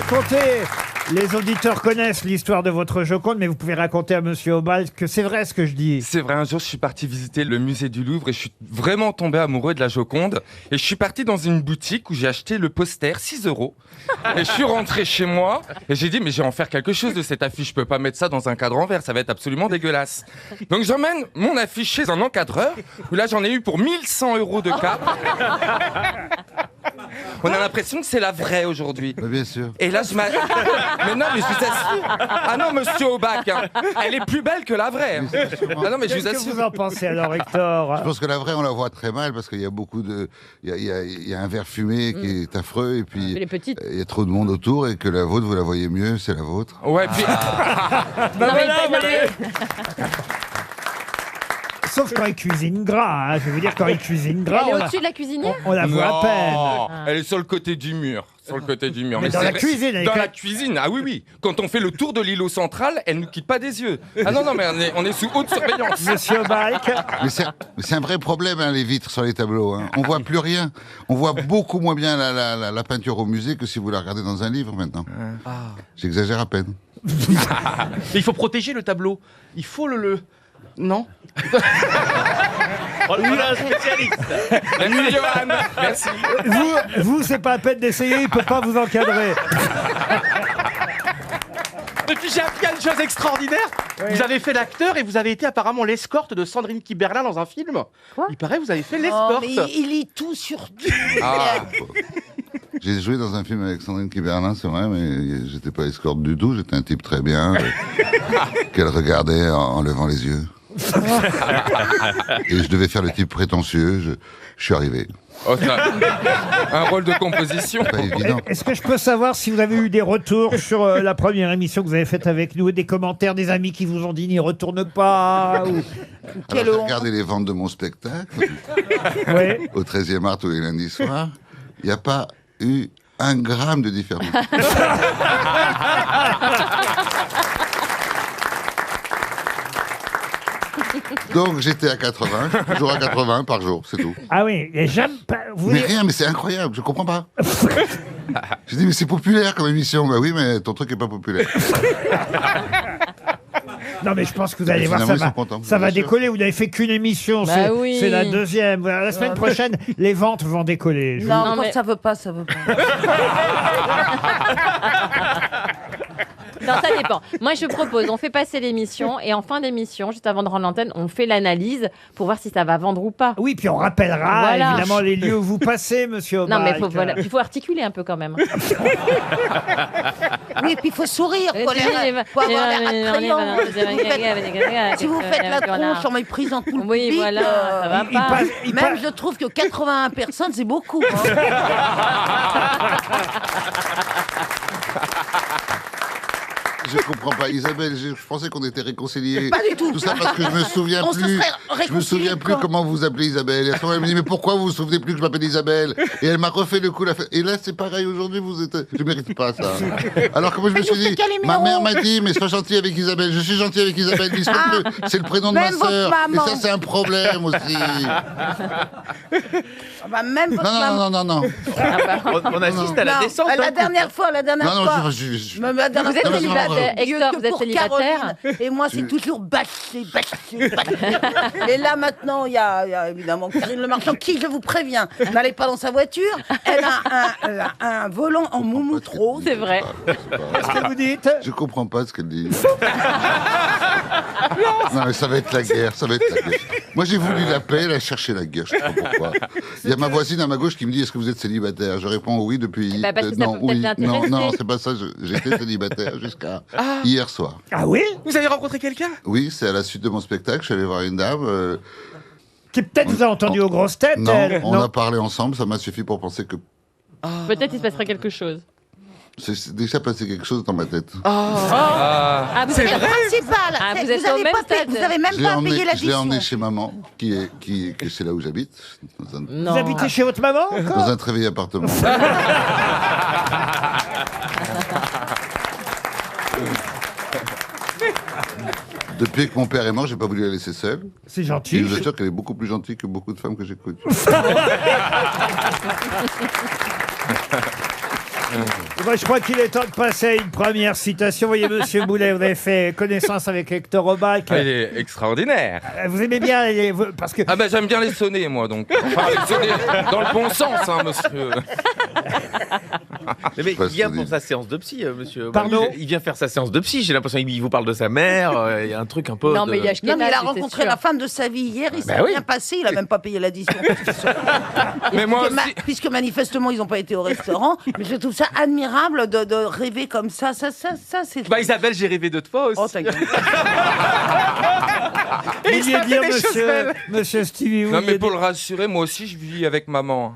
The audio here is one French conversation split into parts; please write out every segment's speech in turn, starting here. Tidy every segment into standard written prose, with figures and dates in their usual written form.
raconter. Les auditeurs connaissent l'histoire de votre Joconde, mais vous pouvez raconter à Monsieur Obal que c'est vrai ce que je dis. C'est vrai, un jour je suis parti visiter le musée du Louvre et je suis vraiment tombé amoureux de la Joconde. Et je suis parti dans une boutique où j'ai acheté le poster, 6 €. Et je suis rentré chez moi et j'ai dit mais je vais en faire quelque chose de cette affiche, je peux pas mettre ça dans un cadre en verre, ça va être absolument dégueulasse. Donc j'emmène mon affiche chez un encadreur, où là j'en ai eu pour 1100 € de cap. On a l'impression que c'est la vraie aujourd'hui. Bah, bien sûr. Et là, mais non, mais je vous assure. Ah non, monsieur Aubac, hein. Elle est plus belle que la vraie. Hein. Ah non, mais je vous Qu'est-ce que assure. vous en pensez alors, Hector? Je pense que la vraie, on la voit très mal parce qu'il y a beaucoup de. Il y a un verre fumé qui est affreux et puis Les petites. il y a trop de monde autour et que la vôtre, vous la voyez mieux, c'est la vôtre. Ouais, puis. Bah Non, mais- voilà, non, mais- Sauf quand il cuisine gras, hein. Je vais vous dire, quand il cuisine gras, Elle est on la, au-dessus de la cuisinière on la voit à peine. Non, elle est sur le côté du mur. Sur le côté du mur. Mais dans c'est la vrai- cuisine, elle est Dans quand- la cuisine, ah oui, oui. Quand on fait le tour de l'îlot central, elle nous quitte pas des yeux. Ah non, non, mais on est sous haute surveillance. Monsieur Balk, Mais c'est un vrai problème, hein, les vitres sur les tableaux. Hein. On voit plus rien. On voit beaucoup moins bien la peinture au musée que si vous la regardez dans un livre maintenant. J'exagère à peine. Il faut protéger le tableau. Il faut le... Non. Voilà un spécialiste. Merci, Johan. Merci. vous, c'est pas la peine d'essayer, il peut pas vous encadrer. Et puis j'ai appris une chose extraordinaire. Vous avez fait l'acteur et vous avez été apparemment l'escorte de Sandrine Kiberlin dans un film. Quoi Il paraît que vous avez fait Oh, l'escorte. mais il lit tout sur tout. Ah. J'ai joué dans un film avec Sandrine Kiberlin, c'est vrai, mais j'étais pas escorte du tout. J'étais un type très bien qu'elle regardait en levant les yeux. Et je devais faire le type prétentieux. Je suis arrivé. Oh, un rôle de composition. Pas évident. Est-ce que je peux savoir si vous avez eu des retours sur la première émission que vous avez faite avec nous, des commentaires des amis qui vous ont dit n'y retourne pas ou... Alors, j'ai regardé les ventes de mon spectacle Ouais. au 13e art tous les lundis soirs. Il n'y a pas eu un gramme de différence. Donc j'étais à 80, toujours à 80 par jour, c'est tout. Ah oui, et j'aime pas... Vous Mais rien, mais c'est incroyable, je comprends pas. J'ai dit, mais c'est populaire comme émission. Bah oui, mais ton truc est pas populaire. Non mais je pense que vous allez Mais voir, ça finalement, ils va, sont contents, ça va bien sûr. décoller. Vous n'avez fait qu'une émission, Bah c'est oui. c'est la deuxième. Voilà, la semaine prochaine, les ventes vont décoller. Je vous- Non, Non, quand mais- ça veut pas, ça veut pas. Non, ça dépend. Moi, je propose, on fait passer l'émission et en fin d'émission, juste avant de rendre l'antenne, on fait l'analyse pour voir si ça va vendre ou pas. Oui, puis on rappellera Voilà. évidemment les lieux où vous passez, monsieur Non, mais Aubrac. il faut articuler un peu quand même. Oui, et puis il faut sourire, faut avoir l'air attrayant. Si vous faites la tronche en méprisant tout le Oui, public, voilà, ça va Il pas. passe- il même passe- je trouve que 81 personnes, c'est beaucoup. Hein. Je comprends pas. Isabelle, je pensais qu'on était réconciliés. Pas du tout. Tout ça parce que je me souviens On se plus. serait Je me souviens réconciliés plus quand comment vous appelez Isabelle. Et à ce moment, elle me dit, mais pourquoi vous vous souvenez plus que je m'appelle Isabelle? Et elle m'a refait le coup. Et là, c'est pareil aujourd'hui, vous êtes. Je mérite pas ça. Alors que moi, je me Mais suis nous, c'est dit, quel ma numéro mère m'a dit, mais sois gentil avec Isabelle. Je suis gentil avec Isabelle. Mais c'est le prénom de ma Même votre sœur. Et maman. ça, c'est un problème aussi. Bah, même votre maman. Non. On assiste à la Non, descente. la hein. dernière fois. Non, fois. je- Même la dernière Vous êtes fois, Non, mais célibataire, c'est Dieu Hector, que vous êtes pour célibataire. Caroline. Et moi, c'est toujours bâché. Et là, maintenant, il y a évidemment Karine Le Marchand, qui, je vous préviens, n'allez pas dans sa voiture. Elle a un volant en moumoute rose. C'est vrai. Qu'est-ce que vous dites? Je comprends pas ce qu'elle dit. Non, mais ça va être la guerre, ça va être la guerre. Moi, j'ai voulu la paix, elle a cherché la guerre, je sais pas pourquoi. Il y a ma voisine à ma gauche qui me dit, est-ce que vous êtes célibataire? Je réponds oui depuis... Bah, parce que ça non, peut peut-être oui, l'intéresser. non, c'est pas ça, j'étais célibataire jusqu'à hier soir. Ah oui? Vous avez rencontré quelqu'un? Oui, c'est à la suite de mon spectacle, je suis allé voir une dame. Qui peut-être vous a entendu aux grosses têtes, Non, elle. on a parlé ensemble, ça m'a suffi pour penser que Peut-être il se passerait quelque chose. c'est déjà passé quelque chose dans ma tête. Ah, vous C'est êtes... le principal. Ah, C'est- vous êtes au avez même pas payé- stade. Vous avez même Je l'ai pas emmené, payé je l'ai l'addition. emmené chez maman, que c'est là où j'habite, dans un, Non. Vous habitez chez votre maman dans encore? un très vieil appartement. Depuis que mon père est mort, j'ai pas voulu la laisser seule. C'est Et gentil. je vous assure qu'elle est beaucoup plus gentille que beaucoup de femmes que j'écoute. Moi, je crois qu'il est temps de passer à une première citation. Voyez, Monsieur Boulet, vous avez fait connaissance avec Hector Aubac. Ah, il est extraordinaire. Vous aimez bien parce que Ah ben j'aime bien les sonner moi donc. Enfin les sonner dans le bon sens hein monsieur. Mais Pas il vient sonner. pour sa séance de psy, monsieur. Pardon Il vient faire sa séance de psy. J'ai l'impression qu'il vous parle de sa mère. Il y a un truc un peu. Non, de- mais il y a Non, mais il a Ashkenaz, rencontré c'est la sûr. femme de sa vie hier, il s'est Bah oui. rien passé, il a même pas payé l'addition. Mais moi aussi. Puisque manifestement ils n'ont pas été au restaurant, mais je trouve ça admirable de rêver comme ça, c'est... Bah Isabelle, j'ai rêvé de toi aussi. Oh, ta gueule. vous vouliez ça fait dire, des choses belles. monsieur Stevie, vous Non mais vouliez pour le rassurer, moi aussi je vis avec maman.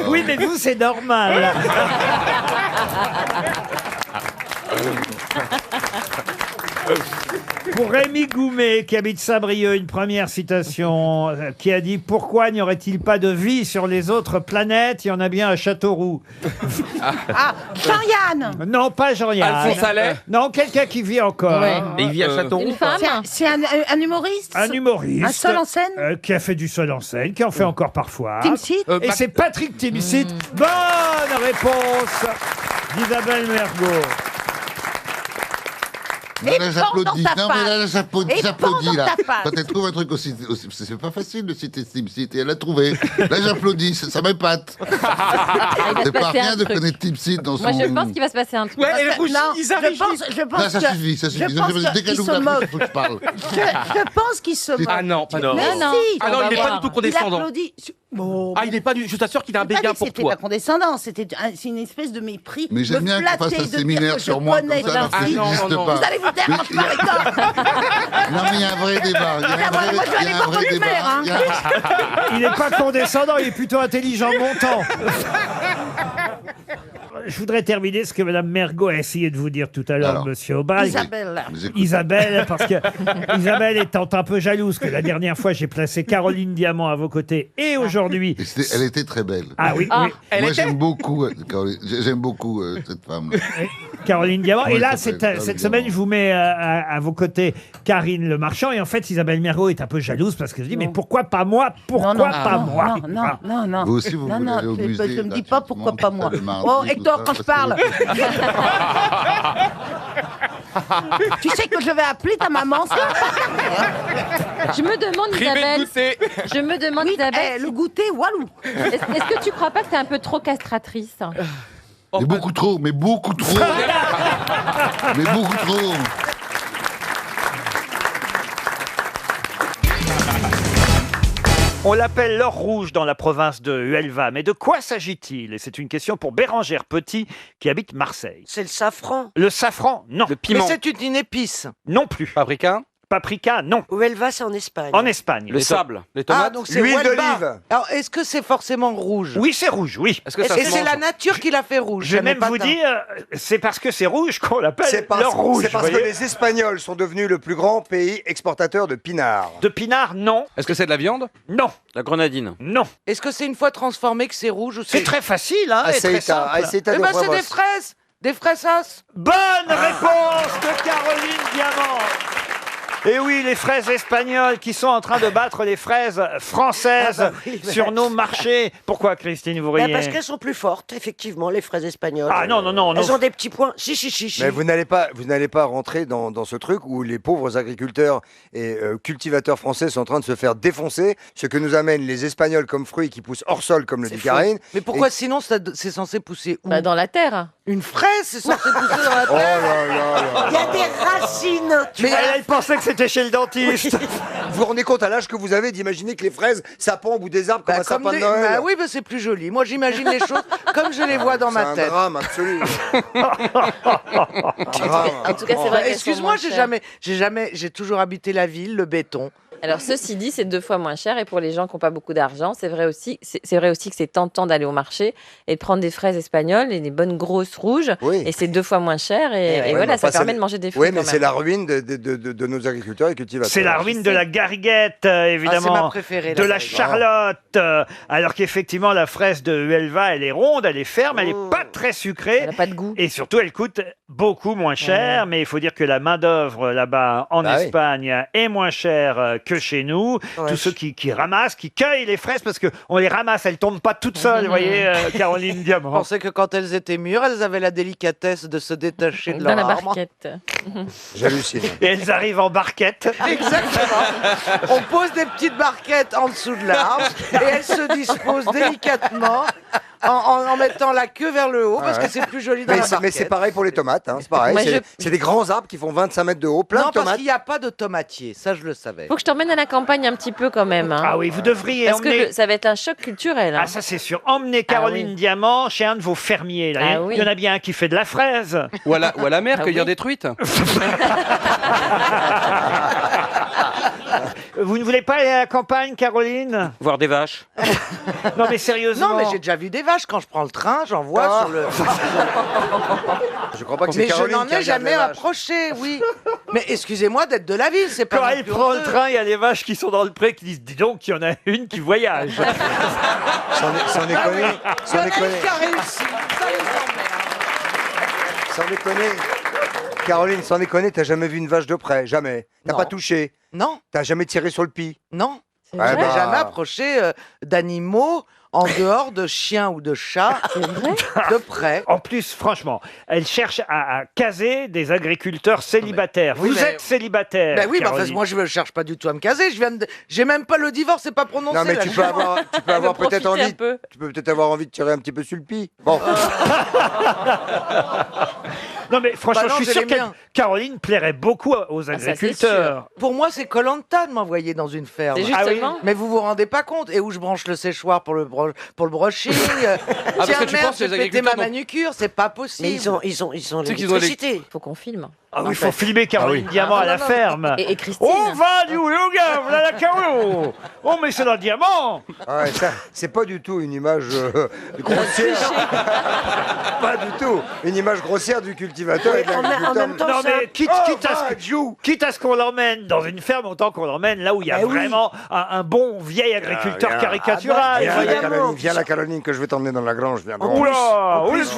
Oui, mais vous, c'est normal. Pour Rémi Goumet, qui habite Saint-Brieuc, une première citation qui a dit « Pourquoi n'y aurait-il pas de vie sur les autres planètes? Il y en a bien à Châteauroux. Ah, Jean-Yann » Non, pas Jean-Yann. Alphonse Allais. Non, quelqu'un qui vit encore. Ouais. hein. Et il vit à Euh, Châteauroux. Une femme. C'est un humoriste Un humoriste. Un seul en scène Qui a fait du seul en scène, qui en fait encore parfois. Timsit Et c'est Patrick Timsit. Bonne réponse d'Isabelle Mergo. Non, là, j'applaudis. dans ta Non, mais là, face. j'applaudis, Et j'applaudis, pendant là. ta face. Quand elle trouve un truc aussi, c'est pas facile de citer Timsit, et elle l'a trouvé. Là, j'applaudis, ça m'épate. Il va se C'est pas passer rien un de truc. connaître Timsit dans son... Moi, je pense qu'il va se passer un truc. Ouais, elle rougit, Non, Isa je rougit. pense Là, ça que- suffit, ça suffit. je pense Dès qu'elle qu'il ouvre se la bouche, moque. il faut que je parle. Je pense qu'il se moque. Ah non, pas non. Mais Non, non. si Ah non, On va il est pas voir. du tout Il condescendant. applaudit. Bon, Ah, il est pas du. Je t'assure qu'il a un j'ai pas dit béguin que pour c'était toi. pas condescendant, c'est une espèce de mépris. Mais j'aime Me bien qu'on fasse flatter un de dire séminaire que je sur moi, comme connais ça, alors que Ah, ça non, n'existe non, non. pas. Vous allez vous taire quand je parle avec toi. Non, mais il y a un vrai débat. Il y a un vrai, moi, je vais il y aller a un voir vrai votre débat. mère, hein. Il y a- Il n'est pas condescendant, il est plutôt intelligent montant. Je voudrais terminer ce que Mme Mergo a essayé de vous dire tout à l'heure, Alors, Monsieur Aubal. Isabelle. Mais écoute, Isabelle, parce que Isabelle étant un peu jalouse que la dernière fois j'ai placé Caroline Diamant à vos côtés et aujourd'hui. elle était très belle. Ah oui, Ah. oui, Moi, j'aime beaucoup, Caroline, j'aime beaucoup cette femme. Caroline Diamant. Oui, Et là, ça cette, s'appelle Caroline cette semaine, Diamant. je vous mets à vos côtés Karine Le Marchand. Et en fait, Isabelle Mergo est un peu jalouse parce que je dis, mais pourquoi pas moi? Pourquoi pas moi? Non. Vous aussi, vous voulez aller au musée, Je me là, dis pas tu pourquoi montes pas moi. le mardi, Oh, tout Hector, ça, quand je parce que- parle. Tu sais que je vais appeler ta maman, ça? Je me demande, Privé de Isabelle. goûter. Je me demande, Oui, Isabelle. le goûter, walou. Est-ce que tu crois pas que t'es un peu trop castratrice? Mais beaucoup trop, mais beaucoup trop. Mais beaucoup trop. On l'appelle l'or rouge dans la province de Huelva. Mais de quoi s'agit-il? Et c'est une question pour Bérangère Petit qui habite Marseille. C'est le safran. Le safran, non. Le Mais piment. c'est une épice. Non plus. Paprika. Paprika, non. Huelva, c'est en Espagne. En Espagne. Le sable. Les Ah, tomates. donc c'est L'huile Huelva. d'olive. Alors, est-ce que c'est forcément rouge? Oui, c'est rouge, oui. Est-ce que Et ça se c'est mange la nature qui l'a fait rouge. Je vais ça n'est même pas vous d'un- dire, c'est parce que c'est rouge qu'on C'est l'appelle parce, l'or rouge. c'est parce vous que voyez. les Espagnols sont devenus le plus grand pays exportateur de pinard. De pinard, non. Est-ce que c'est de la viande? Non. La grenadine. Non. Est-ce que c'est une fois transformé que c'est rouge ou C'est très facile, hein, et très simple. Eh ben, c'est des fraises. Des fraisas. Bonne réponse de Caroline Diamant. Et oui, les fraises espagnoles qui sont en train de battre les fraises françaises Ah bah oui, mais- sur nos marchés. Pourquoi, Christine, vous riez? Parce qu'elles sont plus fortes, effectivement, les fraises espagnoles. Ah non, non, non. Elles non. ont des petits points. Si. Mais vous n'allez pas rentrer dans ce truc où les pauvres agriculteurs et cultivateurs français sont en train de se faire défoncer, ce que nous amènent les Espagnols comme fruits qui poussent hors sol, comme le dit faux. Karine. Mais pourquoi sinon c'est censé pousser où? Bah, dans la terre. Une fraise, c'est censé pousser dans la Oh terre. là là là. Il y a des racines. Mais elle pensait que c'était chez le dentiste. Vous vous rendez compte à l'âge que vous avez d'imaginer que les fraises, ça pend au bout des arbres comme Bah, un sapin de des- Noël. bah oui, bah, c'est plus joli. Moi, j'imagine les choses comme je les vois dans C'est ma un tête. drame absolu. En tout cas, c'est vrai. Bah, qu'elles excuse-moi, sont moins chères. j'ai toujours habité la ville, le béton. Alors, ceci dit, c'est 2 fois moins cher. Et pour les gens qui n'ont pas beaucoup d'argent, c'est vrai aussi que c'est tentant d'aller au marché et de prendre des fraises espagnoles et des bonnes grosses rouges. Oui. Et c'est 2 fois moins cher. Et Ouais, voilà, mais ça enfin, permet c'est- de manger des fruits. Oui, mais quand c'est même. la ruine de nos agriculteurs et cultivateurs. C'est la ruine de la gariguette, Ah, c'est évidemment. ma préférée. De la gariguette. charlotte, alors qu'effectivement la fraise de Huelva, elle est ronde, elle est ferme, elle est pas très sucrée. Elle n'a pas de goût. Et surtout, elle coûte beaucoup moins cher, mais il faut dire que la main-d'œuvre là-bas en Bah oui. Espagne est moins chère que chez nous. Ouais. Tous ceux qui ramassent, qui cueillent les fraises, parce qu'on les ramasse, elles tombent pas toutes seules, vous voyez, Caroline Je Diamant. pensais que quand elles étaient mûres, elles avaient la délicatesse de se détacher de Dans leur la arbre. barquette. J'hallucine. Et elles arrivent en barquette. Exactement. On pose des petites barquettes en dessous de l'arbre et elles se disposent délicatement en mettant la queue vers le haut parce que c'est plus joli dans la barquette. Mais c'est pareil pour les tomates, hein, c'est pareil. Moi, C'est des grands arbres qui font 25 mètres de haut, plein Non, de parce tomates. qu'il n'y a pas de tomatier, ça je le savais. Faut que je t'emmène à la campagne un petit peu quand même. Hein. Ah oui, vous devriez Parce emmener... que ça va être un choc culturel. Hein. Ah ça c'est sûr. Emmenez Caroline oui. Diamant chez un de vos fermiers. Là. Ah oui. Il y en a bien un qui fait de la fraise. Ou à la mer, Ah cueillir oui. des truites. Vous ne voulez pas aller à la campagne, Caroline? Voir des vaches. Non mais sérieusement. Non, mais j'ai déjà vu des vaches quand je prends le train, j'en vois sur le. Je crois pas que c'est Mais je Caroline n'en qui ai regarde jamais les vaches. approché, oui. Mais excusez-moi d'être de la ville, c'est pas. Quand non elle plus prend le honteux. train, il y a les vaches qui sont dans le pré qui disent dis donc, il y en a une qui voyage. Sans déconner, Il y en a une qui a réussi, ça les emmerde. sans déconner. Caroline, sans déconner, t'as jamais vu une vache de près, jamais. T'as Non. pas touché, Non, t'as jamais tiré sur le pis. non. C'est Ouais, Je vrai. n'ai bah. jamais approché d'animaux en dehors de chiens ou de chats C'est vrai. de près. En plus, franchement, elle cherche à caser des agriculteurs célibataires. Oui, Vous mais- êtes célibataire. Ben oui, mais enfin, Caroline. moi je ne cherche pas du tout à me caser. J'ai même pas le divorce, c'est pas prononcé. Non, mais là. tu peux avoir Elle veut peut-être profiter un envie. peu. Tu peux peut-être avoir envie de tirer un petit peu sur le pis. Bon, Non mais franchement, Bah non, je suis j'ai sûr les que miens. Caroline plairait beaucoup aux ça, c'est agriculteurs. Pour moi, c'est Koh-Lanta de m'envoyer dans une ferme. C'est Ah oui. justement. Mais vous vous rendez pas compte. Et où je branche le séchoir pour le brushing. parce Tiens, que tu merde, penses que les j'ai pété ma agriculteurs n'ont- manucure, c'est pas possible. Mais ils ont Tu sais qu'ils ont les- l'électricité. Faut qu'on filme. Ah oui, il faut filmer Caroline Diamant à la ferme. Et Christine. On va du yoga, voilà la Caro. Oh mais c'est dans le diamant. ah ouais, ça, c'est pas du tout une image grossière. Pas du tout. Une image grossière du cultivateur et de En l'agriculteur. même temps, Non ça- mais quitte va, à ce qu'on l'emmène dans une ferme, autant qu'on l'emmène là où il y a Eh oui. vraiment un bon vieil agriculteur viens. caricatural. Viens, voyez. la Caroline, viens la Caroline que je vais t'emmener dans la grange. Viens donc. Oula, en plus,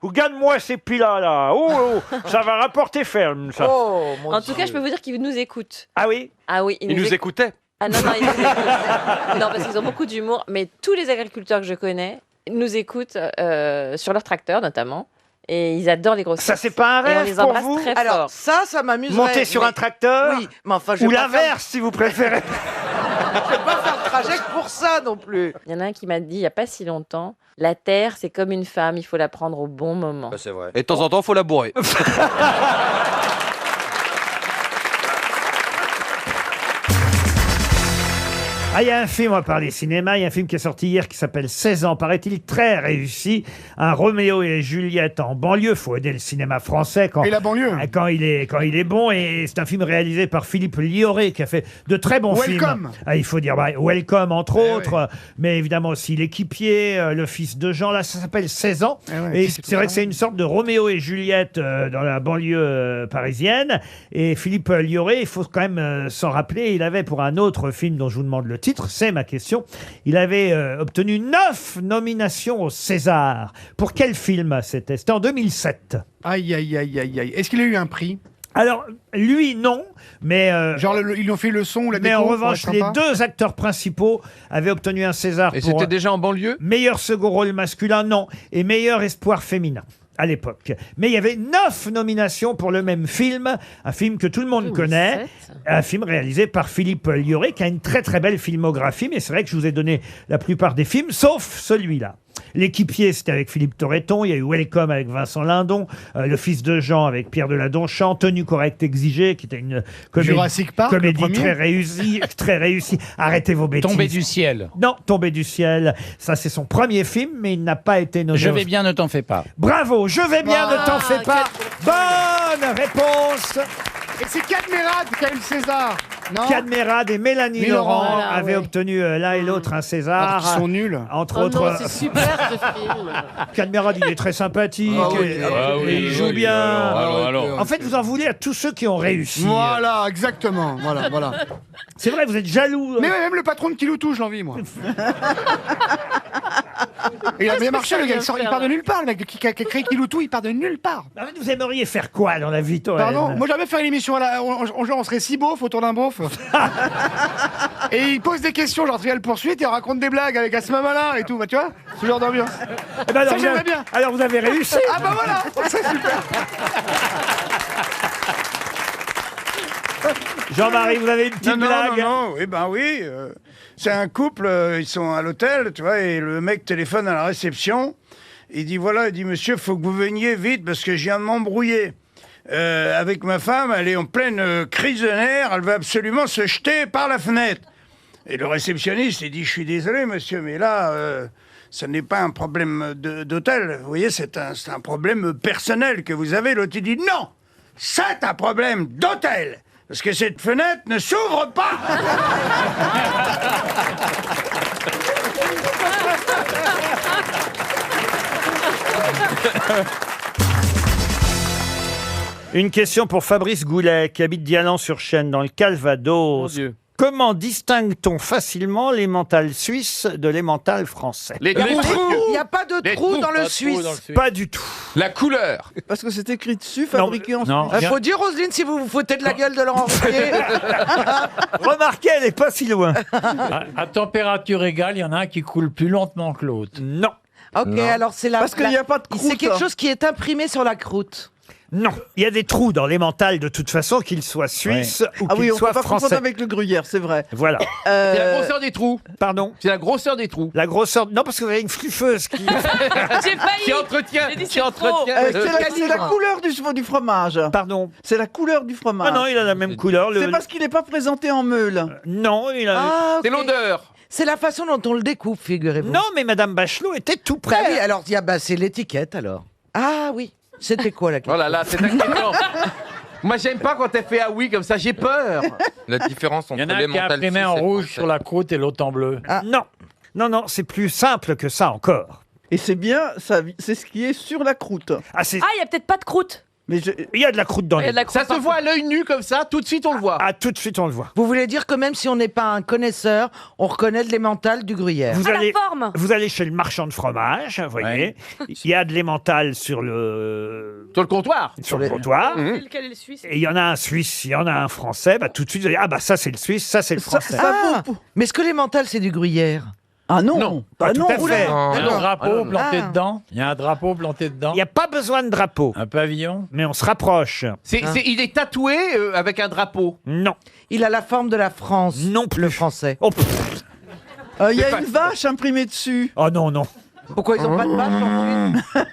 regarde-moi ces pilas là. Oh, ça va rapporter ferme ça. Oh, mon En tout cas, Dieu. je peux vous dire qu'ils nous écoutent. Ah oui. Ah oui, Ils nous écoutaient. Ah non, non, ils nous écoutent. Non, parce qu'ils ont beaucoup d'humour. Mais tous les agriculteurs que je connais nous écoutent sur leur tracteur notamment. Et ils adorent les grosses Ça têtes. c'est pas un Et on rêve les pour embrasse vous très Alors, fort. ça m'amuserait. Monter sur mais- un tracteur Oui, mais enfin, je ou vais pas faire- l'inverse si vous préférez. je vais pas faire le trajet que pour ça non plus. Il y en a un qui m'a dit il n'y a pas si longtemps, la terre c'est comme une femme, il faut la prendre au bon moment. C'est vrai. Et de temps en temps, faut la bourrer. Ah, il y a un film, on va parler cinéma, il y a un film qui est sorti hier qui s'appelle 16 ans, paraît-il très réussi. Un Roméo et Juliette en banlieue, faut aider le cinéma français quand, Et la banlieue. quand il est bon. Et c'est un film réalisé par Philippe Lioré qui a fait de très bons Welcome. films. Ah, il faut dire Welcome entre Eh autres, mais évidemment aussi L'équipier, Le fils de Jean, là ça s'appelle 16 ans. Eh ouais, Et c'est c'est vrai tout que c'est une sorte de Roméo et Juliette dans la banlieue parisienne. Et Philippe Lioré, il faut quand même s'en rappeler, il avait pour un autre film dont je vous demande le titre, c'est ma question, il avait obtenu 9 nominations au César. Pour quel film c'était? C'était en 2007. Aïe, aïe, aïe, aïe, aïe. Est-ce qu'il a eu un prix? Alors, lui, non, mais... Genre, ils lui ont fait le son ou la mais déco en pour revanche, être les sympa deux acteurs principaux avaient obtenu un César Et pour c'était déjà en banlieue. meilleur second rôle masculin, non, et meilleur espoir féminin à l'époque. Mais il y avait 9 nominations pour le même film, un film que tout le monde connaît, un film réalisé par Philippe Lioré, qui a une très très belle filmographie, mais c'est vrai que je vous ai donné la plupart des films, sauf celui-là. L'équipier, c'était avec Philippe Torreton. Il y a eu Welcome avec Vincent Lindon, Le fils de Jean avec Pierre Deladonchamp, Tenue correcte exigée, qui était une Jurassic Park, le comédie premier. très réussie, très réussie. Arrêtez vos bêtises. Tombé du ciel. Non, Tombé du ciel. Ça, c'est son premier film, mais il n'a pas été nommé. Je vais bien, ne t'en fais pas. Bravo, je vais bien, ne t'en fais pas. Bonne réponse. Et c'est Cadmerade qui a eu le César. Non. Cadmerade et Mélanie Mais Laurent Laurent, voilà, avaient ouais. obtenu l'un et l'autre un César. Alors qu'ils sont nuls. Entre Oh autres, non, c'est super ce film. Cadmerade, il est très sympathique. Ah oui, et il joue bien. alors. En fait, vous en voulez à tous ceux qui ont réussi. Voilà, exactement. Voilà, voilà. C'est vrai, vous êtes jaloux. Mais même le patron de Kiloutou, je l'envie, moi. Il a bien marché, le gars. Il part de nulle part, le mec qui a créé Kiloutou, il part de nulle part. Ah, mais vous aimeriez faire quoi dans la vie, Toen? Pardon, moi j'avais fait une émission, on serait 6 beaufs autour d'un beauf. Et il pose des questions, genre Trial Poursuite, et on raconte des blagues avec Asma Malin et tout, bah, tu vois, ce genre d'ambiance. Eh ben alors, Ça, j'aimerais bien. Alors vous avez réussi. Ah bah voilà, c'est super. Jean-Marie, vous avez une petite blague? Non, oui. C'est un couple, ils sont à l'hôtel, tu vois, et le mec téléphone à la réception. Il dit, voilà, monsieur, faut que vous veniez vite parce que je viens de m'embrouiller. Avec ma femme, elle est en pleine crise de nerfs, elle veut absolument se jeter par la fenêtre. Et le réceptionniste, il dit, je suis désolé, monsieur, mais là, ce n'est pas un problème d'hôtel. Vous voyez, c'est un problème personnel que vous avez. L'autre, il dit, non, c'est un problème d'hôtel. Parce que cette fenêtre ne s'ouvre pas. Une question pour Fabrice Goulet, qui habite Dianan-sur-Chêne, dans le Calvados. Comment distingue-t-on facilement l'emmental suisse de l'emmental français? Il n'y a pas de trou dans le Suisse. Pas du tout. La couleur. Parce que c'est écrit dessus, fabriqué en non. Suisse. Il faut dire, Roselyne, si vous vous foutez de la gueule de Laurent Ruquier. Remarquez, elle n'est pas si loin. À température égale, il y en a un qui coule plus lentement que l'autre. Non. Ok, Non. alors c'est la. Parce qu'il n'y a pas de croûte. C'est quelque chose qui est imprimé sur la croûte. Non, il y a des trous dans l'emmental de toute façon, qu'ils soient suisses ou Ah oui, qu'ils on soient peut pas confondre français. avec le gruyère, c'est vrai. Voilà. C'est la grosseur des trous. Pardon? C'est la grosseur des trous. La grosseur... Non, parce que vous avez une fluffeuse qui... J'ai failli. Qui entretient. J'ai dit, Qui c'est entretient. C'est la couleur du fromage. Pardon? C'est la couleur du fromage. Ah non, il a la même couleur. C'est parce qu'il n'est pas présenté en meule. Non, il a... Ah, ok. C'est l'odeur. C'est la façon dont on le découpe, figurez-vous. Non, mais Madame Bachelot était tout près. Ah oui, alors c'est l'étiquette alors. Ah oui. C'était quoi la question? Oh là là, c'est inquiétant. Moi, j'aime pas quand elle fait ah oui comme ça, j'ai peur. La différence Il y entre en a un qui est l'emmental imprimé suisse en et le rouge français. sur la croûte et l'autre en bleu. Non, non, c'est plus simple que ça encore. Et c'est bien, c'est ce qui est sur la croûte. Ah, c'est... Ah, il n'y a peut-être pas de croûte. Mais Il y a de la croûte dans Il y a les... de la croûte Ça se voit à l'œil nu comme ça, tout de suite on le voit. Ah, tout de suite on le voit. Vous voulez dire que même si on n'est pas un connaisseur, on reconnaît de l'emmental du gruyère. Vous Ah, allez, la forme. vous allez chez le marchand de fromage, vous voyez, il y a de l'emmental sur le comptoir. sur le comptoir. Lequel est le suisse? Et il y en a un suisse, il y en a un français, bah tout de suite vous allez, ah bah ça c'est le suisse, ça c'est le français. Mais est-ce que l'emmental c'est du gruyère? Ah non, Pas tout à fait. Il y a un D'accord. drapeau planté Ah. dedans. Il y a un drapeau planté dedans. Il n'y a pas besoin de drapeau, Un pavillon. mais on se rapproche. Il est tatoué avec un drapeau. Non, Il a la forme de la France. non plus. Le français. Oh, pff. il y a une vache imprimée dessus. Oh non, non. Pourquoi ils n'ont pas de vache en Suisse?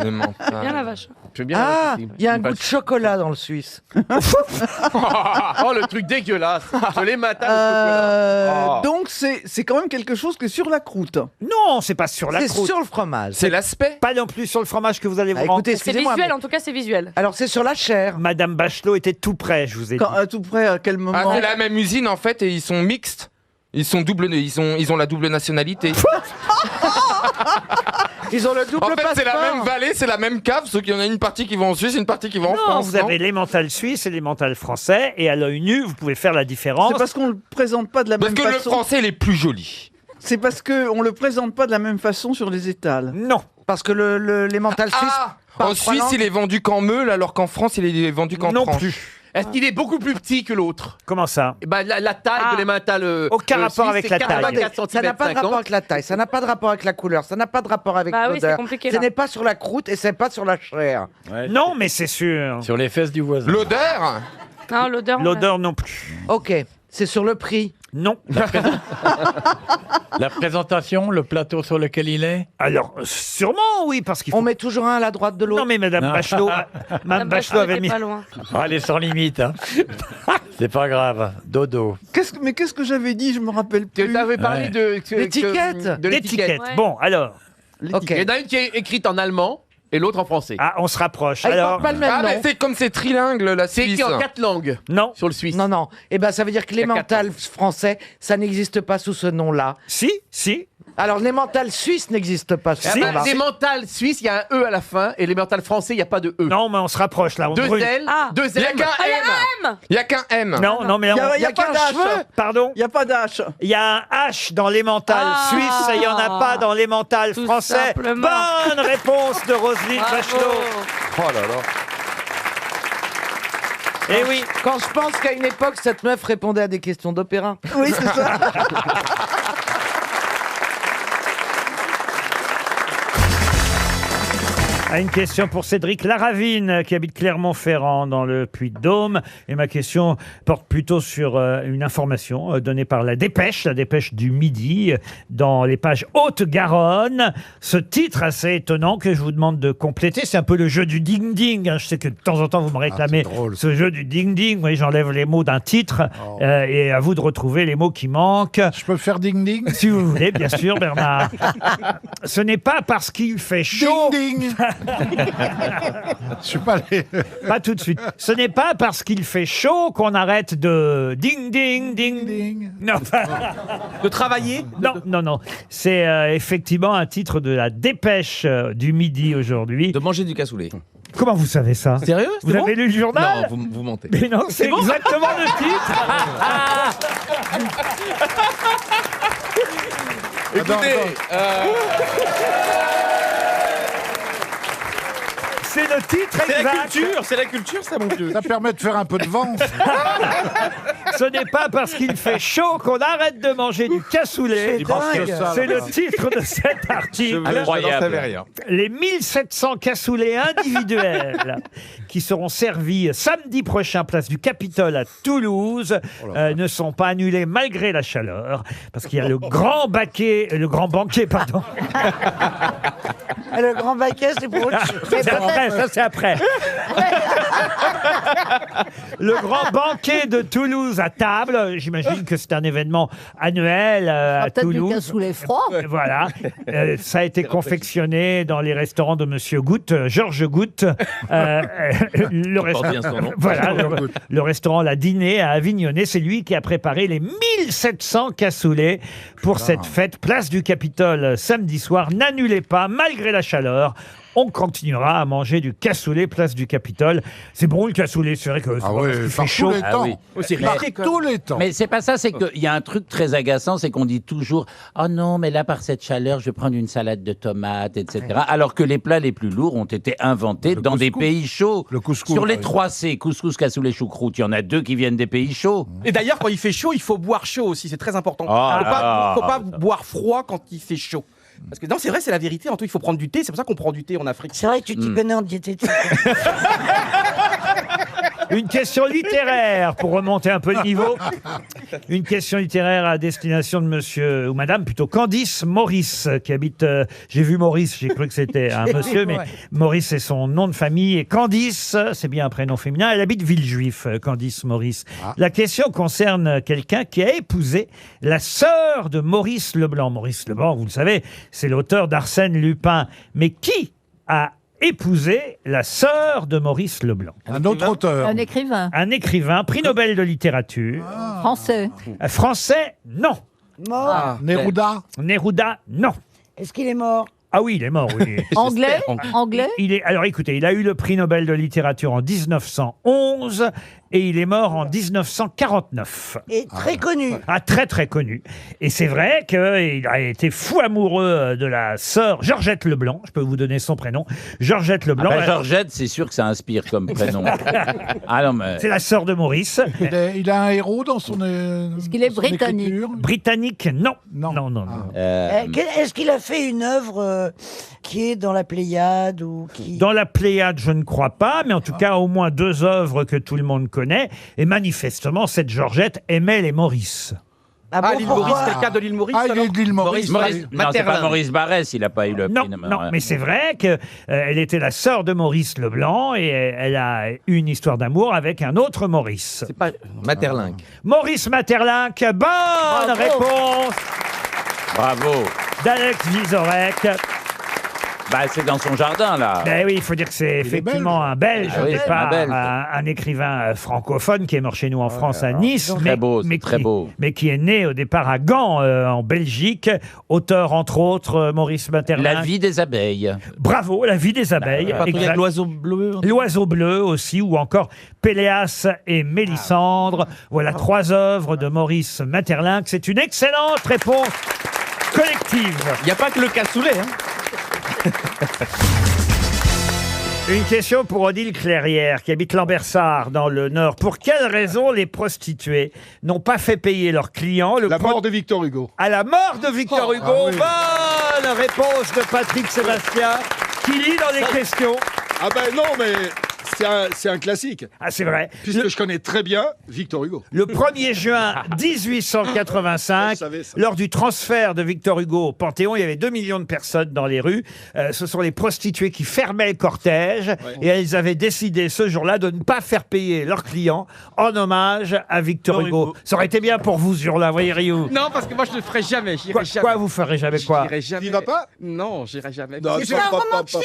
Un emmental. Bien la vache. Je veux bien Ah, aussi. il y a un goût de chocolat dans le Suisse. Oh, le truc dégueulasse. Sur les matins, le chocolat. Oh. Donc c'est quand même quelque chose que sur la croûte. Non, c'est pas sur la C'est croûte. sur le fromage. C'est l'aspect. Pas non plus sur le fromage que vous allez vous Ah, rendre. écoutez, C'est excusez-moi. visuel, mais- en tout cas, c'est visuel. Alors c'est sur la chair. Madame Bachelot était tout près, je vous ai dit. À tout près, à quel moment? Ah, c'est la même usine en fait et ils sont mixtes. Ils sont ils ont la double nationalité. Ils ont le double En fait, passeport. c'est la même vallée, c'est la même cave, sauf qu'il y en a une partie qui va en Suisse, une partie qui va en Non, France. vous avez l'emmental suisse et l'emmental français, et à l'œil nu, vous pouvez faire la différence. C'est parce qu'on le présente pas de la Parce même que le façon. français, il est plus joli. C'est parce qu'on le présente pas de la même façon sur les étals. Non. Parce que l'emmental suisse. Ah, parle en trois Suisse, langues. il est vendu qu'en meule, alors qu'en France, il est vendu qu'en Non tranche. plus. Est-ce qu'il est beaucoup plus petit que l'autre? Comment ça? Eh ben, la taille de l'emmental. Aucun rapport suisse, avec c'est la taille. 84 Ça n'a pas de rapport avec la taille, ça n'a pas de rapport avec la couleur, ça n'a pas de rapport avec Bah oui, c'est l'odeur. compliqué, Ce là. n'est pas sur la croûte et c'est pas sur la chair. Non, mais c'est sûr. Sur les fesses du voisin. L'odeur Non, l'odeur. L'odeur non plus. Ok, c'est sur le prix. Non. La présentation, le plateau sur lequel il est. Alors, sûrement oui, parce qu'il faut... On met toujours un à la droite de l'autre. Non, mais Madame Non. Bachelot, Madame Bachelot avait était mis... pas loin. Ah, elle est sans limite. Hein. C'est pas grave. Dodo. Mais qu'est-ce que j'avais dit? Je me rappelle Tu plus. avais parlé Ouais. de L'étiquette. de l'étiquette. D'étiquette. Ouais. Bon, alors... Ok. Il y en a une qui est écrite en allemand et l'autre en français. Ah, on se rapproche. Ah, ils Alors... portent pas le même Ah, mais nom. c'est comme c'est trilingue, la C'est Suisse. écrit en 4 langues Non. sur le suisse. Non, non. Eh ben, ça veut dire que Il y a l'emmental français, ça n'existe pas sous ce nom-là. Si, si. Alors, les mentales suisses n'existent pas. ce Si. nom-là. Les mentales suisses, il y a un E à la fin, et les mentales français, il n'y a pas de E. Non, mais on se rapproche là. On Deux brûle. L, deux Il y a M. qu'un Ah, il y a M. un M. Il y a qu'un M. Non, non, mais Il on- n'y a, pas d'H. Pardon. Il n'y a pas d'H. Il y a un H dans l'emmental suisse et il n'y en a pas dans l'emmental Tout français. simplement. Bonne réponse de Roselyne Bravo. Bachelot. Oh là là. Eh oui. Quand je pense qu'à une époque, cette meuf répondait à des questions d'opéra. Oui, c'est ça. À une question pour Cédric Laravine qui habite Clermont-Ferrand dans le Puy-de-Dôme. Et ma question porte plutôt sur une information donnée par la Dépêche du Midi, dans les pages Haute-Garonne. Ce titre assez étonnant que je vous demande de compléter, c'est un peu le jeu du ding-ding. Je sais que de temps en temps vous me réclamez ce jeu du ding-ding. Oui, j'enlève les mots d'un titre et à vous de retrouver les mots qui manquent. Je peux faire ding-ding? Si vous voulez, bien sûr, Bernard. Ce n'est pas parce qu'il fait chaud... Ding-ding. Je suis pas allé. Pas tout de suite. Ce n'est pas parce qu'il fait chaud qu'on arrête de ding ding ding ding. Non. De travailler. Non, non, non. C'est effectivement un titre de la Dépêche du Midi aujourd'hui. De manger du cassoulet. Comment vous savez ça? Sérieux? Vous avez lu le journal? Non, vous mentez. Mais non, c'est exactement le titre. Écoutez, C'est le titre C'est la exact. culture, c'est la culture, ça, mon Dieu. Ça permet de faire un peu de vent. Ce n'est pas parce qu'il fait chaud qu'on arrête de manger du cassoulet. C'est le titre de cet article. Incroyable. Les 1700 cassoulets individuels qui seront servis samedi prochain, place du Capitole à Toulouse, ne sont pas annulés malgré la chaleur, parce qu'il y a le grand banquet, pardon. Le grand baquet, c'est pour autre chose. C'est après, ça c'est après. Le grand banquet de Toulouse à table, j'imagine que c'est un événement annuel à Peut-être du Toulouse. cassoulet froid. Voilà, ça a été confectionné dans les restaurants de Monsieur Goutte, Georges Goutte. Le porte bien son nom. voilà, le restaurant La Dîner à Avignonnet, c'est lui qui a préparé les 1700 cassoulets pour cette fête, place du Capitole, samedi soir. N'annulez pas, malgré la chaleur. On continuera à manger du cassoulet, place du Capitole. C'est bon le cassoulet, c'est vrai que Ah oui, il fait par chaud. tous les temps. Par tous les temps. Mais c'est pas ça, c'est qu'il y a un truc très agaçant, c'est qu'on dit toujours « Oh non, mais là, par cette chaleur, je vais prendre une salade de tomates, etc. » Alors que les plats les plus lourds ont été inventés dans des pays chauds. Le couscous. Sur les par 3 C, couscous, cassoulet, choucroute, il y en a 2 qui viennent des pays chauds. Et d'ailleurs, quand il fait chaud, il faut boire chaud aussi, c'est très important. Ah, faut pas boire froid quand il fait chaud. Parce que non, c'est vrai, c'est la vérité. Antoine, il faut prendre du thé. C'est pour ça qu'on prend du thé en Afrique. C'est vrai que tu t'y connais en diététique. Une question littéraire pour remonter un peu le niveau. Une question littéraire à destination de monsieur ou madame, plutôt Candice Maurice, qui habite. J'ai vu Maurice, j'ai cru que c'était un monsieur, mais Maurice c'est son nom de famille. Et Candice, c'est bien un prénom féminin. Elle habite Villejuif, Candice Maurice. La question concerne quelqu'un qui a épousé la sœur de Maurice Leblanc. Maurice Leblanc, vous le savez, c'est l'auteur d'Arsène Lupin. Mais qui a épousé la sœur de Maurice Leblanc? Un autre auteur. Un écrivain. Un écrivain, prix Nobel de littérature. Français. Français, non. Mort. Neruda. Neruda, non. Est-ce qu'il est mort? Ah oui, il est mort, oui. Anglais. Anglais. Alors écoutez, il a eu le prix Nobel de littérature en 1911 et il est mort en 1949. Et très connu. Ah, très très connu. Et c'est vrai qu'il a été fou amoureux de la sœur Georgette Leblanc. Je peux vous donner son prénom. Georgette Leblanc. Georgette, c'est sûr que ça inspire comme prénom. Ah non, mais... C'est la sœur de Maurice. Il a un héros dans son. Est-ce qu'il est britannique? Britannique, non. Non, non, non. Est-ce qu'il a fait une œuvre qui est dans la Pléiade ou qui... Dans la Pléiade, je ne crois pas, mais en tout cas, au moins 2 œuvres que tout le monde connaît. Et manifestement, cette Georgette aimait les Maurice. Ah bon, l'île pourquoi? Maurice, c'est le cas de l'île Maurice. Ah, il est de l'île Maurice. Non, c'est pas Maurice Barrès, il n'a pas eu le Non, prix. non, mais c'est vrai qu'elle était la sœur de Maurice Leblanc et elle a eu une histoire d'amour avec un autre Maurice. C'est pas Maeterlinck. Maurice Maeterlinck, bonne réponse Bravo. d'Alex Vizorek. Bah, c'est dans son jardin, là. Ben oui, il faut dire que c'est effectivement un Belge, Ah au oui, départ, un Belge. un écrivain francophone qui est mort chez nous en France, à Nice. Très beau, c'est très beau. Mais qui est né au départ à Gand, en Belgique. Auteur, entre autres, Maurice Maeterlinck. La vie des abeilles. Bravo, La vie des abeilles. Pas exact. l'oiseau bleu. L'oiseau bleu aussi, ou encore Péléas et Mélisandre. Voilà 3 œuvres de Maurice Maeterlinck. C'est une excellente réponse collective. Il n'y a pas que le cassoulet. Hein. Une question pour Odile Clairière, qui habite Lambersart, dans le Nord. Pour quelle raison les prostituées n'ont pas fait payer leurs clients La mort de Victor Hugo. À la mort de Victor Hugo. Ah oui. Bonne réponse de Patrick Sébastien, qui lit dans les questions. Ah ben non, mais c'est un classique. Ah, c'est vrai. Puisque je connais très bien Victor Hugo. Le 1er juin 1885, Je savais ça. lors du transfert de Victor Hugo au Panthéon, il y avait 2 millions de personnes dans les rues. Ce sont les prostituées qui fermaient le cortège et elles avaient décidé ce jour-là de ne pas faire payer leurs clients en hommage à Victor Hugo. Ça aurait été bien pour vous ce jour-là, voyez Rioux. Non, parce que moi je le ferai jamais. Quoi, vous ferez jamais quoi? J'irai jamais. Tu vas pas? Non, j'irai jamais. Non, C'est un romantique.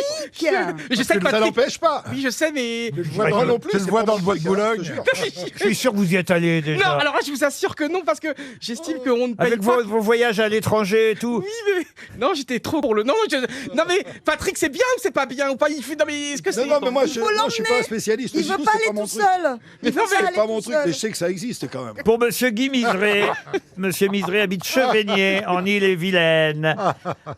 Je sais que ça Patrick... n'empêche pas. Oui, je sais, mais... Moi non plus. Tu le vois dans le bois de Boulogne. Je suis sûr que vous y êtes allé déjà. Non, alors là, je vous assure que non, parce que j'estime qu'on ne paye Avec pas... vos voyages à l'étranger et tout. Oui, mais... Non, j'étais trop pour le... Non, mais Patrick, c'est bien ou c'est pas bien ou pas? Il fait... Non, mais est-ce que c'est... Non, mais moi, Il je faut suis pas un spécialiste. Il C'est veut tout, pas c'est aller mon tout truc. seul. Mais non, mais C'est pas mon truc, mais je sais que ça existe quand même. Pour Monsieur Guy Miseré. Monsieur Miseré habite Chevigné, en Ille-et-Vilaine.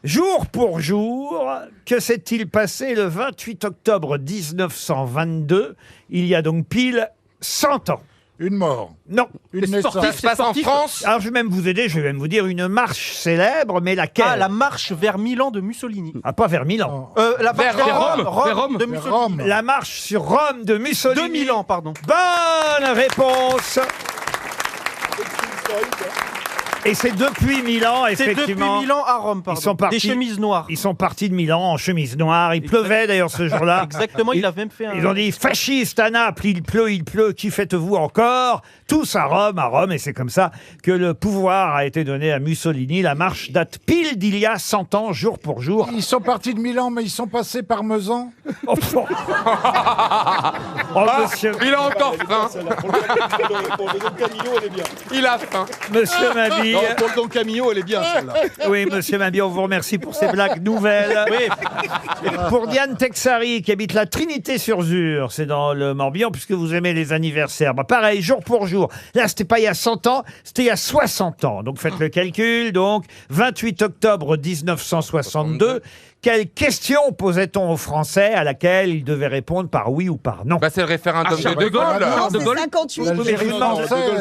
Jour pour jour, que s'est-il passé le 28 octobre 1922? Il y a donc pile 100 ans. Une mort. Non. Une naissance. Ça se passe en France. Alors je vais même vous aider, je vais même vous dire une marche célèbre, mais laquelle? Ah, la marche vers Milan de Mussolini. Ah, pas vers Milan. La marche Vers Rome. Vers Rome de Vers Mussolini. Rome. La marche sur Rome de Mussolini. De Milan, pardon. Bonne réponse. Et c'est depuis Milan, C'est depuis effectivement. Milan à Rome, pardon. Ils sont partis. Des chemises noires. Ils sont partis de Milan en chemise noire. Il pleuvait d'ailleurs ce jour-là. Exactement, il a même fait un... Ils ont dit fasciste à Naples, il pleut, qui faites-vous encore? Tous à Rome, et c'est comme ça que le pouvoir a été donné à Mussolini. La marche date pile d'il y a 100 ans, jour pour jour. Ils sont partis de Milan, mais ils sont passés par Mezan. Oh, monsieur, Il a encore faim. Pour le Don Camillo, elle est bien. Il a faim. monsieur Mabille. Non, pour le Don Camillo, elle est bien celle-là. Oui, monsieur Mabille, on vous remercie pour ces blagues nouvelles. Pour Diane Texari, qui habite la Trinité-sur-Zur, c'est dans le Morbihan, puisque vous aimez les anniversaires. Bah, pareil, jour pour jour. Là, c'était pas il y a 100 ans, c'était il y a 60 ans. Donc, faites le calcul. Donc, 28 octobre 1962. Quelle question posait-on aux Français à laquelle ils devaient répondre par oui ou par non? Bah, c'est le référendum de De Gaulle. Non, De c'est Gaulle. 58. L'Algérie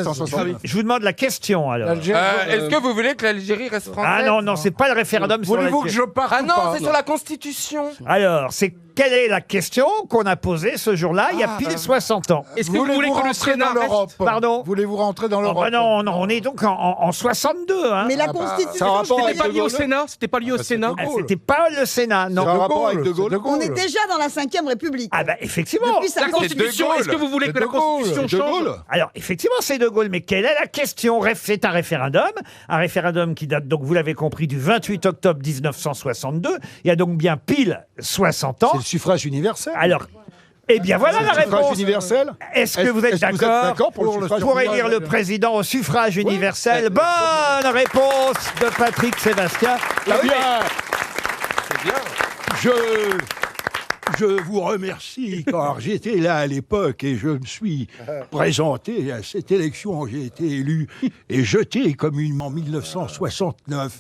française. Je vous demande la question, alors. L'Algérie- Est-ce que vous voulez que l'Algérie reste française? Ah non, non, c'est pas le référendum sur Voulez-vous que l'Algérie. je parte Ah ou non, pas c'est sur la Constitution. Alors, c'est quelle est la question qu'on a posée ce jour-là, il y a pile 60 ans? Est-ce que vous voulez Voulez-vous que le rentrer Sénat dans reste... l'Europe? Pardon? Voulez-vous rentrer dans Oh, l'Europe? bah non, non, on est donc en 62. Hein. Mais la ça a Constitution, rapport C'était avec pas De lié au Gaulle. Sénat? C'était pas lié au Sénat? Ah, c'était pas le Sénat, non. Ça a un rapport avec De c'est Gaulle. on est déjà dans la 5e République. Ah bah effectivement. Depuis sa La C'est Constitution, De Gaulle. est-ce que vous voulez que C'est la De Gaulle. Constitution De change? Gaulle. Alors effectivement, c'est De Gaulle, mais quelle est la question? C'est un référendum qui date donc, vous l'avez compris, du 28 octobre 1962. Il y a donc bien pile 60 ans. C'est le suffrage universel. Alors, eh bien voilà la Le suffrage réponse. universel. Est-ce que vous êtes d'accord pour le suffrage pour élire universel le président au suffrage universel? Bonne réponse de Patrick Sébastien. Ah oui, C'est bien. Je vous remercie, car j'étais là à l'époque et je me suis présenté à cette élection. J'ai été élu et jeté comme une en 1969.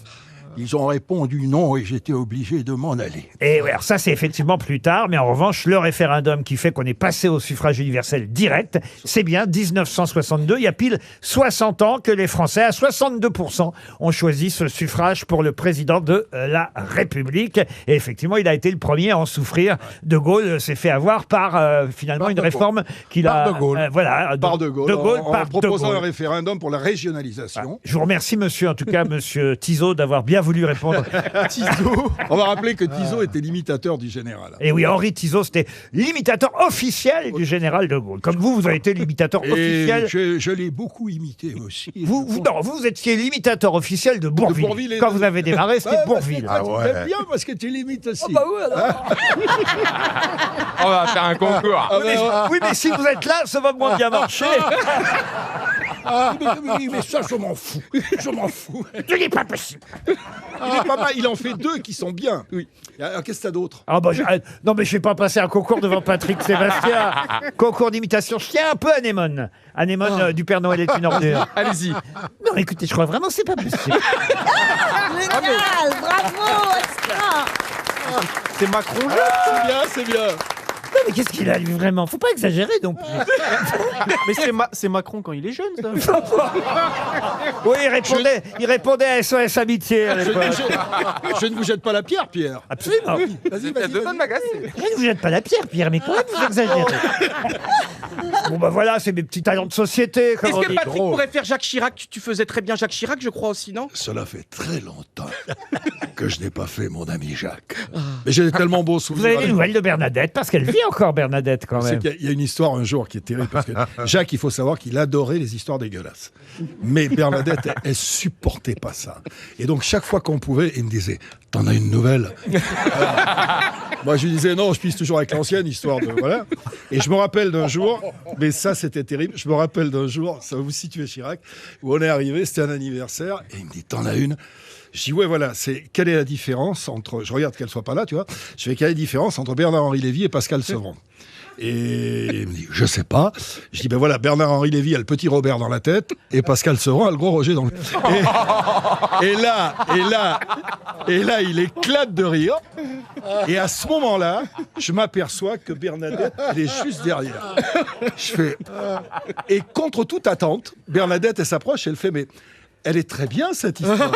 Ils ont répondu non et j'étais obligé de m'en aller. Et ouais, alors ça, c'est effectivement plus tard, mais en revanche, le référendum qui fait qu'on est passé au suffrage universel direct, c'est bien 1962. Il y a pile 60 ans que les Français, à 62%, ont choisi ce suffrage pour le président de la République. Et effectivement, il a été le premier à en souffrir. De Gaulle s'est fait avoir par, finalement, une réforme qu'il a... Par De Gaulle. voilà. Par De Gaulle. De Gaulle, en par De proposant Gaulle. un référendum pour la régionalisation. Je vous remercie, monsieur, en tout cas, monsieur Tizot, d'avoir bien voulu répondre. Tizot. On va rappeler que Tizot était l'imitateur du général. Et oui, Henri Tizot, c'était l'imitateur officiel du général de Gaulle. Comme vous avez été l'imitateur officiel. Je l'ai beaucoup imité aussi. Vous étiez l'imitateur officiel de Bourville. Quand vous avez démarré, c'était Bourville. T'aimes bien parce que tu l'imites aussi. On va faire un concours. Oui, mais si vous êtes là, ça va moins bien marcher. Mais ça, je m'en fous. Je m'en fous. Ce n'est pas possible. Il est pas mal. Il en fait 2 qui sont bien. Oui. Alors, qu'est-ce que t'as d'autre? Non, mais je vais pas passer un concours devant Patrick Sébastien. Concours d'imitation. Je tiens un peu Anémone. Anémone du Père Noël est une ordure. Allez-y. Non, écoutez, je crois vraiment que c'est pas possible. Génial, bravo, extra. C'est Macron, C'est bien. Non, mais qu'est-ce qu'il a, lui, vraiment? Faut pas exagérer, non plus. Mais c'est Macron quand il est jeune, ça. Oui, il répondait à SOS Amitié à l'époque. Je ne vous jette pas la pierre, Pierre. Absolument. Vas-y. Je ne vous jette pas la pierre, Pierre, mais quand même, vous exagérez. Bon, bah voilà, c'est mes petits talents de société. Comme Est-ce on que dit. Patrick pourrait faire Jacques Chirac? Tu faisais très bien Jacques Chirac, je crois aussi, non? Cela fait très longtemps que je n'ai pas fait mon ami Jacques. Mais j'ai tellement beaux Vous souvenirs. avez des nouvelles de Bernadette, parce qu'elle vit encore, Bernadette, quand C'est même. qu'il y a une histoire un jour qui est terrible, parce que Jacques, il faut savoir qu'il adorait les histoires dégueulasses. Mais Bernadette, elle supportait pas ça. Et donc, chaque fois qu'on pouvait, il me disait, t'en as une nouvelle? Moi, je lui disais, non, je pisse toujours avec l'ancienne, histoire de... Voilà. Et je me rappelle d'un jour, mais ça, c'était terrible, je me rappelle d'un jour, ça va vous situer Chirac, où on est arrivé, c'était un anniversaire, et il me dit, t'en as une? Je dis, ouais, voilà, quelle est la différence entre... Je regarde qu'elle soit pas là, tu vois. Je fais, quelle est la différence entre Bernard-Henri Lévy et Pascal Sevran? Et il me dit, je sais pas. Je dis, ben voilà, Bernard-Henri Lévy a le petit Robert dans la tête et Pascal Sevran a le gros Roger dans le... Et là, il éclate de rire. Et à ce moment-là, je m'aperçois que Bernadette, elle est juste derrière. Je fais... Et contre toute attente, Bernadette, elle s'approche et elle fait, mais elle est très bien, cette histoire.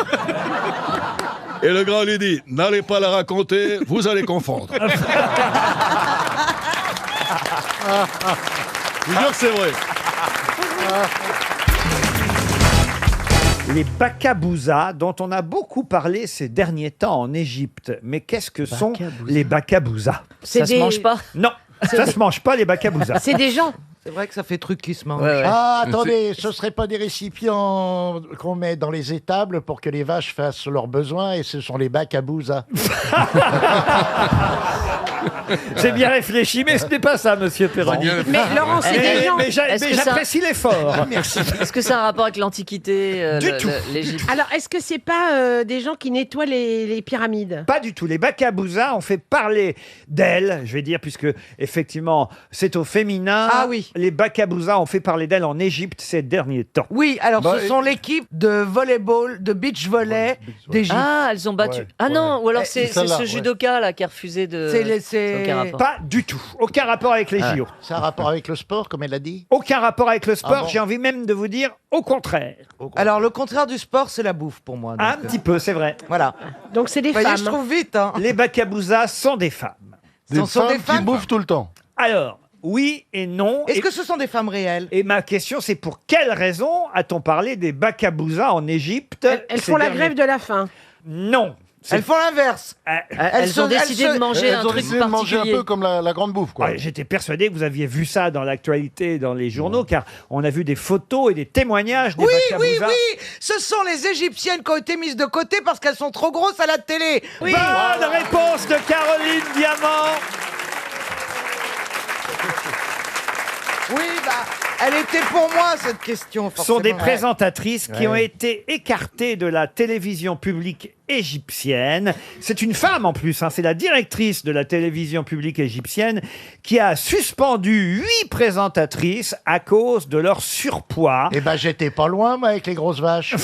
Et le grand lui dit, n'allez pas la raconter, vous allez confondre. Je vous jure que c'est vrai. Les bakabouza, dont on a beaucoup parlé ces derniers temps en Égypte. Mais qu'est-ce que sont les bakabouza? Ça se mange pas? Non, ça se mange pas, les bakabouza. C'est des gens. C'est vrai que ça fait truc qui se mange. Ah, attendez, ce serait pas des récipients qu'on met dans les étables pour que les vaches fassent leurs besoins et ce sont les bacs à bouza. J'ai bien réfléchi, mais ce n'est pas ça, monsieur Perron. Mais Laurent, c'est des gens. Mais j'apprécie l'effort. Merci. Est-ce que c'est un rapport avec l'Antiquité, Du tout. l'Égypte? Alors, est-ce que c'est pas des gens qui nettoient les pyramides? Pas du tout. Les bakabouza ont fait parler d'elles, je vais dire, puisque effectivement c'est au féminin. Ah oui. Les bakabouza ont fait parler d'elles en Égypte ces derniers temps. Oui, alors ce sont l'équipe de volleyball, de beach volley d'Égypte. Ah, elles ont battu. Ah non, ou alors c'est celle-là, ce judoka là qui a refusé de. Aucun rapport. Pas du tout. Aucun rapport avec les JO. C'est un rapport avec le sport, comme elle a dit? Aucun rapport avec le sport. Ah bon. J'ai envie même de vous dire au contraire. Alors le contraire du sport, c'est la bouffe pour moi. Un petit peu, c'est vrai. Voilà. Donc c'est des Vous voyez, femmes. je trouve vite. Hein. Les bakabouza sont des femmes. Ce sont des femmes qui bouffent tout le temps. Alors, oui et non. Est-ce que ce sont des femmes réelles? Et ma question, c'est pour quelle raison a-t-on parlé des bakabouza en Égypte? Elles font la grève de la faim. Non. Elles font l'inverse. Elles ont décidé de manger un truc de manger un particulier. peu comme la grande bouffe, quoi. Ouais, j'étais persuadé que vous aviez vu ça dans l'actualité, dans les journaux, car on a vu des photos et des témoignages des Oui, bakabouza. oui, oui. Ce sont les Égyptiennes qui ont été mises de côté parce qu'elles sont trop grosses à la télé. Bonne réponse de Caroline Diamant. Oui, bah, elle était pour moi, cette question. Ce sont des forcément. présentatrices qui ont été écartées de la télévision publique égyptienne. C'est une femme en plus, hein, c'est la directrice de la télévision publique égyptienne qui a suspendu 8 présentatrices à cause de leur surpoids. Eh ben, j'étais pas loin, moi, avec les grosses vaches.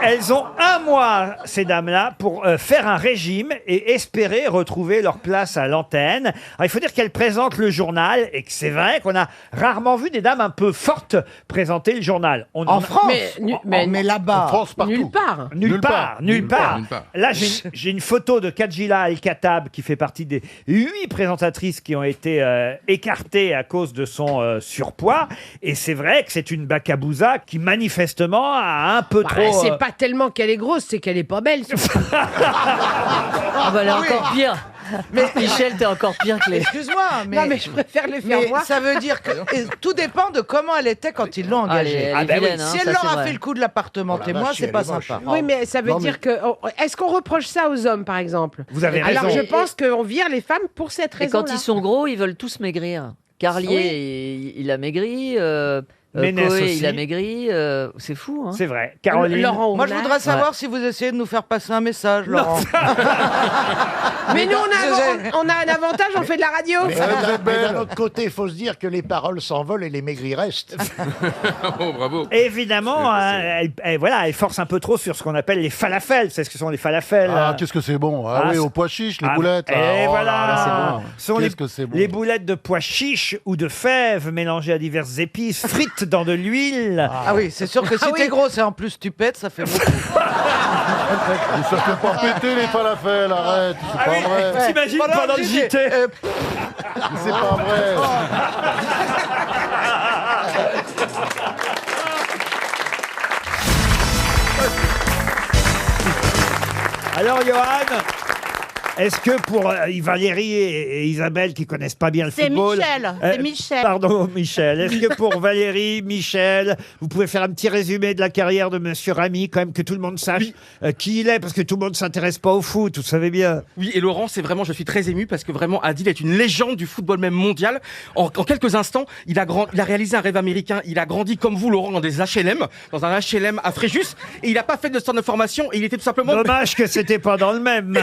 Elles ont un mois, ces dames-là, pour faire un régime et espérer retrouver leur place à l'antenne. Alors, il faut dire qu'elles présentent le journal et que c'est vrai qu'on a rarement vu des dames un peu fortes présenter le journal. En France, mais là-bas. En France, partout. Nulle part. Nulle part. Là, j'ai une photo de Kadjila Al-Khattab qui fait partie des 8 présentatrices qui ont été écartées à cause de son surpoids. Et c'est vrai que c'est une bakabouza qui manifestement a un peu trop... C'est pas pas tellement qu'elle est grosse, c'est qu'elle est pas belle. Ah bah elle est encore pire. Mais Michel, t'es encore pire que les... Excuse-moi, mais... Non, mais je préfère les faire Mais moi. ça veut dire que et tout dépend de comment elle était quand ils l'ont engagée. elle est vilaine, si hein, elle ça, leur c'est a vrai. fait le coup de l'appartement Oh la témoin, vache, c'est elle pas est moche. sympa. Oui, mais ça veut dire que... Est-ce qu'on reproche ça aux hommes, par exemple? Vous avez Alors, raison. je pense qu'on vire les femmes pour cette Et raison. quand ils sont gros, ils veulent tous maigrir. Carlier, il a maigri. Ménès Coé, aussi. il a maigri. C'est fou. Hein. C'est vrai. Caroline. Laurent Moi, je Ournac. voudrais savoir si vous essayez de nous faire passer un message, Laurent. Mais nous, on a un avantage, on fait de la radio. Mais d'un autre côté, il faut se dire que les paroles s'envolent et les maigris restent. Oh, bravo. Évidemment, elle force un peu trop sur ce qu'on appelle les falafels. C'est ce que sont les falafels. Ah, qu'est-ce que c'est bon. Ah, Ah, oui, c'est- au pois chiche, les Ah, boulettes. là. Et Oh voilà. là là, c'est bon. Ce sont Qu'est-ce que c'est bon. les boulettes de pois chiches ou de fèves mélangées à diverses épices, frites dans de l'huile. Ah oui, c'est sûr que si t'es gros et en plus tu pètes, ça fait beaucoup. Mais ça fait pas péter les falafels, arrête. C'est pas vrai. T'imagines pendant le JT C'est pas vrai. Alors, Johan, est-ce que pour Valérie et Isabelle qui connaissent pas bien le C'est football... Michel, c'est Michel. Pardon, Michel. Est-ce que pour Valérie, Michel, vous pouvez faire un petit résumé de la carrière de Monsieur Ramy, quand même que tout le monde sache qui il est, parce que tout le monde s'intéresse pas au foot, vous savez bien. Oui, et Laurent, c'est vraiment, je suis très ému parce que vraiment, Adil est une légende du football même mondial. En quelques instants, il a réalisé un rêve américain. Il a grandi comme vous, Laurent, dans des HLM, dans un HLM à Fréjus, et il n'a pas fait de centre de formation, et il était tout simplement... Dommage que c'était pas dans le même.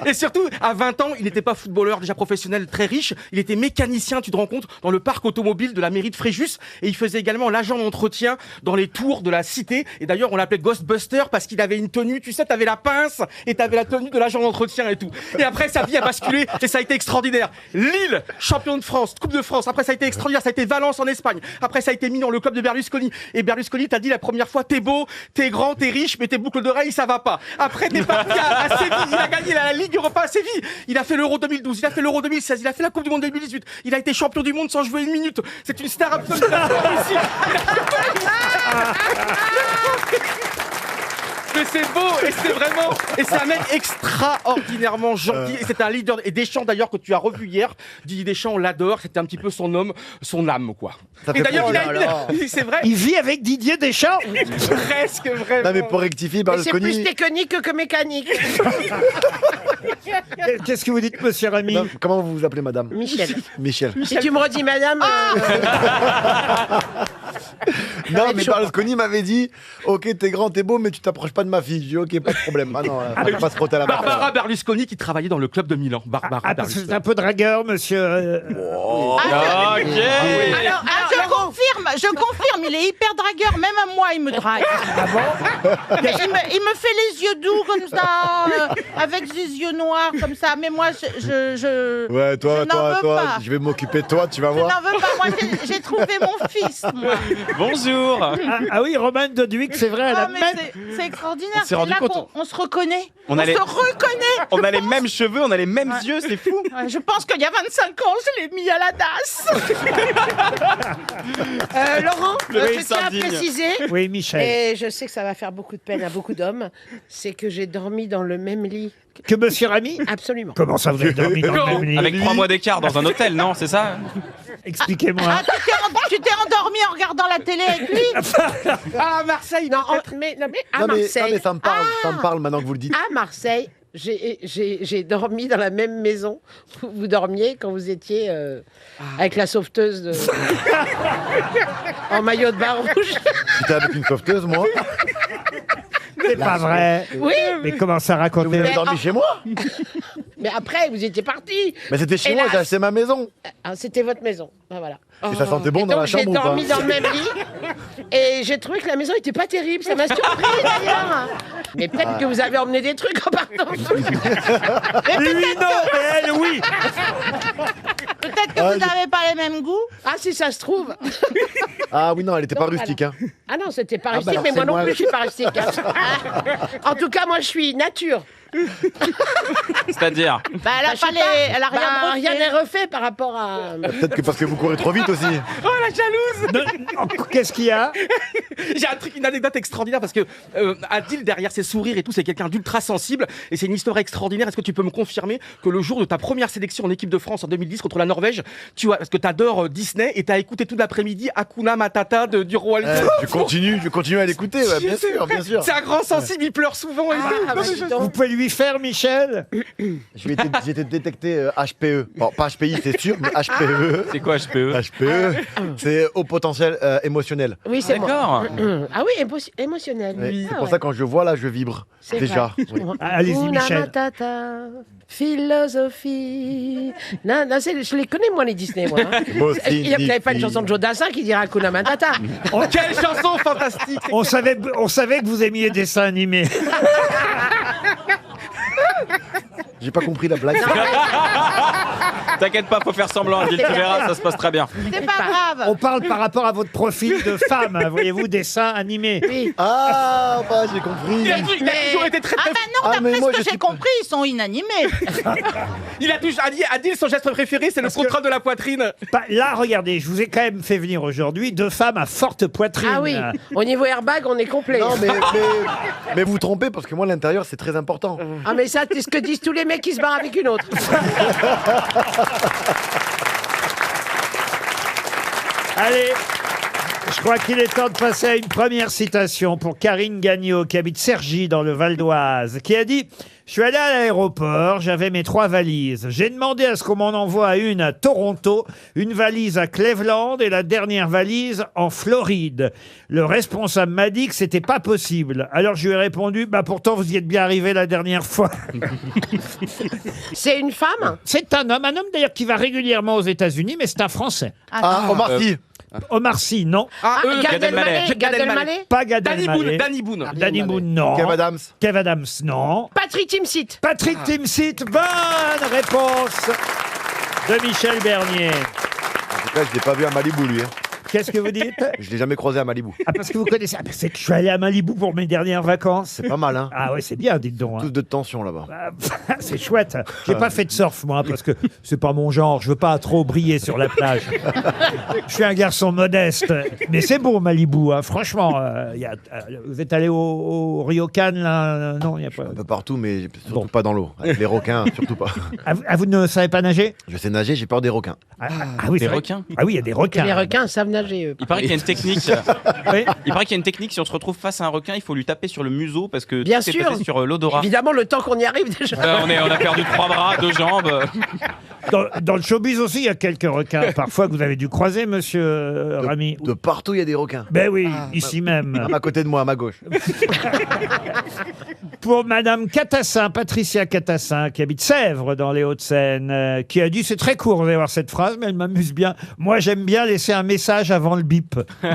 Et surtout, à 20 ans, il n'était pas footballeur déjà professionnel très riche, il était mécanicien, tu te rends compte, dans le parc automobile de la mairie de Fréjus, et il faisait également l'agent d'entretien dans les tours de la cité, et d'ailleurs on l'appelait Ghostbuster parce qu'il avait une tenue, tu sais, t'avais la pince, et t'avais la tenue de l'agent d'entretien et tout. Et après, sa vie a basculé, et ça a été extraordinaire. Lille, champion de France, Coupe de France, après ça a été extraordinaire, ça a été Valence en Espagne, après ça a été mis dans le club de Berlusconi, et Berlusconi t'a dit la première fois, t'es beau, t'es grand, t'es riche, mais tes boucles d'oreilles, ça va pas. Après, t'es parti à Séville, il a gagné la Ligue Europa à Séville, il a fait l'Euro 2012, il a fait l'Euro 2016, il a fait la Coupe du Monde 2018, il a été champion du monde sans jouer une minute. C'est une star absolue. Mais c'est beau et c'est vraiment et c'est un mec extraordinairement gentil et c'est un leader et Deschamps d'ailleurs que tu as revu hier. Didier Deschamps, on l'adore, c'était un petit peu son homme, son âme quoi. Et d'ailleurs c'est vrai. Il vit avec Didier Deschamps. Presque vraiment. Non mais pour rectifier, Mais c'est plus Berlusconi... technique que mécanique. Qu'est-ce que vous dites, Monsieur Ramy? Non, comment vous vous appelez, madame? Michel. Michel. Si tu me redis madame... Non, mais Berlusconi m'avait dit ok, t'es grand, t'es beau, mais tu t'approches pas de ma fille. J'ai dit ok, pas de problème. Ah non, on va pas se frotter à la main. Barbara Berlusconi qui travaillait dans le club de Milan. Barbara Ah, parce que Berlusconi. c'est un peu dragueur, monsieur. Alors, je confirme, il est hyper dragueur, même à moi il me drague. Mais il me fait les yeux doux comme ça, avec des yeux noirs comme ça, mais moi je Ouais, toi, je n'en veux pas. je vais m'occuper de toi, tu vas Je voir. n'en veux pas, moi j'ai trouvé mon fils, moi. Bonjour. Ah oui, Romane de Duic, c'est vrai, elle a Ah, mais même... c'est extraordinaire, On s'est c'est rendu là compte, qu'on se reconnaît. On On a les- se reconnaît. On a les mêmes cheveux, on a les mêmes yeux, c'est fou. Ouais, je pense qu'il y a 25 ans, je l'ai mis à la DAS. Laurent, Le je riz tiens à sardine. préciser, Oui, Michel. et je sais que ça va faire beaucoup de peine à beaucoup d'hommes, c'est que j'ai dormi dans le même lit. Que Monsieur Ramy? Absolument. Comment ça, vous avez dormi dans le même lit? Avec 3 mois d'écart dans un hôtel, non, c'est ça? Expliquez-moi. Ah, tu t'es endormi en regardant la télé avec lui? Ah, Marseille, non, mais à Non mais Marseille. ça me parle maintenant que vous le dites. À Marseille, j'ai dormi dans la même maison où vous dormiez quand vous étiez avec la sauveteuse en maillot de bain rouge. J'étais avec une sauveteuse, moi. C'est pas vrai. Oui. Mais comment ça raconter? Vous avez dormi chez moi? Mais après, vous étiez parti. Mais c'était chez moi, Hélas. j'ai acheté ma maison. Ah, c'était votre maison. Ah, voilà. Et ça sentait bon Et dans la donc, j'ai chambre ou pas? dormi dans le même lit et j'ai trouvé que la maison était pas terrible. Ça m'a surpris d'ailleurs. Mais peut-être que vous avez emmené des trucs en partant. Lui, non, mais elle, oui. Peut-être que vous n'avez pas les mêmes goûts. Ah, si ça se trouve. Ah oui, non, elle était pas Donc, rustique. Hein. Ah non, c'était pas Ah, rustique, bah alors, mais moi c'est non moi. plus, je suis pas rustique. Hein. En tout cas, moi, je suis nature. C'est-à-dire Bah, elle a rien n'est refait par rapport à. Peut-être que parce que vous courez trop vite aussi. Oh la jalouse. Qu'est-ce qu'il y a? J'ai une anecdote extraordinaire parce que Adil, derrière ses sourires et tout, c'est quelqu'un d'ultra sensible et c'est une histoire extraordinaire. Est-ce que tu peux me confirmer que le jour de ta première sélection en équipe de France en 2010 contre la Norvège, parce que t'adores Disney et t'as écouté tout l'après-midi Hakuna Matata du Roi Lion? Je continue à l'écouter, ouais, bien sûr, bien sûr. C'est un grand sensible, il pleure souvent. Et tout. Vous pouvez lui faire, Michel? J'ai été détecté HPE. Bon, pas HPI, c'est sûr, mais HPE. C'est quoi HPE? HPE, c'est haut potentiel émotionnel. Oui, c'est D'accord. Ah oui, émotionnel. Oui, Ah c'est pour ouais. ça quand je vois là, je vibre C'est déjà. vrai. Oui. Allez-y, Hakuna Michel. Matata, philosophie. Non, je les connais, moi, les Disney, moi. hein. Moi aussi, Il n'y avait pas une Nicky. chanson de Joe Dassin qui dirait Hakuna Matata. Quelle chanson fantastique. On savait que vous aimiez dessins animés. J'ai pas compris la blague. T'inquiète pas, faut faire semblant, Adil, tu verras, ça se passe très bien. C'est pas grave. On parle par rapport à votre profil de femme, hein, voyez-vous, dessin animé. Oui. Ah, bah j'ai compris. Il a toujours été très Ah très. bah non, Ah, mais d'après moi, ce je que j'ai suis- compris, ils sont inanimés. Il a toujours Adil, son geste préféré, c'est le contrôle de la poitrine. Là, regardez, je vous ai quand même fait venir aujourd'hui deux femmes à forte poitrine. Ah oui, au niveau airbag, on est complet. Non, mais vous vous trompez parce que moi, l'intérieur, c'est très important. Ah mais ça, c'est ce que disent tous les mecs qui se barrent avec une autre. Allez, je crois qu'il est temps de passer à une première citation pour Karine Gagnon, qui habite Cergy dans le Val d'Oise, qui a dit « Je suis allé à l'aéroport, j'avais mes 3 valises. J'ai demandé à ce qu'on m'en envoie une à Toronto, une valise à Cleveland et la dernière valise en Floride. Le responsable m'a dit que c'était pas possible. Alors je lui ai répondu « Bah pourtant vous y êtes bien arrivé la dernière fois. » C'est une femme? C'est un homme d'ailleurs qui va régulièrement aux États-Unis, mais c'est un Français. Ah, Omar Sy. Omar Sy, non. Gad Elmaleh. Gad Elmaleh. Pas Gad Danny Elmaleh. Boone. Danny Boone, non. Kev Adams. Kev Adams, non. Patrick Timsit. Patrick Timsit, bonne réponse de Michel Bernier. En tout cas, je l'ai pas vu à Malibu, lui. hein. Qu'est-ce que vous dites? Je l'ai jamais croisé à Malibu. Ah, parce que vous connaissez. Ah, c'est que je suis allé à Malibu pour mes dernières vacances. C'est pas mal, hein. Ah ouais, c'est bien, dites donc. hein. Tous de tension là-bas. C'est chouette. J'ai pas fait de surf, moi, parce que c'est pas mon genre. Je veux pas trop briller sur la plage. Je suis un garçon modeste. Mais c'est beau, Malibu, hein. Franchement. Vous êtes allé au Ryokan, là? Non, il n'y a pas. Un peu partout, mais surtout pas dans l'eau. Avec les requins, surtout pas. Vous ne savez pas nager? Je sais nager, j'ai peur des requins. Ah oui, Des c'est vrai. requins? Ah oui, il y a des requins. Les requins savent nager, eux. Il paraît qu'il y a une technique. Oui. Il paraît qu'il y a une technique, si on se retrouve face à un requin, il faut lui taper sur le museau parce que Bien tout est sûr. basé sur l'odorat. Évidemment, le temps qu'on y arrive déjà. On a perdu 3 bras, 2 jambes. Dans le showbiz aussi, il y a quelques requins. Parfois, que vous avez dû croiser, monsieur Rami. De partout, il y a des requins. Ben oui, ici même. À côté de moi, à ma gauche. Pour madame Catassin, Patricia Catassin, qui habite Sèvres dans les Hauts-de-Seine, qui a dit, c'est très court, vous allez voir cette phrase, mais elle m'amuse bien. Moi, j'aime bien laisser un message avant le bip. Oh,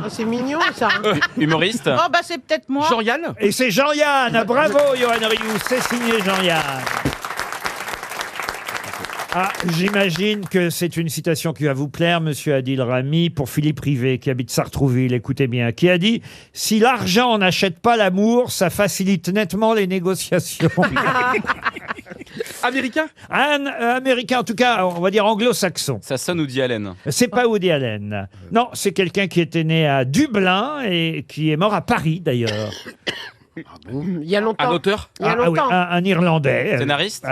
c'est mignon, ça. Humoriste. Oh bah c'est peut-être moi. Jean-Yann. Et c'est Jean-Yann. Bravo, Johan Rioux. C'est signé Jean-Yann. Ah, j'imagine que c'est une citation qui va vous plaire, monsieur Adil Rami, pour Philippe Rivet, qui habite Sartrouville, écoutez bien, qui a dit « Si l'argent n'achète pas l'amour, ça facilite nettement les négociations. » Américain. Américain, en tout cas, on va dire anglo-saxon. Ça sonne Woody Allen. C'est pas Woody Allen. Non, c'est quelqu'un qui était né à Dublin et qui est mort à Paris, d'ailleurs. Il y a longtemps. Un auteur. Il y a Ah oui, longtemps. un Irlandais. Scénariste.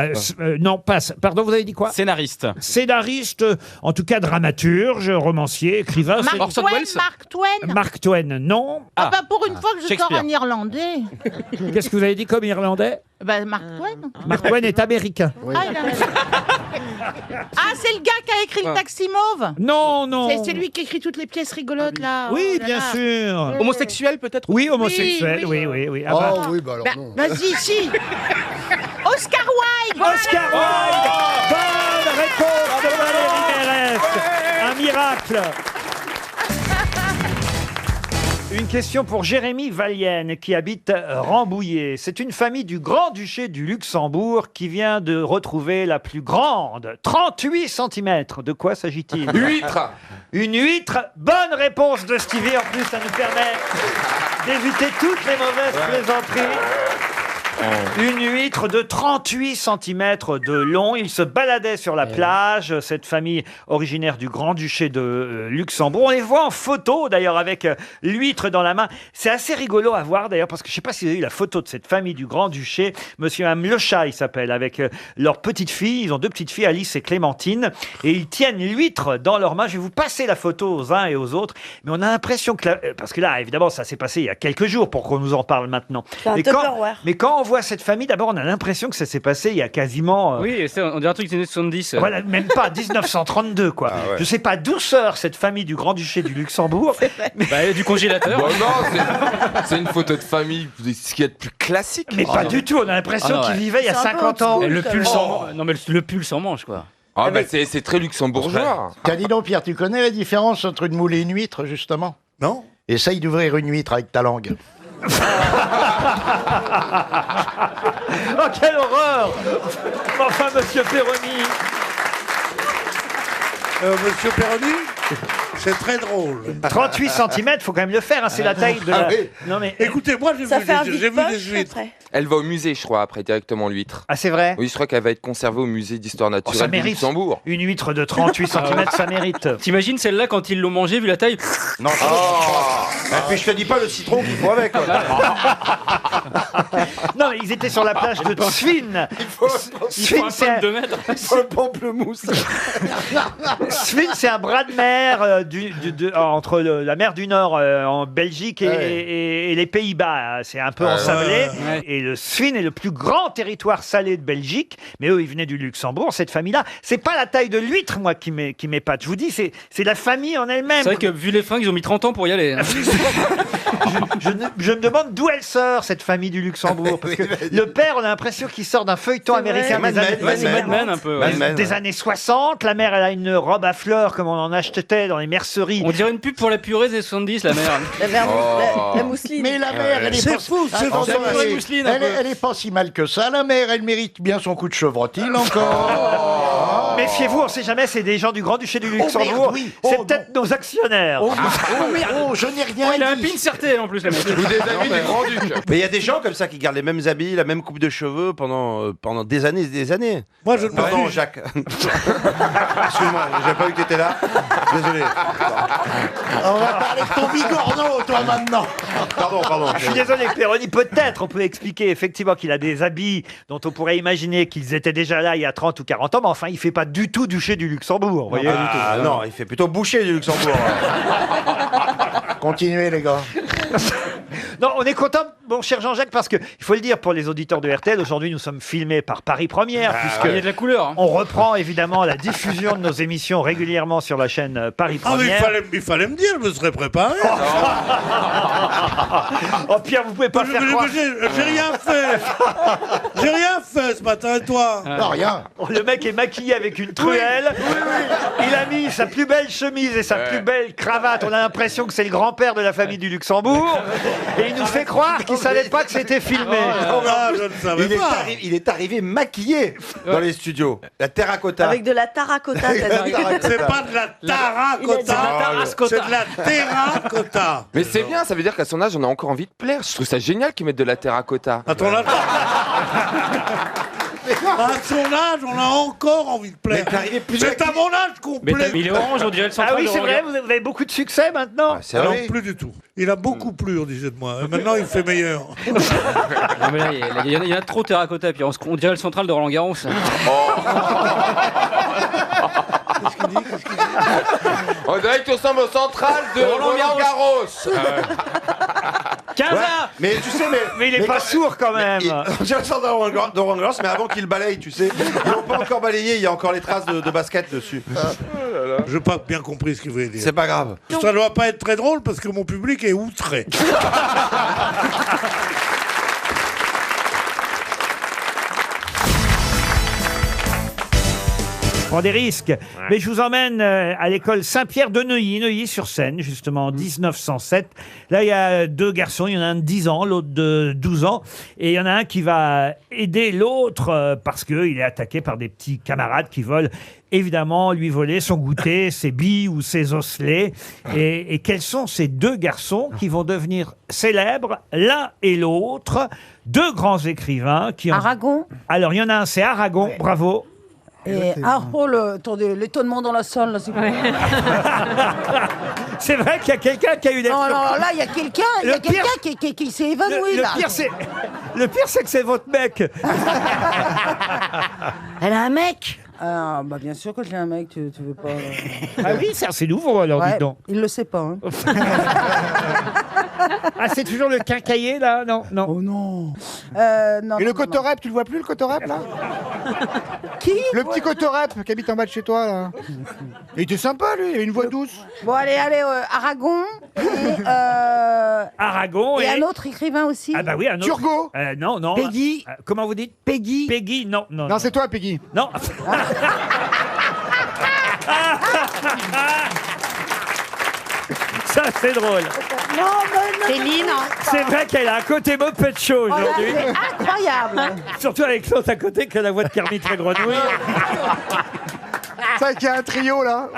Non, pas. Pardon, vous avez dit quoi? Scénariste. Scénariste, en tout cas dramaturge, romancier, écrivain. Mark Orson Twain, Welles. Mark Twain. Mark Twain, non. Ah bah pour une fois que je sors Shakespeare. un Irlandais. Qu'est-ce que vous avez dit comme Irlandais? Bah Mark Twain. Mark Twain est américain. Ah, Ah, c'est le gars qui a écrit le Taxi Mauve. Non, non. C'est lui qui écrit toutes les pièces rigolotes, là. Oui, Oh là bien là. sûr. Homosexuel, peut-être. Oui, homosexuel, Oui, oui. Ah Oh bah, oui, bah alors Bah, non. vas-y, si. Oscar Wilde. Oscar Wilde. Bonne réponse de Valérie Mérès. Un miracle. Une question pour Jérémy Valienne qui habite Rambouillet. C'est une famille du Grand-Duché du Luxembourg qui vient de retrouver la plus grande, 38 cm. De quoi s'agit-il? Huître. Une huître. Bonne réponse de Stevie. En plus, ça nous permet d'éviter toutes les mauvaises plaisanteries. Une huître de 38 cm de long. Il se baladait sur la plage, cette famille originaire du Grand-Duché de Luxembourg. On les voit en photo, d'ailleurs, avec l'huître dans la main. C'est assez rigolo à voir, d'ailleurs, parce que je ne sais pas si vous avez eu la photo de cette famille du Grand-Duché. Monsieur et Mme Le Chat, il s'appelle, avec leur petite fille. Ils ont 2 petites filles, Alice et Clémentine. Et ils tiennent l'huître dans leurs mains. Je vais vous passer la photo aux uns et aux autres. Mais on a l'impression que... Parce que là, évidemment, ça s'est passé il y a quelques jours pour qu'on nous en parle maintenant. Mais quand on voit cette famille, d'abord, on a l'impression que ça s'est passé il y a quasiment... Oui, on dirait un truc des années 70. Voilà, même pas 1932, quoi. Ah ouais. Je sais pas d'où sort cette famille du Grand-Duché du Luxembourg. Bah, du congélateur. Bon, non, c'est une photo de famille, ce qu'il y a de plus classique. Mais pas du tout, on a l'impression qu'ils vivaient il y a 50 ans. Et le pull sans non, mais le pull sans manche, quoi. Ah, bah, c'est très luxembourgeois. Tiens, dis donc, Pierre, tu connais la différence entre une moule et une huître, justement? Non. Essaye d'ouvrir une huître avec ta langue. Oh, quelle horreur! Enfin, monsieur Perroni. Monsieur Perroni, c'est très drôle. 38 cm, faut quand même le faire, hein, c'est la taille de la... Non, mais... Écoutez, moi j'ai vu des huîtres. Elle va au musée, je crois, après, directement, l'huître. Ah, c'est vrai? Oui, je crois qu'elle va être conservée au musée d'histoire ça naturelle de mérite. Luxembourg. Une huître de 38 cm, ça mérite. T'imagines celle-là quand ils l'ont mangée, vu la taille? Non, Et puis je te dis pas le citron qu'il faut avec. Non, mais ils étaient sur la plage de Svin. Svin, c'est un... le pamplemousse. Svin, c'est un bras de mer entre la mer du Nord en Belgique et les Pays-Bas. C'est un peu ensablé. Ouais. Et le Svin est le plus grand territoire salé de Belgique. Mais eux, ils venaient du Luxembourg, cette famille-là. C'est pas la taille de l'huître, moi, qui m'épate. Je vous dis, c'est la famille en elle-même. C'est vrai que vu les fringues, ils ont mis 30 ans pour y aller. Hein. Je me demande d'où elle sort, cette famille du Luxembourg. Parce que le père, on a l'impression qu'il sort d'un feuilleton américain des années, un peu. Ouais. des années 60. La mère, elle a une robe à fleurs comme on en achetait dans les merceries. On dirait une pub pour la purée des 70, la mère. La mousseline. Mais la mère, elle est C'est pas... fou, c'est Attends, fou. elle est pas si mal que ça, la mère. Elle mérite bien son coup de chevrotine encore. Méfiez-vous, on sait jamais, c'est des gens du Grand-Duché du Luxembourg. merde, oui. C'est peut-être nos actionnaires. Je n'ai rien Il a un dit. pin certé en plus, la mec. Ou des amis du Grand-Duc. Mais il y a des gens comme ça qui gardent les mêmes habits, la même coupe de cheveux pendant des années et des années. Moi je ne Pardon, Jacques. Excuse-moi, j'ai pas vu que t'étais là. Désolé. On va parler de ton bigorneau, toi, maintenant. Pardon. Je suis désolé, Perroni, peut-être on peut expliquer effectivement qu'il a des habits dont on pourrait imaginer qu'ils étaient déjà là il y a 30 ou 40 ans, mais enfin, il fait pas du tout duché du Luxembourg, vous voyez. Ah non, il fait plutôt boucher du Luxembourg. Continuez, les gars. Non, on est content, mon cher Jean-Jacques, parce que, il faut le dire pour les auditeurs de RTL, aujourd'hui nous sommes filmés par Paris Première, puisque Il y a de la couleur. Hein. on reprend évidemment la diffusion de nos émissions régulièrement sur la chaîne Paris Ah mais Première. il fallait me dire, je me serais préparé. Oh Pierre, vous pouvez pas faire croire. J'ai rien fait. J'ai rien fait ce matin, et toi? Non, rien. Oh, le mec est maquillé avec une truelle. Il a mis sa plus belle chemise et sa plus belle cravate. On a l'impression que c'est le grand-père de la famille du Luxembourg. Et il nous fait croire qu'il savait pas que c'était filmé. Ah, je ne savais pas. Il est arrivé maquillé dans les studios. La terracotta. Avec de la terracotta, t'as dit. C'est pas de la terracotta, c'est de la terracotta. Mais c'est bien, ça veut dire qu'à son âge, on a encore envie de plaire. Je trouve ça génial qu'ils mettent de la terracotta. À ton âge, à son âge, on a encore envie de plaire. C'est à mon âge qu'on Mais plaît. il est orange, on dirait le central Ah oui, de c'est vrai, Roland-Garros. vous avez beaucoup de succès maintenant. C'est Alors, vrai. plus du tout. Il a beaucoup plu, on disait de moi. Et maintenant, il fait meilleur. Non, mais là, il y en a trop de terracotta, puis on dirait le central de Roland-Garros. On dirait que tu ressembles au central de Roland-Garros. 15 ans. Mais tu sais, Mais il est pas sourd quand même. On dirait le centre de Roland Garros, mais avant qu'il balaye, tu sais. Ils l'ont pas encore balayé, il y a encore les traces de basket dessus. Je n'ai pas bien compris ce qu'il voulait dire. C'est pas grave. Ça ne doit pas être très drôle parce que mon public est outré. Prend des risques. Mais je vous emmène à l'école Saint-Pierre de Neuilly-sur-Seine, justement, en 1907. Là, il y a deux garçons. Il y en a un de 10 ans, l'autre de 12 ans. Et il y en a un qui va aider l'autre parce qu'il est attaqué par des petits camarades qui veulent évidemment lui voler son goûter, ses billes ou ses osselets. Et quels sont ces deux garçons qui vont devenir célèbres, l'un et l'autre, deux grands écrivains qui ont... Aragon. Alors, il y en a un, c'est Aragon, bravo. Et attendez, l'étonnement dans la salle, là, c'est quoi? C'est vrai qu'il y a quelqu'un qui a eu des... Non, là, il y a quelqu'un qui s'est évanoui, là. Le pire, c'est que c'est votre mec. Elle a un mec. Ah, bah bien sûr que j'ai un mec, tu veux pas... Ah oui, c'est nouveau, alors, Ouais, dites donc. il le sait pas, hein. Ah, c'est toujours le quincailler, là? Non, non. Oh non. Non. Et le cotorep, tu le vois plus, le cotorep, là? Qui? Le petit cotorep qui habite en bas de chez toi, là. Il était sympa, lui, il avait une voix douce. Bon, allez, Aragon et... Aragon et un autre écrivain aussi. Ah bah oui, un autre. Turgot. Non, non. Peggy. Comment vous dites? Peggy. Peggy, non, non. Non, c'est toi, Peggy. Non. Ça, c'est drôle. Non. Céline. C'est vrai qu'elle a un côté Muppet Show aujourd'hui. C'est incroyable. Surtout avec l'autre à côté qui a la voix de Kermit la Grenouille. C'est vrai qu'il y a un trio, là.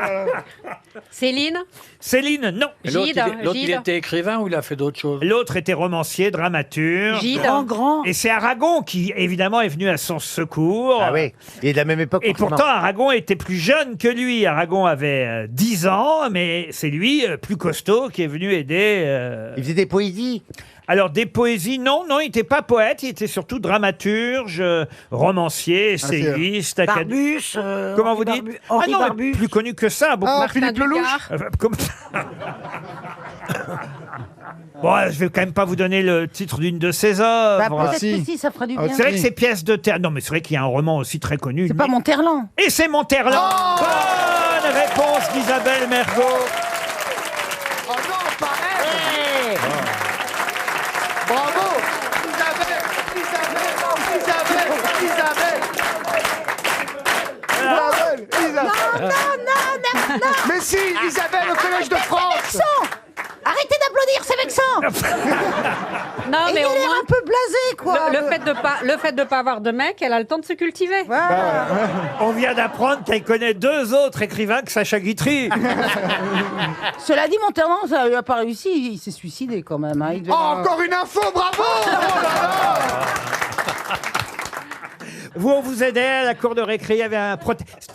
Céline. Céline, non. L'autre, il était écrivain ou il a fait d'autres choses? L'autre était romancier, dramaturge. Gide. Grand. Et c'est Aragon qui, évidemment, est venu à son secours. Ah oui, il est de la même époque. Et pourtant, Aragon était plus jeune que lui. Aragon avait 10 ans, mais c'est lui, plus costaud, qui est venu aider. Il faisait des poésies. Alors, des poésies, non, il n'était pas poète, il était surtout dramaturge, romancier, essayiste, Barbus. Comment vous dites? Henri non, Barbus. plus connu que ça. Beaucoup Ah, Martin Philippe Lelouch. Bon, je vais quand même pas vous donner le titre d'une de ses œuvres. Bah, peut-être que si, ça ferait du bien. C'est vrai que c'est pièces de théâtre. Non, mais c'est vrai qu'il y a un roman aussi très connu. C'est pas Monterland. Et c'est Monterland. Bonne réponse d'Isabelle Mergo. Oh non, pareil. Bravo. Isabelle. Non. Mais si, Isabelle, au Collège de France. Arrêtez d'applaudir, c'est vexant. Non, mais il au a l'air moins, un peu blasé, quoi. le fait de pas avoir de mec, elle a le temps de se cultiver. Voilà. On vient d'apprendre qu'elle connaît deux autres écrivains que Sacha Guitry. Cela dit, Monterland, ça lui a pas réussi. Il s'est suicidé quand même. Hein. Oh, encore une info, bravo. Oh là là. Vous, on vous aidait à la cour de récré, il y avait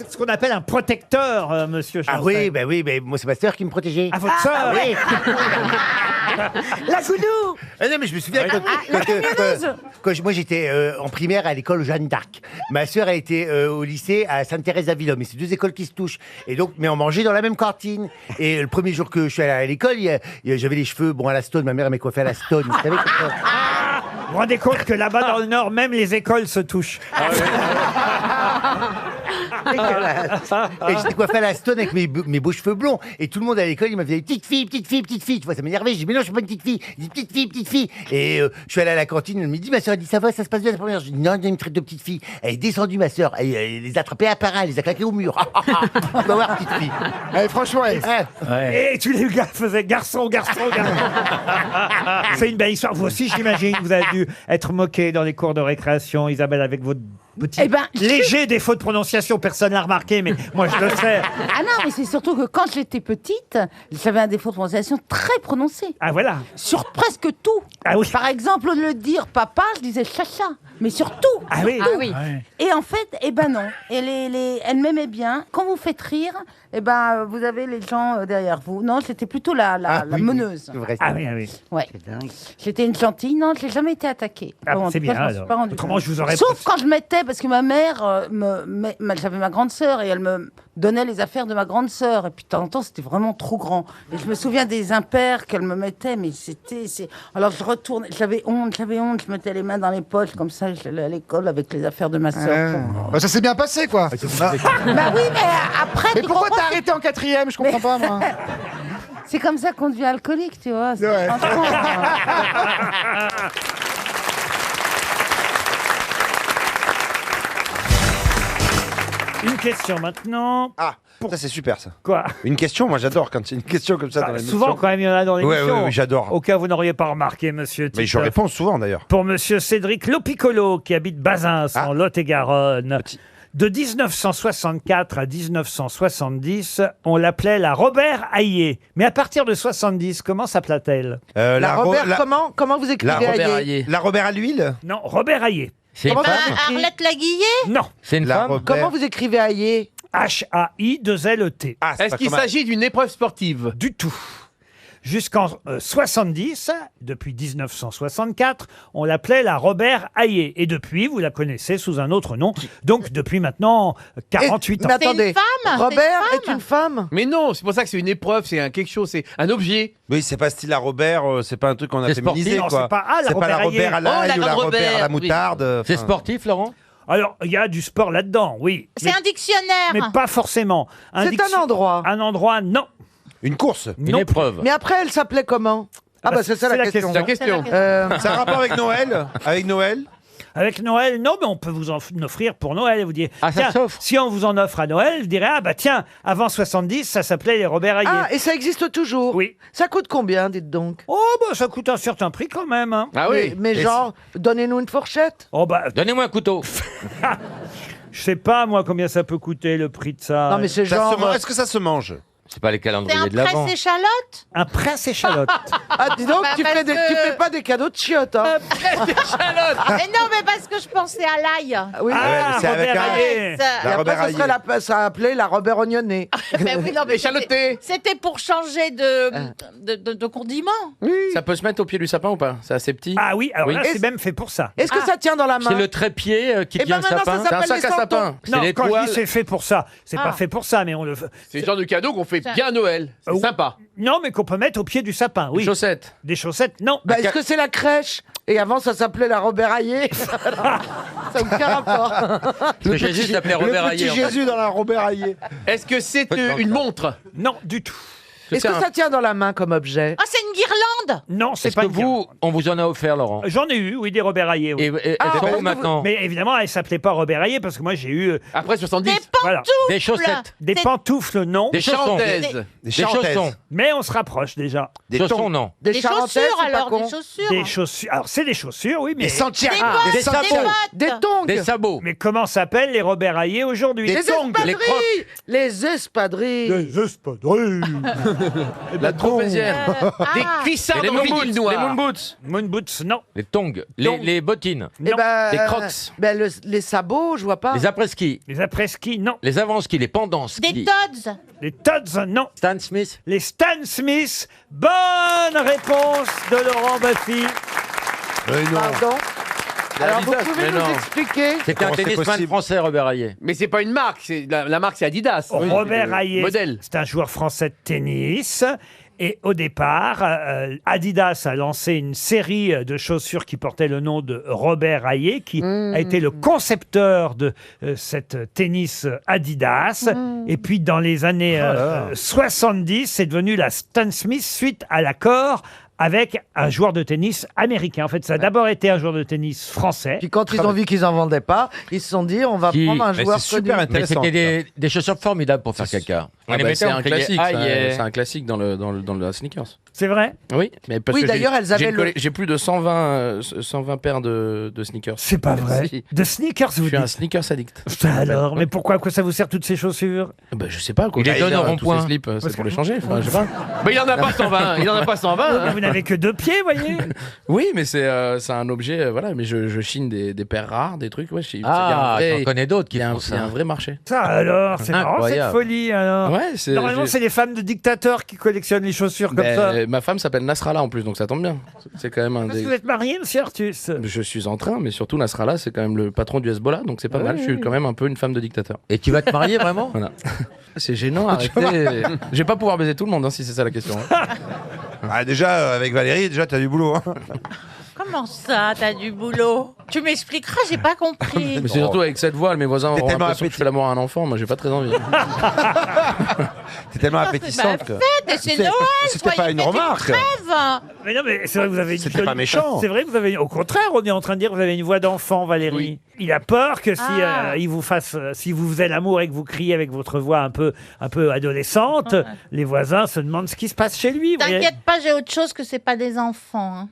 ce qu'on appelle un protecteur, monsieur Chancel. Ah oui, moi c'est ma sœur qui me protégeait. Ah, votre sœur? Oui. La goudou. Non, mais je me souviens quand moi j'étais en primaire à l'école Jeanne d'Arc. Ma sœur a été au lycée à Sainte-Thérèse-d'Avila, mais c'est deux écoles qui se touchent. Et donc, mais on mangeait dans la même cantine. Et le premier jour que je suis allé à l'école, j'avais les cheveux à la Stone. Ma mère m'a coiffé à la Stone. Vous savez vous vous rendez compte que là-bas dans le Nord, même les écoles se touchent. Et j'étais coiffé à la Stone avec mes beaux cheveux blonds. Et tout le monde à l'école, il m'avait dit petite fille. Tu vois, ça m'énervait. J'ai dit mais non, je suis pas une petite fille. Il dit petite fille. Et je suis allé à la cantine. Elle me dit ma soeur, elle dit ça va, ça se passe bien la première. Je dis non, il me traite de petite fille. Elle est descendue, ma soeur. Elle les a attrapés à part, elle les a claqués au mur. Tu vas voir, petite fille. Allez, franchement, Et tous les gars faisaient garçon. C'est une belle histoire. Vous aussi, j'imagine, vous avez dû être moqué dans les cours de récréation, Isabelle, avec votre petit léger défaut de prononciation. Personne l'a remarqué, mais moi je le sais. Ah non, mais c'est surtout que quand j'étais petite, j'avais un défaut de prononciation très prononcé. Ah voilà. Sur presque tout. Ah oui. Par exemple, au lieu de dire papa, je disais chacha. Mais sur tout. Ah oui. Tout. Ah oui. Et en fait, non. Et elle m'aimait bien. Quand vous faites rire, vous avez les gens derrière vous. Non, c'était plutôt la meneuse. C'est vrai, Ah oui. Ouais. J'étais une gentille. Non, je n'ai jamais été attaquée. Ah, Bon, en c'est tout cas, bien, je m'en suis alors. pas rendu Autrement, compte. je vous aurais Sauf quand je mettais, parce que ma mère, j'avais ma grande sœur et elle me donnait les affaires de ma grande sœur. Et puis de temps en temps, c'était vraiment trop grand. Et je me souviens des impairs qu'elle me mettait, mais alors je retourne, j'avais honte, je mettais les mains dans les poches, comme ça, j'allais à l'école avec les affaires de ma sœur. Bah, ça s'est bien passé, quoi. Bah oui, mais après. Mais pourquoi t'as arrêté en 4e? Je comprends pas, moi. C'est comme ça qu'on devient alcoolique, tu vois. Ouais. Une question maintenant. Ah, ça c'est super ça. Quoi? Une question, moi j'adore quand c'est une question comme ça dans l'émission. Souvent quand même il y en a dans l'émission. Ouais, j'adore. Au cas où vous n'auriez pas remarqué, monsieur Mais je Titoff. réponds souvent d'ailleurs. Pour monsieur Cédric Lopiccolo, qui habite Bazins, en Lot-et-Garonne. De 1964 à 1970, on l'appelait la Robert Hayé. Mais à partir de 70, comment s'appelait-elle La Robert, comment vous écrivez Hayé? La Robert à l'huile? Non, Robert Hayé. C'est une Comment femme. ça s'écrit Arlette Laguillet? Non. C'est une La femme. Robert- Comment vous écrivez Hayé? H-A-I-2-L-E-T. Ah, c'est Est-ce pas qu'il comme un- s'agit d'une épreuve sportive? Du tout. Jusqu'en 70, depuis 1964, on l'appelait la Robert Hayé. Et depuis, vous la connaissez sous un autre nom. Donc, depuis maintenant 48 ans. Mais attendez, une femme Robert C'est une est une femme? Mais non, c'est pour ça que c'est une épreuve, c'est quelque chose, c'est un objet. Oui, c'est pas style la Robert, c'est pas un truc qu'on a C'est féminisé, sportif, non, quoi. c'est pas- ah, la C'est pas la Robert Robert à Hayé. l'ail Oh, la ou la grande Robert à la Robert, oui. moutarde. C'est enfin. sportif, Laurent? Alors, il y a du sport là-dedans, oui. C'est un dictionnaire. Mais pas forcément. C'est un endroit. Un endroit, non. Une course. Une Non. épreuve. Mais après, elle s'appelait comment? Ah bah c'est ça la question. La question. C'est un rapport avec Noël? Avec Noël? Avec Noël, non, mais on peut vous en offrir pour Noël. Et vous dire, Ah, ça tiens, s'offre. si on vous en offre à Noël, vous direz, ah bah tiens, avant 70, ça s'appelait les Robert Hayé. Ah, et ça existe toujours? Oui. Ça coûte combien, dites donc? Oh, bah ça coûte un certain prix quand même. Hein. Ah oui. Mais genre, donnez-nous une fourchette. Oh, bah, Donnez-moi un couteau. je sais pas, moi, combien ça peut coûter le prix de ça. Non mais c'est Ça genre... se mange- Est-ce que ça se mange? C'est pas les C'est calendriers un de l'Avent. presse échalote? Un presse échalote. Ah, dis donc, Bah, tu parce fais, que- tu fais pas des cadeaux de chiottes, hein? Mais non, mais parce que je pensais à l'ail. Oui. Ah, c'est avec Robert un- Hayé. Et La Robert après, ça serait ça appelé la Robert Oignonnée. Mais oui, non, mais Échaloté. c'était pour changer de condiment. Ça peut se mettre au pied du sapin ou pas? C'est assez petit. Ah oui, alors Oui. là, Est-ce- c'est même fait pour ça. Est-ce que ça tient dans la main? C'est le trépied qui Eh ben tient le maintenant, ça sapin. C'est un s'appelle sac à les sapin. santons. C'est Non, quand je l'étoile. dis c'est fait pour ça, c'est Ah. pas fait pour ça, mais on le fait. C'est le genre de cadeau qu'on fait bien à Noël. C'est Oh. sympa. Non, mais qu'on peut mettre au pied du sapin, oui. Des chaussettes. Des chaussettes, non. Bah, est-ce que c'est la crèche? Et avant, ça s'appelait la Robert Hayé. Ça n'a aucun rapport. Parce que Jésus s'appelait Robert Le Hayé. petit en fait. Jésus dans la Robert Hayé. Est-ce que c'est Peut-être une pas. montre? Non, du tout. Est-ce que ça tient dans la main comme objet? Ah, c'est une guirlande. Non, c'est Est-ce pas que une vous, on vous en a offert, Laurent? J'en ai eu, oui, des Robert Hayé. Oui. Et elles sont où maintenant? Mais évidemment, elle s'appelait pas Robert Hayé parce que moi j'ai eu Après 70. Des voilà, pantoufles. Des chaussettes. des C'est- pantoufles, non. Des chaussons. Charentaises. Des chaussons. Mais on se rapproche déjà. Des Chaussons, tongs. non. Des Des charentaises, chaussures, c'est pas alors, con. des chaussures. Des chaussures. Alors c'est des chaussures, oui, mais Des sentières. Des Ah, bottes, des des sabots. bottes. Des tongs. Des sabots. mais comment s'appellent les Robert Hayé aujourd'hui? Les tongs. espadrilles. Les crocs. Les espadrilles. Des espadrilles. La tropézienne. Des cuissards Et les de moon vinyle boots, noir. les moon boots. Moon boots, non. Les tongs. Les bottines. Eh Non. ben, Des crocs. les sabots, je vois pas. Les après-ski. Les après-ski, non. Les avant-ski. Les pendants-ski. Des Todds. Les Todds, non. Stan Smith. Les Stan Smith. Bonne réponse de Laurent Baffy. Pardon. Alors, vous Adidas, pouvez mais nous non. expliquer? C'était un Comment c'est tennisman possible français, Robert Hayé. Mais c'est pas une marque, c'est la marque c'est Adidas. Robert Hayé, Modèle. c'est un joueur français de tennis. Et au départ, Adidas a lancé une série de chaussures qui portaient le nom de Robert Hayé, qui a été le concepteur de cette tennis Adidas. Et puis dans les années 70, c'est devenu la Stan Smith suite à l'accord avec un joueur de tennis américain. En fait, ça a d'abord été un joueur de tennis français. Puis quand ils ont vu qu'ils en vendaient pas, ils se sont dit on va Qui- prendre un Mais joueur c'est super connu. intéressant. Mais c'était des chaussures formidables pour faire caca. On les mettait, c'est on un criait, classique, aïe, c'est un classique dans le sneakers. C'est vrai? Oui, mais parce Oui, que d'ailleurs, elles avaient j'ai plus de 120 paires de sneakers. C'est pas vrai. Si. De sneakers, Je vous suis un dites? sneakers addict. Alors, mais pourquoi ça vous sert toutes ces chaussures? Bah, je sais pas quoi. Il les donne au rond-point. Tous ces slips, c'est pour les changer. Enfin, je sais pas. Bah, il en a pas 120. Il en a pas 120. hein. Vous n'avez que 2 pieds, voyez? Oui, mais c'est un objet. Voilà, mais je chine des paires rares, des trucs. Ouais, Ah, il y a un j'en connais d'autres qui il y a font un ça. vrai marché. Ça alors, c'est marrant cette Incroyable. folie alors. Ouais, c'est. Normalement, c'est les femmes de dictateurs qui collectionnent les chaussures comme ça. Ma femme s'appelle Nasrallah en plus, donc ça tombe bien. C'est quand même un Parce que des. vous êtes marié, monsieur Artus? Je suis en train, mais surtout Nasrallah, c'est quand même le patron du Hezbollah, donc c'est pas mal. Je suis quand même un peu une femme de dictateur. Et tu vas te marier vraiment? Voilà. C'est gênant, arrêtez. Je vais pas pouvoir baiser tout le monde, hein, si c'est ça la question. hein. Ah, déjà, avec Valérie, déjà, t'as du boulot. Hein. Comment ça, t'as du boulot? Tu m'expliqueras, j'ai pas compris. Mais c'est surtout avec cette voix, mes voisins T'es auront tellement l'impression que je fais l'amour à un enfant. Moi, j'ai pas très envie. T'es tellement appétissante. Bah, que- faites, c'est C'est- Noël, c'était pas soyez une faites remarque. trêve. Mais non, mais c'est vrai que vous avez une C'était jolie- pas méchant. C'est vrai que vous avez. Au contraire, on est en train de dire que vous avez une voix d'enfant, Valérie. Oui. Il a peur que si Ah. il vous fasse, si vous faisiez l'amour et que vous criez avec votre voix un peu adolescente, les voisins se demandent ce qui se passe chez lui. vous voyez. T'inquiète pas, j'ai autre chose que c'est pas des enfants. hein.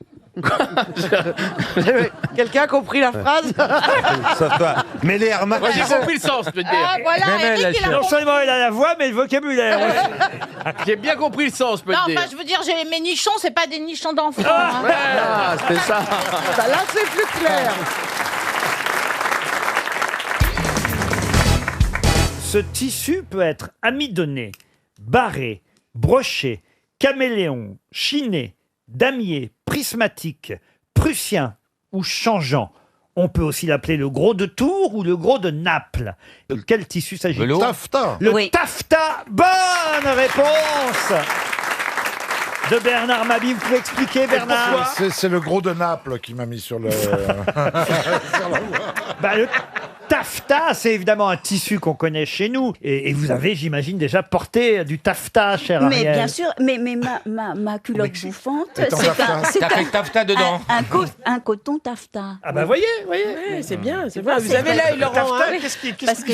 Quelqu'un a compris la phrase? Sauf toi. Mais les remarques. Moi, j'ai compris le sens, je peux te dire. Ah, voilà, Eric, il a Non compris. seulement elle a la voix, mais le vocabulaire. J'ai bien compris le sens, je peux Non, te dire. enfin, je veux dire, mes nichons, c'est pas des nichons d'enfants. Ah, c'était ça. Bah, là, c'est plus clair. Ce tissu peut être amidonné, barré, broché, caméléon, chiné, damier, prismatique, prussien ou changeant. On peut aussi l'appeler le gros de Tours ou le gros de Naples. De quel tissu s'agit-il? Le taffetas. Le Oui. taffetas. Bonne réponse de Bernard Mabie. Vous pouvez expliquer, Bernard? C'est le gros de Naples qui m'a mis sur le. Bah, le taffetas, c'est évidemment un tissu qu'on connaît chez nous. Et vous avez, j'imagine, déjà porté du taffetas, cher Mais Ariel. bien sûr, mais ma culotte bouffante, Et ton taffetas. c'est T'as fait le taffetas dedans. un coton taffetas. Ah bah voyez. Ouais, c'est bien, c'est vrai, vrai. Vous c'est avez vrai. l'œil, Laurent. hein. Parce que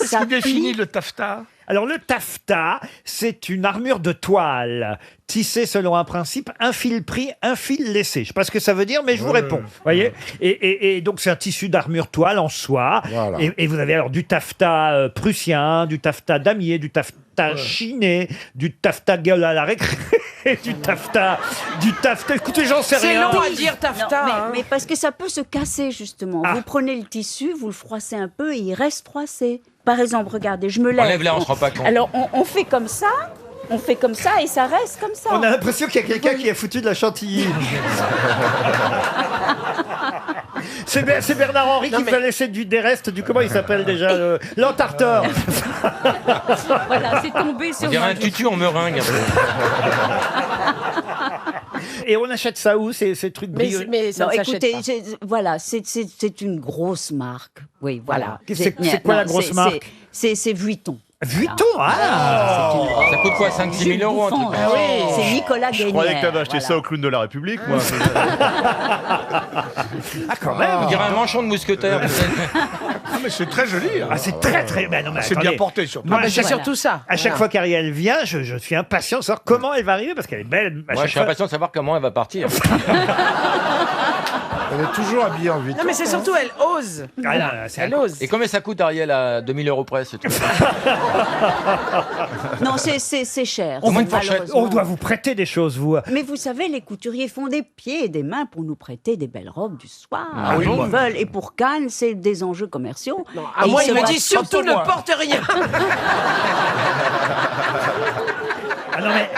ça définit le taffetas? Alors le taffetas, c'est une armure de toile tissée selon un principe, un fil pris, un fil laissé. Je ne sais pas ce que ça veut dire, mais je vous réponds. Voyez, et donc c'est un tissu d'armure toile en soie. Voilà. Et vous avez alors du taffetas prussien, du taffetas damier, du taffetas chiné, du taffetas gueule à la récré, du taffetas. Écoutez, j'en sais C'est rien. long à dire taffetas. Non, hein. mais parce que ça peut se casser justement. Ah. Vous prenez le tissu, vous le froissez un peu et il reste froissé. Par exemple, regardez, je me lève. Enlève-la, on se rend pas compte. Alors on fait comme ça, et ça reste comme ça. On a l'impression qu'il y a quelqu'un qui a foutu de la chantilly. C'est Bernard Henry qui vous a laissé des restes du... Comment il s'appelle déjà? L'entarteur. Voilà, c'est tombé On sur dirait moi. un tutu en meringue. Et on achète ça où, ces trucs brillants? Mais ça Non, ne s'achète écoutez, pas. voilà, c'est une grosse marque. Oui, voilà. C'est quoi la grosse marque? C'est Vuitton. Vuitton, ah! Ça coûte quoi, 5-6 000 euros un truc? Ah oui, c'est Nicolas Je Guénière. croyais que t'avais acheté voilà. ça au clown de la République, moi. Ah, quand même! On dirait un manchon de mousquetaire. Ah, mais c'est très joli. hein. Ah, c'est très très... Ben non, mais C'est attendez. bien porté, surtout. Moi, Ah, à c'est chaque- surtout ça. À chaque fois qu'Ariel vient, je suis impatient de savoir comment elle va arriver, parce qu'elle est belle. À Moi, chaque je suis fois- impatient de savoir comment elle va partir. Elle est toujours habillée en Vuitton. Non, mais c'est surtout, elle ose. Ah, là, c'est Elle ose. Et combien ça coûte, Ariel, à 2000 euros près, ce truc? Non, c'est cher. On, c'est vous- malheureusement. on doit vous prêter des choses, vous. Mais vous savez, les couturiers font des pieds et des mains pour nous prêter des belles robes du soir. Ah oui, Ils moi. veulent. Et pour Cannes, c'est des enjeux commerciaux. À Et moi, ils il se me battent dit surtout pour moi. ne porte rien. Ah non, mais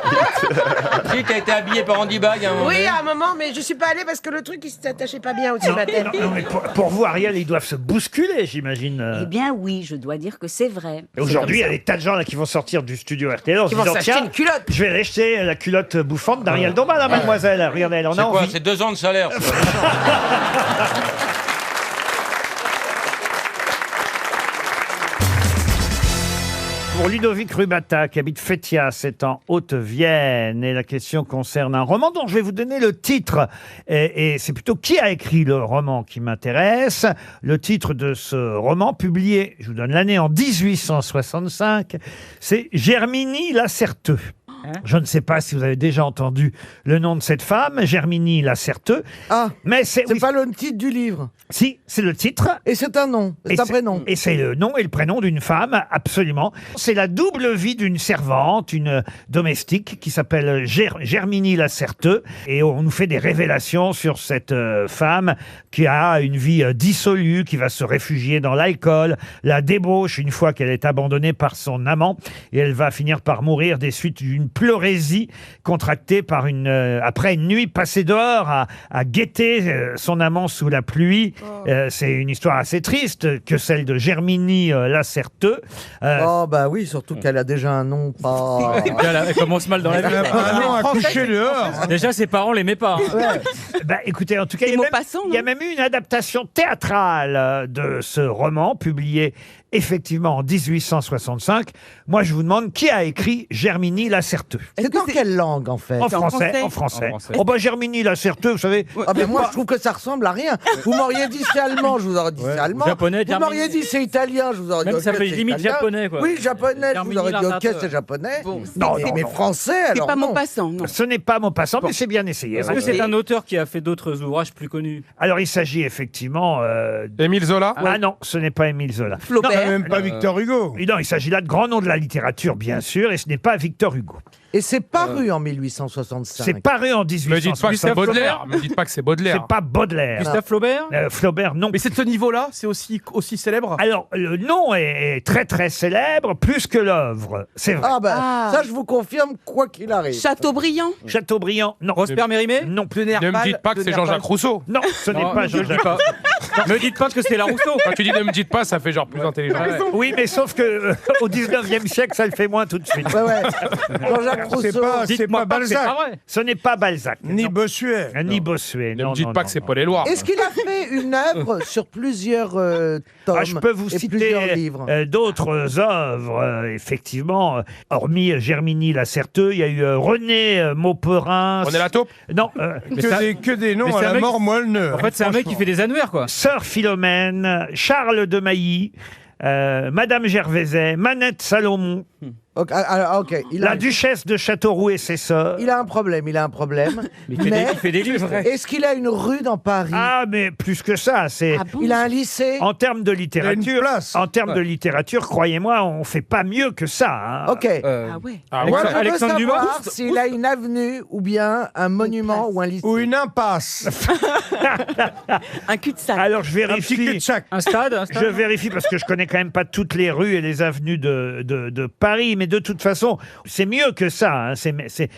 Si, t'as été habillé par Andy Bag à un moment Oui, donné. à un moment, mais je suis pas allée parce que le truc, il s'attachait pas bien au-dessus de ma tête. non, mais pour vous, Ariel, ils doivent se bousculer, j'imagine. Eh bien, oui, je dois dire que c'est vrai. Et aujourd'hui, il y a C'est des tas de gens là qui vont sortir du studio RTL en se Qui vont disant s'acheter tiens, une culotte. je vais aller acheter la culotte bouffante d'Ariel Dombal, là, mademoiselle. Regardez, elle en C'est a quoi? envie. C'est 2 ans de salaire. ça. Pour Ludovic Rubata, qui habite Fétia, c'est en Haute-Vienne. Et la question concerne un roman dont je vais vous donner le titre. Et c'est plutôt qui a écrit le roman qui m'intéresse. Le titre de ce roman, publié, je vous donne l'année, en 1865, c'est Germinie Lacerteux. Je ne sais pas si vous avez déjà entendu le nom de cette femme, Germinie Lacerteux. Ah, mais c'est c'est pas le titre du livre. Si, c'est le titre. Et c'est un nom, c'est un prénom. Et c'est le nom et le prénom d'une femme, absolument. C'est la double vie d'une servante, une domestique qui s'appelle Germinie Lacerteux. Et on nous fait des révélations sur cette femme qui a une vie dissolue, qui va se réfugier dans l'alcool, la débauche une fois qu'elle est abandonnée par son amant. Et elle va finir par mourir des suites d'une pleurésie contractée par après une nuit passée dehors à guetter son amant sous la pluie. C'est une histoire assez triste que celle de Germinie Lacerteux. Oh bah oui, surtout qu'elle a déjà un nom pas... Elle commence mal dans la vie. Elle a pas un nom à coucher dehors. Déjà, ses parents l'aimaient pas. hein. Bah, écoutez, en tout cas, il y a même eu une adaptation théâtrale de ce roman, publié effectivement en 1865. Moi, je vous demande qui a écrit Germinie Lacerteux. Certeux. C'est dans quelle langue, en fait? En français, en français. Oh bah Germigny, la Certeux, vous savez. Ah ben moi, je trouve que ça ressemble à rien. Vous m'auriez dit c'est allemand, je vous aurais dit c'est allemand. Japonais, vous m'auriez dit c'est italien, je vous aurais dit Même ok, ça fait c'est limite italien. japonais, quoi. Oui, japonais, je vous Germigny, aurais dit ok, l'arabe. c'est japonais. Non, mais français, alors pas non. Maupassant, non. Ce n'est pas Maupassant, mais c'est bien essayé. Est-ce que c'est un auteur qui a fait d'autres ouvrages plus connus? Alors il s'agit effectivement... Émile Zola? Ah non, ce n'est pas Émile Zola. Flaubert. Non, Même pas Victor Hugo. non, il s'agit là de grands noms de la littérature, bien sûr, et ce n'est pas Victor Hugo. Et c'est paru en 1865. C'est paru en Me dites pas que 1865. c'est Baudelaire. Me dites pas que c'est Baudelaire. C'est pas Baudelaire. Gustave Flaubert? Flaubert, non. Mais c'est de ce niveau-là, c'est aussi célèbre. Alors, le nom est très très célèbre, plus que l'œuvre, c'est vrai. Ah ben, ça je vous confirme, quoi qu'il arrive. Chateaubriand. Chateaubriand, non. Prosper Mérimée? Non. Ne me dites pas que c'est Jean-Jacques Rousseau. Non, ce n'est pas Jean-Jacques. Me dites pas que c'est la Rousseau. Quand tu dis ne me dites pas, ça fait genre plus intelligent. Oui, mais sauf que au 19e siècle, ça le fait moins tout de suite. Ouais. Jean-Jacques Rousseau. C'est pas Balzac. Ce n'est pas Balzac. Ni Bossuet. Ni Bossuet. Ne me dites pas que c'est Paul Éluard. Est-ce qu'il a fait une œuvre sur plusieurs tomes Je peux vous et plusieurs citer livres d'autres œuvres, effectivement. Hormis Germigny, la Certeux, il y a eu René Mauperin. On est la taupe? Non. Que des noms mais à c'est un la mec- mort moelle. En fait, c'est un mec qui fait des annuaires, quoi. Sœur Philomène, Charles de Mailly, Madame Gervaiset, Manette Salomon, Ok. la duchesse de Châteauroux et ses sœurs. Il a un problème. Mais il fait des livres. Est-ce qu'il a une rue dans Paris? Ah, mais plus que ça, c'est... Il a un lycée? En termes de littérature, Il a une place. en termes de littérature, croyez-moi, on fait pas mieux que ça. Hein. Ok. Ah ouais. Moi, je veux Alexandre savoir Dumas s'il a une avenue ou bien un monument ou un lycée. Ou une impasse. Un cul-de-sac. Alors je Un petit vérifie. cul-de-sac. Un stade? Je vérifie parce que je connais quand même pas toutes les rues et les avenues de Paris, mais de toute façon, c'est mieux que ça. Hein.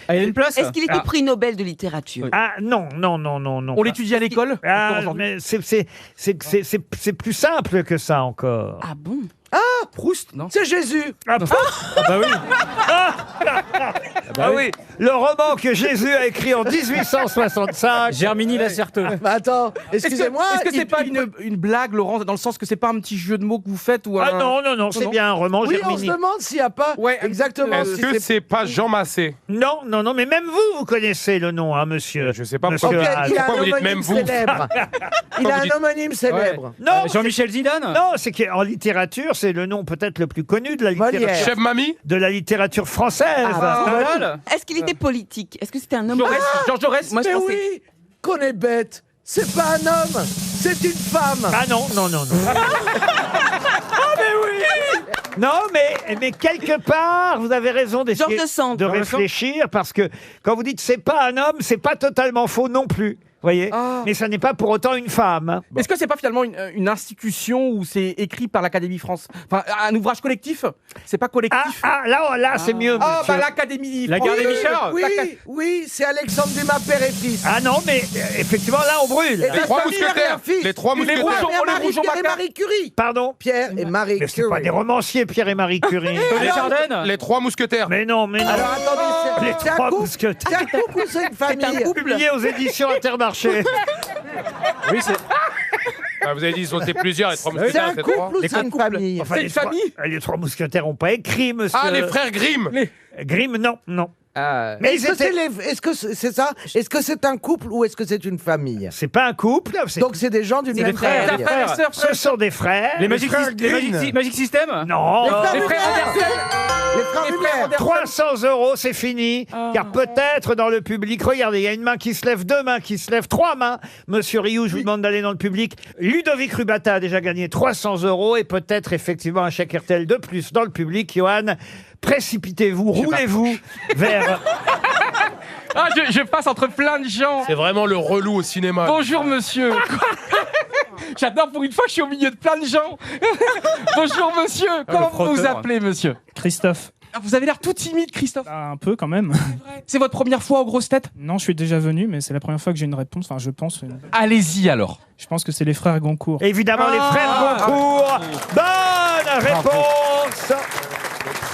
Ah, il y a une place? Est-ce qu'il était prix Nobel de littérature? Ah non. On l'étudie à l'école? Ah, mais c'est plus simple que ça encore. Ah bon? Proust, non? C'est Jésus. Ah, bah oui. Ah oui. Le roman que Jésus a écrit en 1865. Germigny, la Certeux. Bah attends, excusez-moi. Est-ce que c'est pas une blague, Laurent, dans le sens que c'est pas un petit jeu de mots que vous faites ou Ah non, c'est bien un roman Oui, on se Germigny. demande s'il n'y a pas. Ouais, exactement. Est-ce si que c'est pas Jean Massé? Non, mais même vous connaissez le nom, hein, monsieur. Je sais pas Monsieur pourquoi. Haas. Il a un Pourquoi vous dites homonyme même vous? célèbre. Il a un homonyme célèbre. Non, Jean-Michel Zidane? non, c'est qu'en littérature, c'est le nom peut-être le plus connu de la littérature, Molière. Chef Mamie? de la littérature française. Stendhal? Est-ce qu'il était politique? Est-ce que c'était un homme Georges Jaurès? Moi, je Mais pensais... oui, qu'on est bête. C'est pas un homme, c'est une femme. Ah non. Non, mais quelque part, vous avez raison d'essayer Georges de Sand. de réfléchir, parce que quand vous dites c'est pas un homme, c'est pas totalement faux non plus. Voyez, mais ça n'est pas pour autant une femme. Est-ce que c'est pas finalement une institution où c'est écrit par l'Académie France? Enfin, un ouvrage collectif? C'est pas collectif? Là, c'est mieux. Ah, monsieur. bah l'Académie La France. gare des Michards? Oui, c'est Alexandre Dumas, père et fils. Ah non, mais effectivement, là, on brûle. Et la Trois famille mousquetaires. arrière-fils. Les trois Les mousquetaires. rouges, on les rouges, on Pierre et marque. Marie Curie. Pardon, Pierre et Marie mais c'est Curie. pas des romanciers, Pierre et Marie Curie. Les Jardins? Les trois mousquetaires. Mais non. Alors attendez, Les c'est un trois couple. mousquetaires. C'est un couple ou c'est une famille? Publié aux éditions Intermarché. Oui, c'est. Ah, vous avez dit ils sont plusieurs, les trois C'est mousquetaires, un c'est couple trois. ou c'est une famille? Enfin, C'est les une trois- famille? Les trois mousquetaires n'ont pas écrit, monsieur. Ah, les frères Grimm. Grimm, non. Mais ils est-ce que étaient- est-ce que c'est ça? Est-ce que c'est un couple ou est-ce que c'est une famille? C'est pas un couple. Donc c'est des gens d'une des même frères. famille. Frères. Ce sont des frères. Les Magic frères Magic System? Non. Les frères Les frères Lumière. Andersen? Les frères Lumière. 300 €, c'est fini. Car peut-être dans le public, regardez, il y a une main qui se lève, deux mains qui se lèvent, trois mains. Monsieur Rioux, je vous demande d'aller dans le public. Ludovic Rubata a déjà gagné 300 € et peut-être effectivement un chèque RTL de plus dans le public. Johan, précipitez-vous, roulez-vous vers... Ah, je passe entre plein de gens. C'est vraiment le relou au cinéma. Bonjour monsieur. J'adore, pour une fois que je suis au milieu de plein de gens. Bonjour monsieur. Comment vous vous appelez monsieur? Christophe. Ah, vous avez l'air tout timide Christophe. Un peu quand même. C'est votre première fois aux grosses têtes? Non, je suis déjà venu, mais c'est la première fois que j'ai une réponse. Enfin, je pense. Allez-y alors. Je pense que c'est les frères Goncourt. Évidemment, les frères Goncourt. Bonne réponse.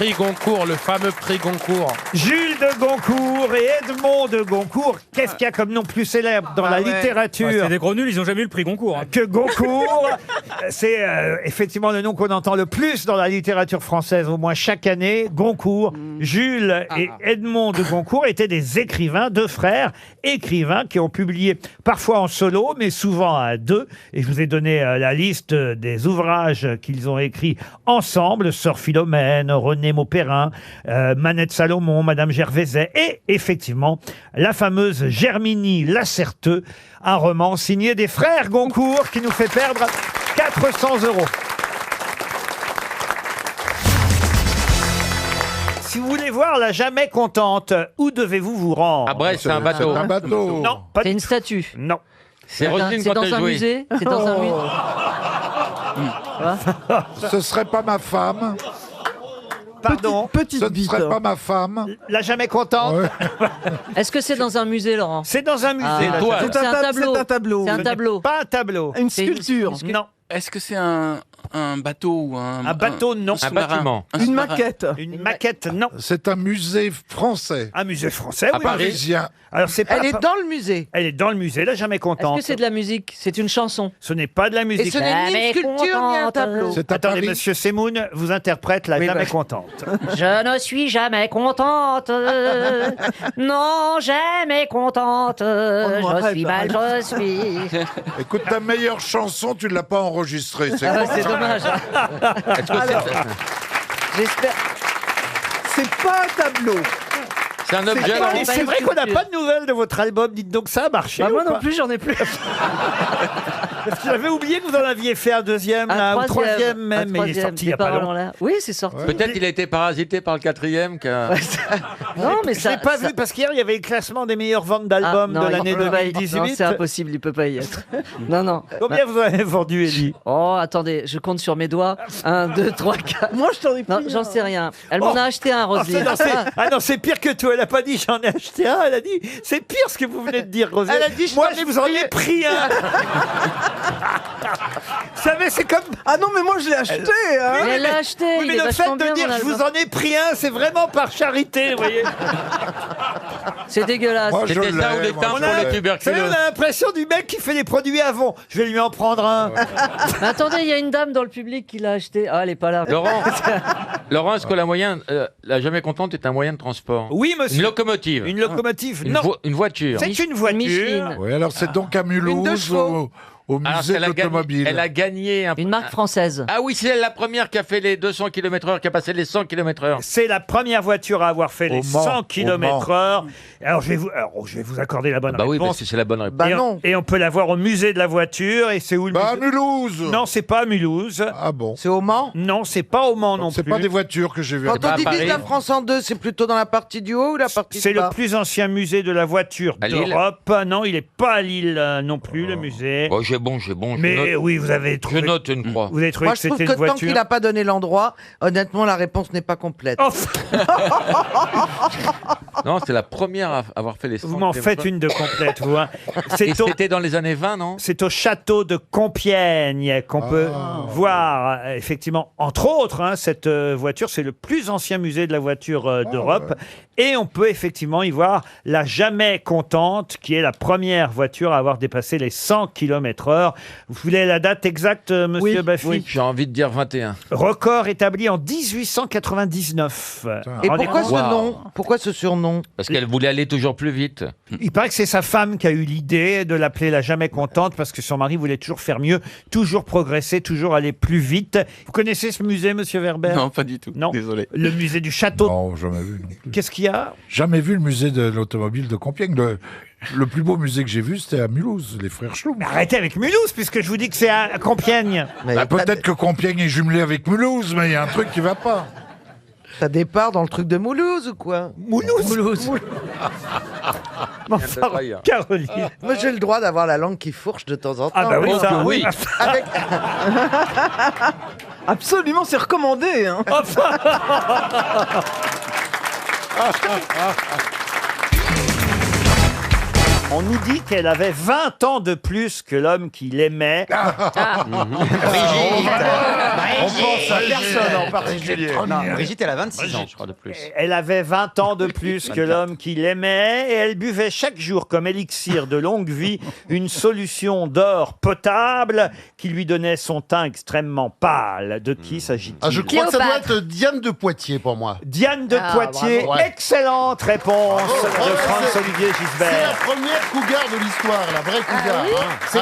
prix Goncourt, le fameux prix Goncourt. Jules de Goncourt et Edmond de Goncourt. Qu'est-ce qu'il y a comme nom plus célèbre dans la littérature C'est des gros nuls, ils ont jamais eu le prix Goncourt. hein. que Goncourt? C'est effectivement le nom qu'on entend le plus dans la littérature française, au moins chaque année. Goncourt. Jules et Edmond de Goncourt étaient des écrivains, deux frères écrivains qui ont publié parfois en solo, mais souvent à deux. Et je vous ai donné la liste des ouvrages qu'ils ont écrits ensemble. Sœur Philomène, René Maupérin, Manette Salomon, Madame Gervaiset et effectivement la fameuse Germinie Lacerteux, un roman signé des frères Goncourt qui nous fait perdre 400 €. Si vous voulez voir la jamais contente, où devez-vous vous rendre? À Brest, c'est un bateau. C'est un bateau. Non, pas C'est une statue. non. C'est Roselyne C'est quand dans elle un jouait. musée. C'est dans un musée. Ce serait pas ma femme. Pardon. Ce ne serait pas ma femme. La jamais contente. Ouais. Est-ce que c'est dans un musée, Laurent? C'est dans un musée. Ah, la toi. jamais- C'est un tableau. C'est un tableau. C'est un Ce n'est tableau. Pas un tableau. Une C'est sculpture. Non. Est-ce que c'est un bateau ou Un bateau, non. Un bâtiment. Une maquette. Une maquette, non. C'est un musée français. Un musée français, À oui. Paris. Parisien. Alors c'est pas. Elle est dans le musée. Elle est dans le musée, la jamais Est-ce contente. que c'est de la musique? C'est une chanson. Ce n'est pas de la Et musique. ce n'est ni une sculpture ni un tableau. C'est à Attendez, Paris. monsieur Semoun vous interprète la Oui, jamais bah. contente. Je ne suis jamais contente. Non, jamais contente. Je arrête, suis mal, je suis. Écoute, ta meilleure chanson, tu ne l'as pas enregistrée. C'est Ah, con, c'est ça. dommage. Est-ce que J'espère. C'est pas un tableau. c'est un objet, Ah, Laurent mais c'est vrai qu'on n'a pas de nouvelles de votre album. Dites donc, ça a marché. Bah, moi ou non pas plus, j'en ai plus. Parce que j'avais oublié que vous en aviez fait un deuxième, là, ou troisième même, mais il est sorti il n'y a pas longtemps. Oui, c'est sorti. Peut-être il a été parasité par le quatrième. Non, mais Je ça. l'ai pas ça- vu parce qu'hier il y avait le classement des meilleures ventes Ah, d'albums non, de l'année il peut pas y- 2018. Non, c'est impossible, il peut pas y être. Non, non. Combien vous en avez vendu, Elie? Oh, attendez, je compte sur mes doigts. 1, 2, 3, 4. Moi, je t'en ai pris. Non, j'en sais rien. Elle m'en a acheté un, Oh, Roselyne. non, c'est pire que tout. Elle a pas dit j'en ai acheté un, elle a dit c'est pire ce que vous venez de dire, Roselyne. Elle a dit, je moi t'en ai je vous en ai pris un. Vous savez, c'est comme. Ah non, mais moi, je l'ai acheté. Hein. Mais elle l'a acheté. Oui, il mais est le fait vachement de bien, dire mon je vous album. en ai pris un, c'est vraiment par charité, vous voyez. C'est dégueulasse. Moi, je C'était ça ou l'ai, les moi, teintes je pour l'ai. le Vous savez, tuberculeux. on a l'impression du mec qui fait les produits avant. Je vais lui en prendre un. Mais attendez, il y a une dame dans le public qui l'a acheté. Ah, elle est pas là. Laurent, est-ce que la jamais contente est un moyen de transport? Oui, monsieur. Une locomotive. Une locomotive, Une, non. une voiture. C'est une voiture. Micheline. Oui, alors c'est donc à de Mulhouse, chevaux. au Alors, musée de elle a gagné- l'automobile. Elle a gagné un. Une marque française. Ah oui, c'est la première qui a fait les 200 km/h, qui a passé les 100 km/h. C'est la première voiture à avoir fait les Mans, 100 au km/h. Alors je vais vous accorder la bonne Bah oui, réponse. parce que c'est la bonne réponse. Bah et, non. et on peut la voir au musée de la voiture. Et c'est où le Bah, à musée Mulhouse. Non, c'est pas à Mulhouse. Ah bon. C'est au Mans. Non, c'est pas au Mans non C'est plus. pas des voitures que j'ai vues. Quand pas on à divise Paris. la France en deux, c'est plutôt dans la partie du haut ou la partie C'est du le bas plus ancien musée de la voiture À Lille d'Europe. Non, il est pas à Lille non plus, le musée. Oh, j'ai bon. je Mais note. oui, vous avez Je trouvé. note une croix. Vous avez trouvé Moi, que je trouve c'était que une tant voiture. qu'il n'a pas donné l'endroit, honnêtement, la réponse n'est pas complète. Oh, Non, c'est la première à avoir fait les 100 vous m'en km/h. faites une de complète, vous. Hein. Et C'est au, c'était dans les années 20, non? c'est au château de Compiègne qu'on peut voir, effectivement, entre autres, hein, cette voiture. C'est le plus ancien musée de la voiture d'Europe. Et on peut effectivement y voir la jamais contente, qui est la première voiture à avoir dépassé les 100 km/h. Vous voulez la date exacte, monsieur Baffy? Oui, j'ai envie de dire 21. Record établi en 1899. Et Rendez pourquoi compte ce nom? Pourquoi ce surnom? Parce qu'elle voulait aller toujours plus vite. Il paraît que c'est sa femme qui a eu l'idée de l'appeler la jamais contente parce que son mari voulait toujours faire mieux, toujours progresser, toujours aller plus vite. Vous connaissez ce musée, monsieur Werber? Non, pas du tout. Non. Désolé. Le musée du château. Non, jamais vu non plus. Qu'est-ce qu'il y a? Jamais vu le musée de l'automobile de Compiègne. Le plus beau musée que j'ai vu, c'était à Mulhouse, les frères Schlum. Mais arrêtez avec Mulhouse, puisque je vous dis que c'est à Compiègne. Bah, peut-être que Compiègne est jumelé avec Mulhouse, mais il y a un truc qui va pas. T'as des parts dans le truc de Moulouse ou quoi? Moulouse. Enfin, Caroline. Moi, j'ai le droit d'avoir la langue qui fourche de temps en temps. Ah bah oui, Oh, ça, que oui. Avec... Absolument, c'est recommandé. Hein. On nous dit qu'elle avait 20 ans de plus que l'homme qui l'aimait. On pense à personne en particulier. Non, Brigitte, elle a 26 ans, je crois, de plus. Elle avait 20 ans de plus que l'homme qui l'aimait et elle buvait chaque jour comme élixir de longue vie une solution d'or potable qui lui donnait son teint extrêmement pâle. De qui s'agit-il? Ah, je crois que ça doit être Diane de Poitiers pour moi. Diane de Poitiers, bravo. Ouais. excellente réponse de Franz-Olivier C'est Gisbert. la première cougar de l'histoire, la vraie cougar.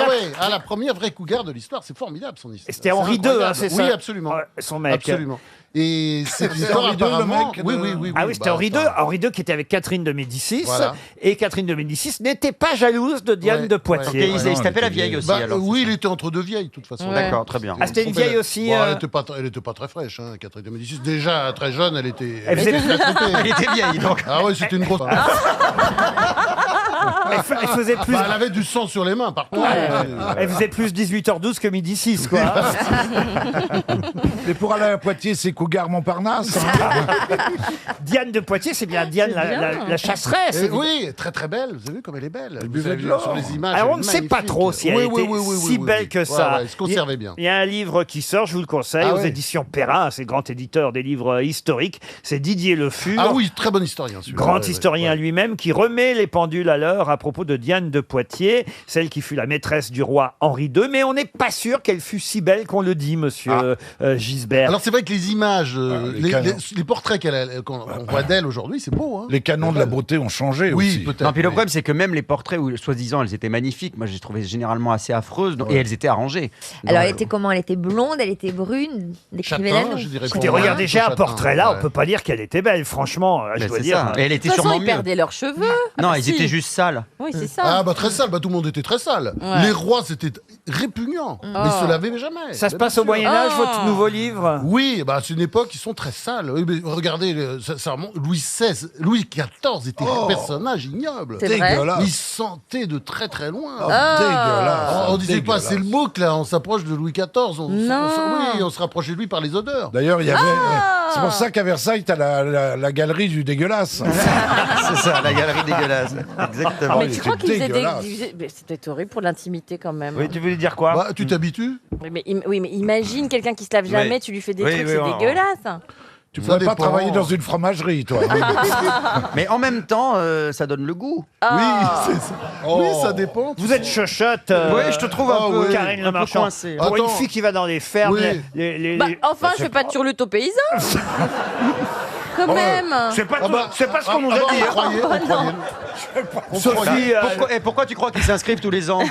oui hein. La première vraie cougar de l'histoire. C'est formidable son histoire. C'était Henri II, hein, c'est ça? Oui, absolument. Son mec. Absolument. Et c'est une C'est histoire Henri II, le apparemment. mec Oui, de- oui, oui. Ah oui, c'était bah, Henri II. enfin, Henri II qui était avec Catherine de Médicis. Voilà. Et Catherine de Médicis n'était pas jalouse de Diane de Poitiers. Et il se tapait la vieille aussi, alors. Oui, il était entre deux vieilles, de toute façon. Ouais. D'accord, très bien. Ah, c'était une vieille aussi, Bon, euh elle était pas très fraîche, hein, Catherine de Médicis. Déjà, très jeune, elle était... Elle faisait- Elle était vieille, donc. Ah ouais, c'était une grosse... Elle faisait plus. Bah, elle avait du sang sur les mains, partout. Elle faisait plus 18h12 que midi 6, quoi. Mais pour aller à Poitiers, c'est Cougar Montparnasse. hein. Diane de Poitiers, c'est bien Diane la chasseresse. Oui, très très belle. Vous avez vu comme elle est belle. Elle buvait de l'or. sur les images. Alors, on elle ne est sait pas magnifique. trop si elle Oui, était oui, si belle que ça. Ouais, elle se conservait bien. Il y a un livre qui sort, je vous le conseille, Ah aux ouais. éditions Perrin, c'est le grand éditeur des livres historiques. C'est Didier Le Fur. Ah oui, très bon historien. celui-là. Grand Ouais, historien ouais. lui-même qui remet les pendules à l'heure à propos de Diane de Poitiers, celle qui fut la maîtresse du roi Henri II, mais on n'est pas sûr qu'elle fut si belle qu'on le dit, monsieur Gisbert. Alors c'est vrai que les images, les canons. les portraits qu'on voit d'elle aujourd'hui, c'est beau. Hein. Les canons de la beauté ont changé Oui, aussi. peut-être. Non, puis le problème, c'est que même les portraits où, soi-disant, elles étaient magnifiques, moi, j'ai trouvé généralement assez affreuses, et elles étaient arrangées. Alors, Donc, elle était comment? Elle était blonde, elle était brune. Décrivez-la Châtain, nous. je dirais. Écoutez, pour moi, regardez, j'ai un châtain, portrait là, ouais. on peut pas dire qu'elle était belle, franchement, je ben, dois c'est dire. ça. Et elle De était toute façon, sûrement ils mieux. perdaient leurs cheveux. Non, Ah, ils si. étaient juste sales. Oui, c'est ça. Ah bah très sale, bah tout le monde était très sale. Ouais. Les rois c'était répugnant, mais ils se lavaient jamais. Ça se Bien passe au sûr. Moyen-Âge, Oh. votre nouveau livre? Oui, bah c'est une époque, ils sont très sales. Oui, mais regardez, ça remonte. Louis XVI, Louis XIV était un personnage ignoble. C'est vrai. Dégueulasse. Il sentait de très très loin. Oh, dégueulasse. On disait pas, Dégueulasse. c'est le mot que là, on s'approche de Louis XIV. Oui, on se rapprochait de lui par les odeurs. D'ailleurs, il y avait. C'est pour ça qu'à Versailles, t'as la galerie du dégueulasse. C'est ça, la galerie dégueulasse. Exactement. Mais il tu crois était qu'ils faisaient dégueulasse. mais c'était horrible pour l'intimité quand même. Oui, tu voulais dire quoi? Bah, tu t'habitues. Oui, mais imagine quelqu'un qui se lave jamais, tu lui fais des Oui, trucs, oui, c'est on- dégueulasse. Tu Ça pourrais pas dépend. travailler dans une fromagerie, toi. Mais en même temps, ça donne le goût. Oui, c'est ça. Oui, ça dépend. Vous êtes chochotte, Oui, je te trouve un peu, Karine Le un peu Marchand. coincée. Pour une Attends. fille qui va dans les fermes, Oui. Bah, enfin, je fais pas de turlute aux paysans. Quand même. C'est pas, Ah bah, c'est pas ce qu'on nous a ah bah, dit. on croyait, on croyait. On Sophie, croyait. Pourquoi tu crois qu'ils s'inscrivent tous les ans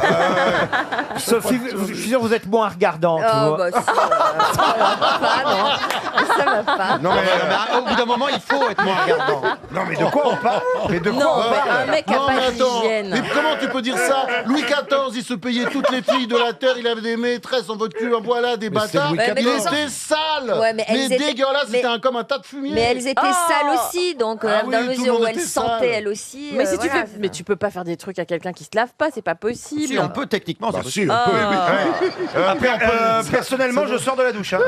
Sophie, je suis sûr que vous êtes moins regardante. Oh, vous. bah, ça va pas, non. Ça va pas. Non, mais, Au bout d'un moment, il faut être moins regardant. non, mais de quoi on parle? Mais de quoi Non, on parle? mais un mec a Non, mais pas attends, d'hygiène. mais comment tu peux dire ça? Louis XIV, il se payait toutes les filles de la terre, il avait des maîtresses en votre cul, en voilà, des Mais c'est bâtards. Louis Il XIV. était sale, Ouais, mais elles étaient- dégueulasse, mais- c'était comme un tas de fumier. Mais elles étaient Oh. sales aussi, donc Ah dans oui, la tout le mesure monde où elles était sentaient sale. elles aussi. Mais si tu voilà. fais, mais tu peux pas faire des trucs à quelqu'un qui se lave pas, c'est pas possible. Si, on peut techniquement. Bah, c'est si, possible. on peut. Après, personnellement, je sors de la douche. Hein.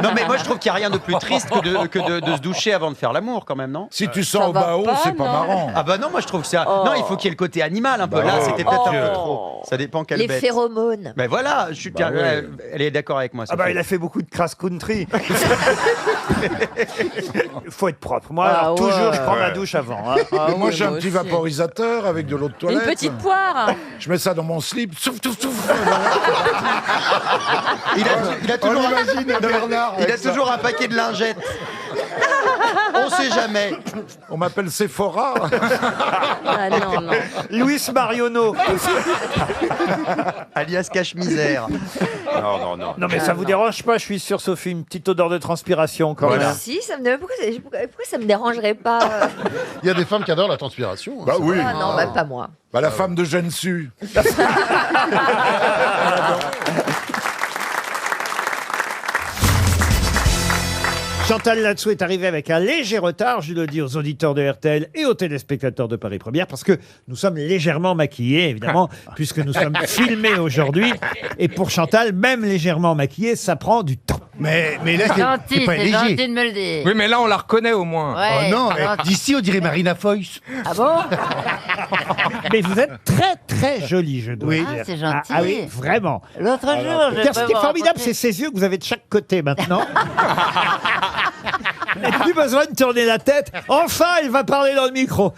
Non, mais moi, je trouve qu'il n'y a rien de plus triste que de se doucher avant de faire l'amour, quand même, non? Si tu Ça sens au va bas haut, pas, c'est pas non. marrant. Ah bah non, moi je trouve ça. Oh. Non, il faut qu'il y ait le côté animal un peu. Bah Là, ouais. c'était peut-être un peu Oh. trop. Ça dépend quelle Les bête. phéromones. Ben voilà, je suis. Bah ouais. Elle est d'accord avec moi. Ah bah Sophie. il a fait beaucoup de crass country. Il faut être propre. Moi, Ah alors, toujours, ouais. je prends ma douche avant. hein. Moi, j'ai un moi petit aussi. vaporisateur avec de l'eau de Une toilette. petite poire. Je mets ça dans mon slip. Souf, souf, souf. Il a toujours, Bernard. il a toujours un paquet de lingettes. On sait jamais. On m'appelle Sephora. Ah non, non. Louis Marionneau. Alias cache-misère. Non, non, non. Non mais ça vous dérange pas, je suis sûr Sophie, une petite odeur de transpiration quand Mais même. si, ça me dérange. Pourquoi ça me dérangerait pas Il y a des femmes qui adorent la transpiration. hein, Bah c'est oui. vrai. Ah non, bah pas moi. Bah, la femme de Jeanne Su. Chantal Latsou est arrivée avec un léger retard, je le dis aux auditeurs de RTL et aux téléspectateurs de Paris Première, parce que nous sommes légèrement maquillés, évidemment, puisque nous sommes filmés aujourd'hui. Et pour Chantal, même légèrement maquillée, ça prend du temps. Mais là, c'est Gentil, pas c'est léger. gentil de me le dire. Oui, mais là, on la reconnaît au moins. Ouais, Oh non, gentil. d'ici, on dirait Marina Foïs. Ah bon? Mais vous êtes très très jolie, je dois Oui. dire. Ah, c'est gentil. Ah oui, vraiment. L'autre jour, je Car ce peux qui est vous formidable, raconter- c'est ces yeux que vous avez de chaque côté maintenant. Vous n'avez plus besoin de tourner la tête. Enfin, il va parler dans le micro.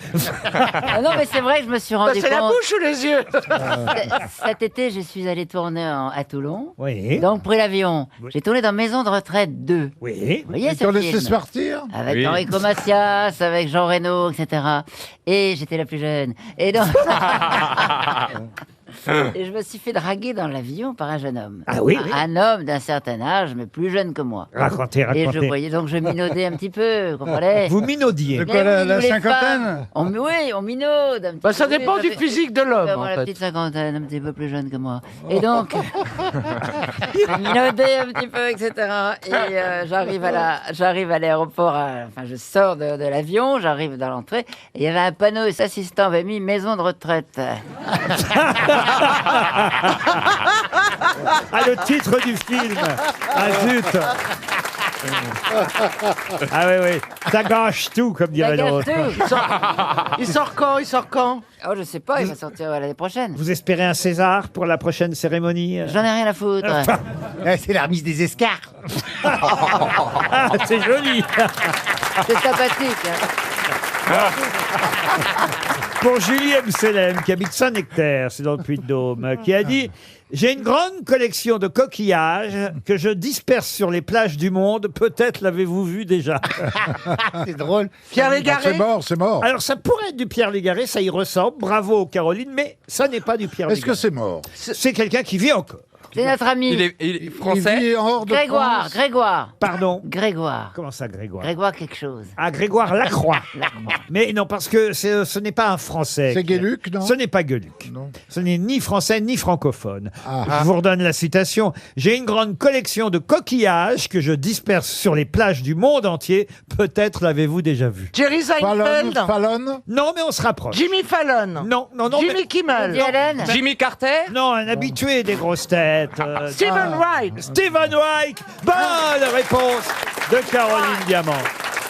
Ah non, mais c'est vrai que je me suis rendu C'est la compte. bouche ou les yeux Cet été, je suis allé tourner à Toulon. Oui. Donc, pris l'avion. J'ai tourné dans Maison de retraite 2. Oui. Vous voyez Ils ce t'ont laissé film partir Avec Oui. Enrico Macias, avec Jean Reno, etc. Et j'étais la plus jeune. Et donc... Et je me suis fait draguer dans l'avion par un jeune homme. Ah oui, oui. Un homme d'un certain âge, mais plus jeune que moi. Racontez, Et racontez. je voyais donc je minaudais un petit peu, vous comprenez? Vous minaudiez. De Mais quoi, la oui, les cinquantaine femmes, oui, on minaude un petit Bah, ça peu. dépend Oui, du fait- physique de l'homme, Avoir en la fait. petite cinquantaine, un petit peu plus jeune que moi. Et donc, je minaudais un petit peu, etc. Et j'arrive à l'aéroport, enfin, je sors de l'avion, j'arrive dans l'entrée, et il y avait un panneau, et l'assistant avait mis maison de retraite. Ah, le titre du film. Ah, zut. Ah oui, oui. Ça gâche tout, comme dirait Ça gâche l'autre. tout. Il sort quand Oh, je sais pas, il va sortir l'année prochaine. Vous espérez un César pour la prochaine cérémonie? J'en ai rien à foutre. C'est la remise des escarres. Ah, c'est joli. C'est sympathique. Hein. Pour Julie M. Selem, qui habite Saint-Nectaire, c'est dans le Puy-de-Dôme, qui a dit « J'ai une grande collection de coquillages que je disperse sur les plages du monde. Peut-être l'avez-vous vu déjà. » C'est drôle. Pierre Ah, Légaré c'est mort, c'est mort. Alors, ça pourrait être du Pierre Légaré, ça y ressemble. Bravo, Caroline, mais ça n'est pas du Pierre Est-ce que Légaré. c'est mort? C'est quelqu'un qui vit encore. C'est notre ami. Il est français. Il vit hors de Grégoire, France. Grégoire. Pardon. Grégoire. Comment ça, Grégoire? Grégoire quelque chose. Ah, Grégoire Lacroix. Mais non, parce que ce n'est pas un Français. C'est Gueluc, non? Ce n'est pas Gueluc. Non. Ce n'est ni français ni francophone. Ah. Je vous redonne la citation. J'ai une grande collection de coquillages que je disperse sur les plages du monde entier. Peut-être l'avez-vous déjà vu. Jerry Seinfeld Fallon? Non, mais on se rapproche. Jimmy Fallon Non, non, non. Jimmy mais- Kimmel Woody Allen. Jimmy Carter. Non, un habitué des grosses têtes. Stephen Wright Stephen Wright. Bonne réponse de Caroline Diamant.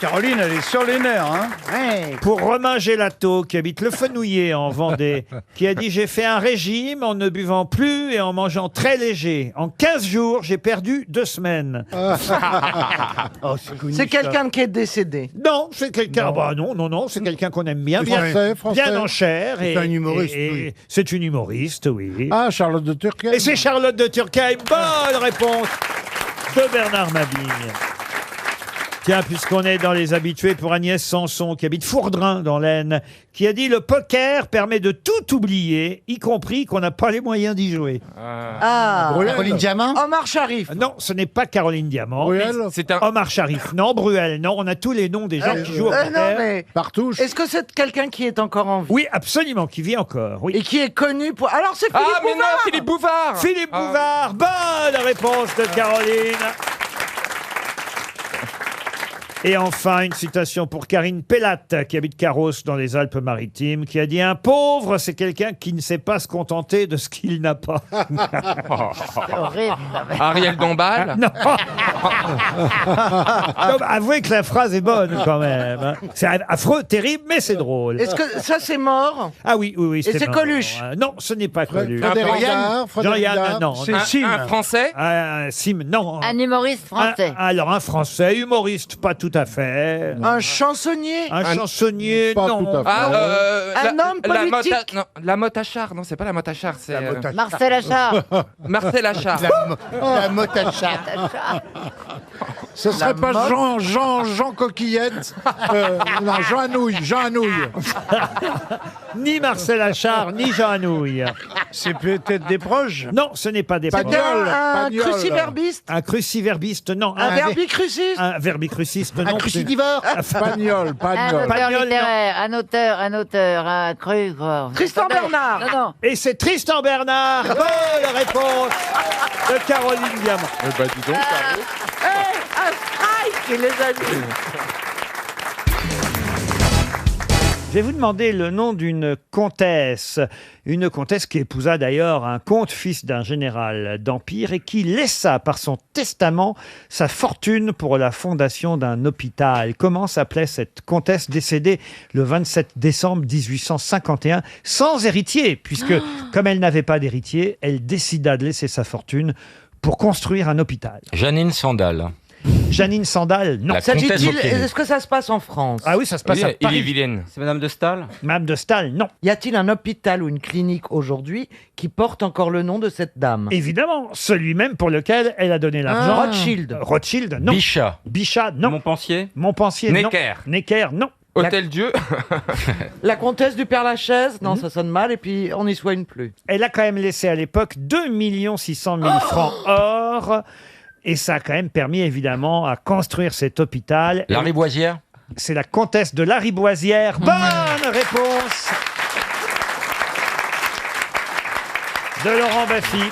Caroline, elle est sur les nerfs, hein. Ouais. Pour Romain Gélato, qui habite Le Fenouillet en Vendée, qui a dit « J'ai fait un régime en ne buvant plus et en mangeant très léger. En 15 jours, j'ai perdu 2 semaines. Oh, C'est quelqu'un qui est décédé. Non, c'est quelqu'un... Ah bah non, non, non, c'est quelqu'un qu'on aime bien. Français, français. Bien en chair. C'est un humoriste, oui. C'est une humoriste, oui. Ah, Charlotte de Turckheim. Et c'est Charlotte de Turckheim. Bonne réponse de Bernard Mabille. Tiens, puisqu'on est dans les habitués, pour Agnès Sanson, qui habite Fourdrin dans l'Aisne, qui a dit « Le poker permet de tout oublier, y compris qu'on n'a pas les moyens d'y jouer. Ah Caroline Diamant. Omar Sharif » Non, ce n'est pas Caroline Diamant. Bruel. C'est un. Omar Sharif, non. Bruel, non. On a tous les noms des gens qui jouent au non, poker. mais Partouche. est-ce que c'est quelqu'un qui est encore en vie Oui, absolument, qui vit encore. Oui. et qui est connu pour... Alors c'est Philippe Ah, mais non, Bouvard Philippe Bouvard. Philippe Bouvard, bonne réponse de Caroline. Et enfin, une citation pour Karine Pellatte, qui habite Carros dans les Alpes-Maritimes, qui a dit « Un pauvre, c'est quelqu'un qui ne sait pas se contenter de ce qu'il n'a pas. C'est horrible. Ariel Dombal. » Non. Non, bah, avouez que la phrase est bonne quand même. Hein. C'est affreux, terrible, mais c'est drôle. Est-ce que ça c'est mort Ah oui, oui, oui. c'est mort. Coluche Non, ce n'est pas Coluche. Frédéric Dard. Jean-Yann, non. C'est non. Sim. Un français. Sim, non. Un humoriste français. Alors, un Français, humoriste, pas tout à fait. Un chansonnier Un chansonnier, Pas non. tout à fait. Ah, Un homme politique. La motte à char. Non, c'est pas la motte à char. C'est Marcel Achard. Marcel Achard. La motacha. Ce serait pas Jean Coquillette. Non, Jean Anouilh. Jean Anouilh. Ni Marcel Achard, ni Jean Anouilh. C'est peut-être des proches. Non, ce n'est pas des C'était Pagnol. un Pagnol. cruciverbiste. Un cruciverbiste, non. Un verbicruciste. Un verbicruciste, Un non. crucidivore. Pagnol. Un Pagnol. auteur Pagnol, littéraire. Un auteur. Un cru, quoi. Tristan Bernard. Non, non. Et c'est Tristan Bernard. Bonne réponse de Caroline Diamant. Bah, dis donc. Un strike, les amis. Je vais vous demander le nom d'une comtesse qui épousa d'ailleurs un comte, fils d'un général d'Empire, et qui laissa par son testament sa fortune pour la fondation d'un hôpital. Comment s'appelait cette comtesse décédée le 27 décembre 1851 sans héritier, puisque comme elle n'avait pas d'héritier, elle décida de laisser sa fortune pour construire un hôpital. Janine Sandal. Janine Sandal, non. Est-ce que ça se passe en France? Ah oui, ça se passe à Paris. Vilaine. C'est Madame de Staël? Madame de Staël, non. Y a-t-il un hôpital ou une clinique aujourd'hui qui porte encore le nom de cette dame? Évidemment, celui même pour lequel elle a donné l'argent. Rothschild. Rothschild, non. Bichat. Bichat, non. Montpensier? Montpensier, non. Necker. Necker, non. Hôtel Dieu. La comtesse du Père-Lachaise? Non, ça sonne mal, et puis on n'y soigne plus. Elle a quand même laissé à l'époque 2 600 000 francs or. Et ça a quand même permis, évidemment, à construire cet hôpital. Lariboisière. C'est la comtesse de Lariboisière. Bonne réponse de Laurent Baffy.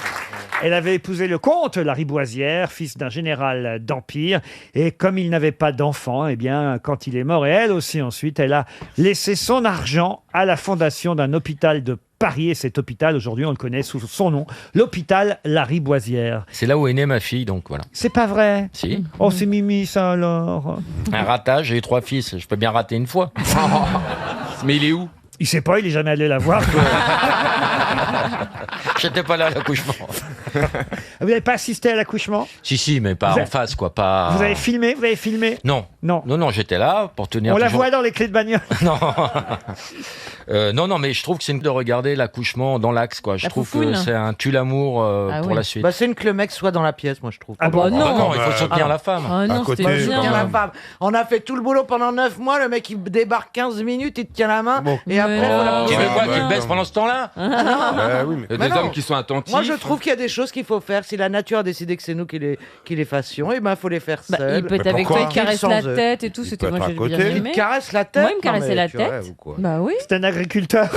Elle avait épousé le comte Lariboisière, fils d'un général d'Empire. Et comme il n'avait pas d'enfant, eh bien, quand il est mort, et elle aussi ensuite, elle a laissé son argent à la fondation d'un hôpital de Paris. Et cet hôpital, aujourd'hui, on le connaît sous son nom, l'hôpital Lariboisière. C'est là où est née ma fille, donc voilà. C'est pas vrai? Si. Oh, c'est Mimi, ça, alors. Un ratage, j'ai eu 3 fils. Je peux bien rater une fois. Mais il est où? Il sait pas, il est jamais allé la voir. J'étais pas là à l'accouchement. Vous n'avez pas assisté à l'accouchement? Si, mais pas Vous en avez- face, quoi. Pas... Vous avez filmé? Non. Non, j'étais là pour tenir. On la toujours- voit dans les clés de bagnole. Non, mais je trouve que c'est de regarder l'accouchement dans l'axe, quoi. Je La trouve foufoune. que c'est un tue-l'amour pour la suite. Bah, c'est une que le mec soit dans la pièce, moi je trouve. Ah bon non, il faut soutenir la femme. Ah non, À côté, c'était quand soutenir même. la femme. On a fait tout le boulot pendant 9 mois, le mec il débarque 15 minutes, il te tient la main, et après faut la Tu veux quoi, pousser. tu le baisses pendant ce temps-là Non. Bah oui, mais il y a Mais des non. hommes qui sont attentifs. Moi je trouve qu'il y a des choses qu'il faut faire. Si la nature a décidé que c'est nous qui les fassions, et ben faut les faire Bah, seuls. il peut être avec toi, il caresse la tête et tout, c'était moi j'ai bien aimé. Il te caresse la tête. Moi, il me Non, caressait mais la tu tête. rêves ou quoi? Bah oui. C'est un agriculteur.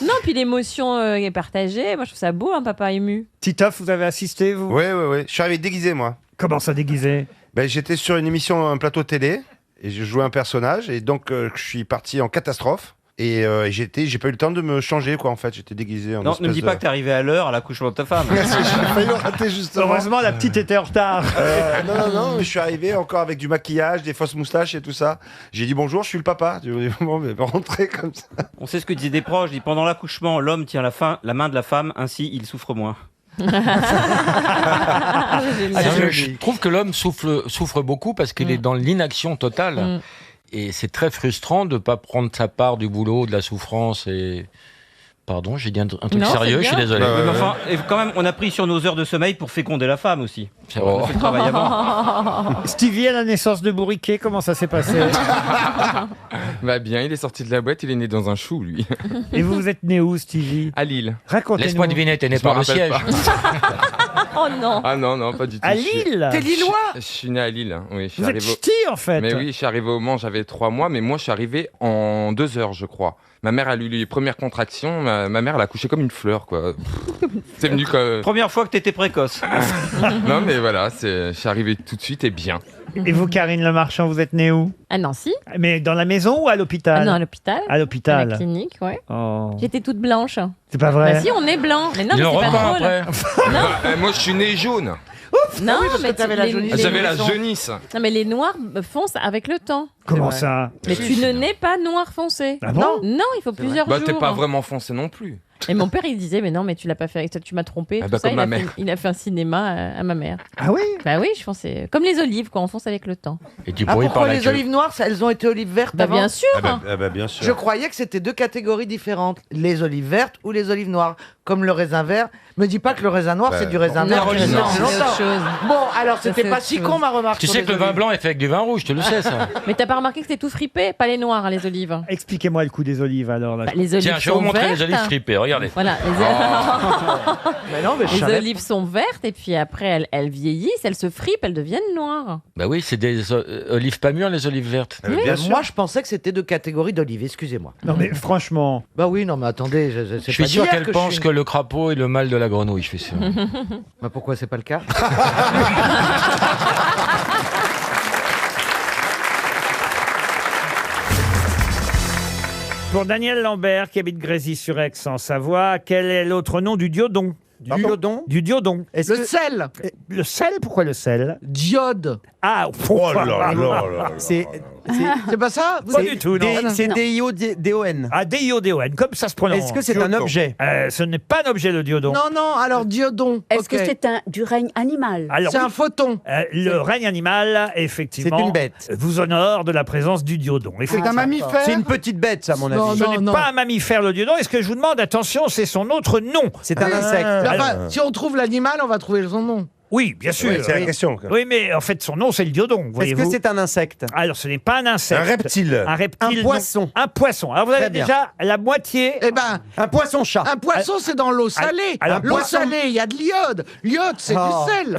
Non, puis l'émotion est partagée. Moi, je trouve ça beau, un papa ému. Titoff, vous avez assisté, vous? Oui. Je suis arrivé déguisé, moi. Comment ça, déguisé? J'étais sur une émission, un plateau télé, et je jouais un personnage, et donc je suis parti en catastrophe. Et j'ai pas eu le temps de me changer, quoi, en fait. J'étais déguisé en Non, ne me dis pas que t'es arrivé à l'heure à l'accouchement de ta femme. J'ai failli le rater, justement. Heureusement, la petite était en retard. Non, mais je suis arrivé encore avec du maquillage, des fausses moustaches et tout ça. J'ai dit bonjour, je suis le papa. Tu dis, bon, mais rentrer comme ça. On sait ce que disaient des proches. Dit, pendant l'accouchement, l'homme tient la main de la femme, ainsi il souffre moins. Je trouve que l'homme souffre beaucoup parce qu'il est dans l'inaction totale. Et c'est très frustrant de ne pas prendre sa part du boulot, de la souffrance. Et pardon, j'ai dit un truc Non, sérieux, c'est je suis bien. désolé. Mais enfin, et quand même, on a pris sur nos heures de sommeil pour féconder la femme aussi. C'est On a vrai. fait le travail avant. Stevie, à la naissance de Bourriquet, comment ça s'est passé? Bah bien, il est sorti de la boîte, il est né dans un chou, lui. Et vous êtes né où, Stevie? À Lille. Racontez-nous. Laisse-moi deviner, t'es né Je par me le rappelle siège. Oh non. Ah non, pas du tout. À Je suis- Lille T'es Lillois Je suis né à Lille, hein. Oui, je suis Vous êtes arrivé au- ch'ti, en fait. Mais oui, je suis arrivé au Mans, j'avais 3 mois, mais moi je suis arrivé en 2 heures, je crois. Ma mère a eu les premières contractions, ma mère elle a couché comme une fleur, quoi. C'est venu comme... Première fois que t'étais précoce. Non mais voilà, je suis arrivé tout de suite et bien. Et vous, Karine Le Marchand, vous êtes née où? À Nancy. Mais dans la maison ou à l'hôpital? Ah non, à l'hôpital. À l'hôpital. À la clinique, ouais. Oh. J'étais toute blanche. C'est pas vrai? Bah si, on est blanc. Mais non, Il mais en c'est pas repart drôle. après. Moi je suis né jaune. Non, oui, parce mais que t'avais la jaunisse. J'avais la jaunisse. Non, mais les noirs foncent avec le temps. Comment ça? Mais tu ne nais pas noir foncé. Ah bon? Non, il faut plusieurs Bah jours. t'es pas vraiment foncé non plus. Et mon père, il disait, mais non, mais tu l'as pas fait avec ça, tu m'as trompé. Ah tout bah, ça, comme il, ma a fait, mère. il a fait un cinéma à ma mère. Ah oui? Bah oui, je pensais. Comme les olives, quoi, on fonce avec le temps. Et tu Ah, pourris par pourquoi la les queue. olives noires, elles ont été olives vertes Bah avant? bien sûr. Bien sûr. Je croyais que c'était 2 catégories différentes, les olives vertes ou les olives noires. Comme le raisin vert. Me dis pas que le raisin noir, Bah, c'est du raisin non, vert. non, qui reste c'est depuis autre longtemps. chose. Bon, alors Ça, c'était c'est pas autre si chose. con ma remarque. Tu sur sais les que le vin olives. blanc est fait avec du vin rouge, tu le sais ça. Mais t'as pas remarqué que c'était tout fripé, pas les noirs, hein, les olives. Expliquez-moi le coup des olives, alors. Là. Bah, les olives Tiens, je vais sont vous montrer vertes. les olives fripées, regardez. Voilà, Mais non, mais je les savais. olives sont vertes et puis après elles vieillissent, elles se fripent, elles deviennent noires. Bah oui, c'est des olives pas mûres, les olives vertes. Bien sûr. Moi, je pensais que c'était 2 catégories d'olives, excusez-moi. Non, mais franchement. Bah oui, non, mais attendez, Je suis sûr qu'elle pense que le crapaud est le mal de la grenouille, je suis sûr. Bah pourquoi c'est pas le cas? Pour Daniel Lambert, qui habite Grésy-sur-Aix, en Savoie, quel est l'autre nom du diodon? Du diodon. Le sel. Le sel, pourquoi le sel? Diode. Ah, Oh là là là là. C'est C'est pas ça Pas du tout, non. c'est D-I-O-D-O-N. Ah, D-I-O-D-O-N, comme ça se prononce. Est-ce que c'est un objet? Ce n'est pas un objet, le diodon. Non, non, alors diodon. Est-ce que Ok. c'est du règne animal? Alors, C'est oui, un photon. le règne animal, effectivement, C'est une bête. vous honore de la présence du diodon. C'est un mammifère. C'est une petite bête, ça, à mon avis. Non, Ce non, n'est non. pas un mammifère, le diodon. Est-ce que je vous demande, attention, c'est son autre nom? C'est un insecte. Enfin, si on trouve l'animal, on va trouver son nom. Oui, bien sûr. Oui, c'est la question. quoi. Oui, mais en fait, son nom, c'est le diodon, Est-ce voyez-vous. que c'est un insecte? Alors, ce n'est pas un insecte. Un reptile. Un reptile, Un non. poisson. Un poisson. Alors, vous avez Très bien. déjà la moitié. Eh ben, Un poisson-chat. un poisson, c'est dans l'eau salée. alors, L'eau poisson- salée, il y a de l'iode. L'iode, c'est Oh. du sel.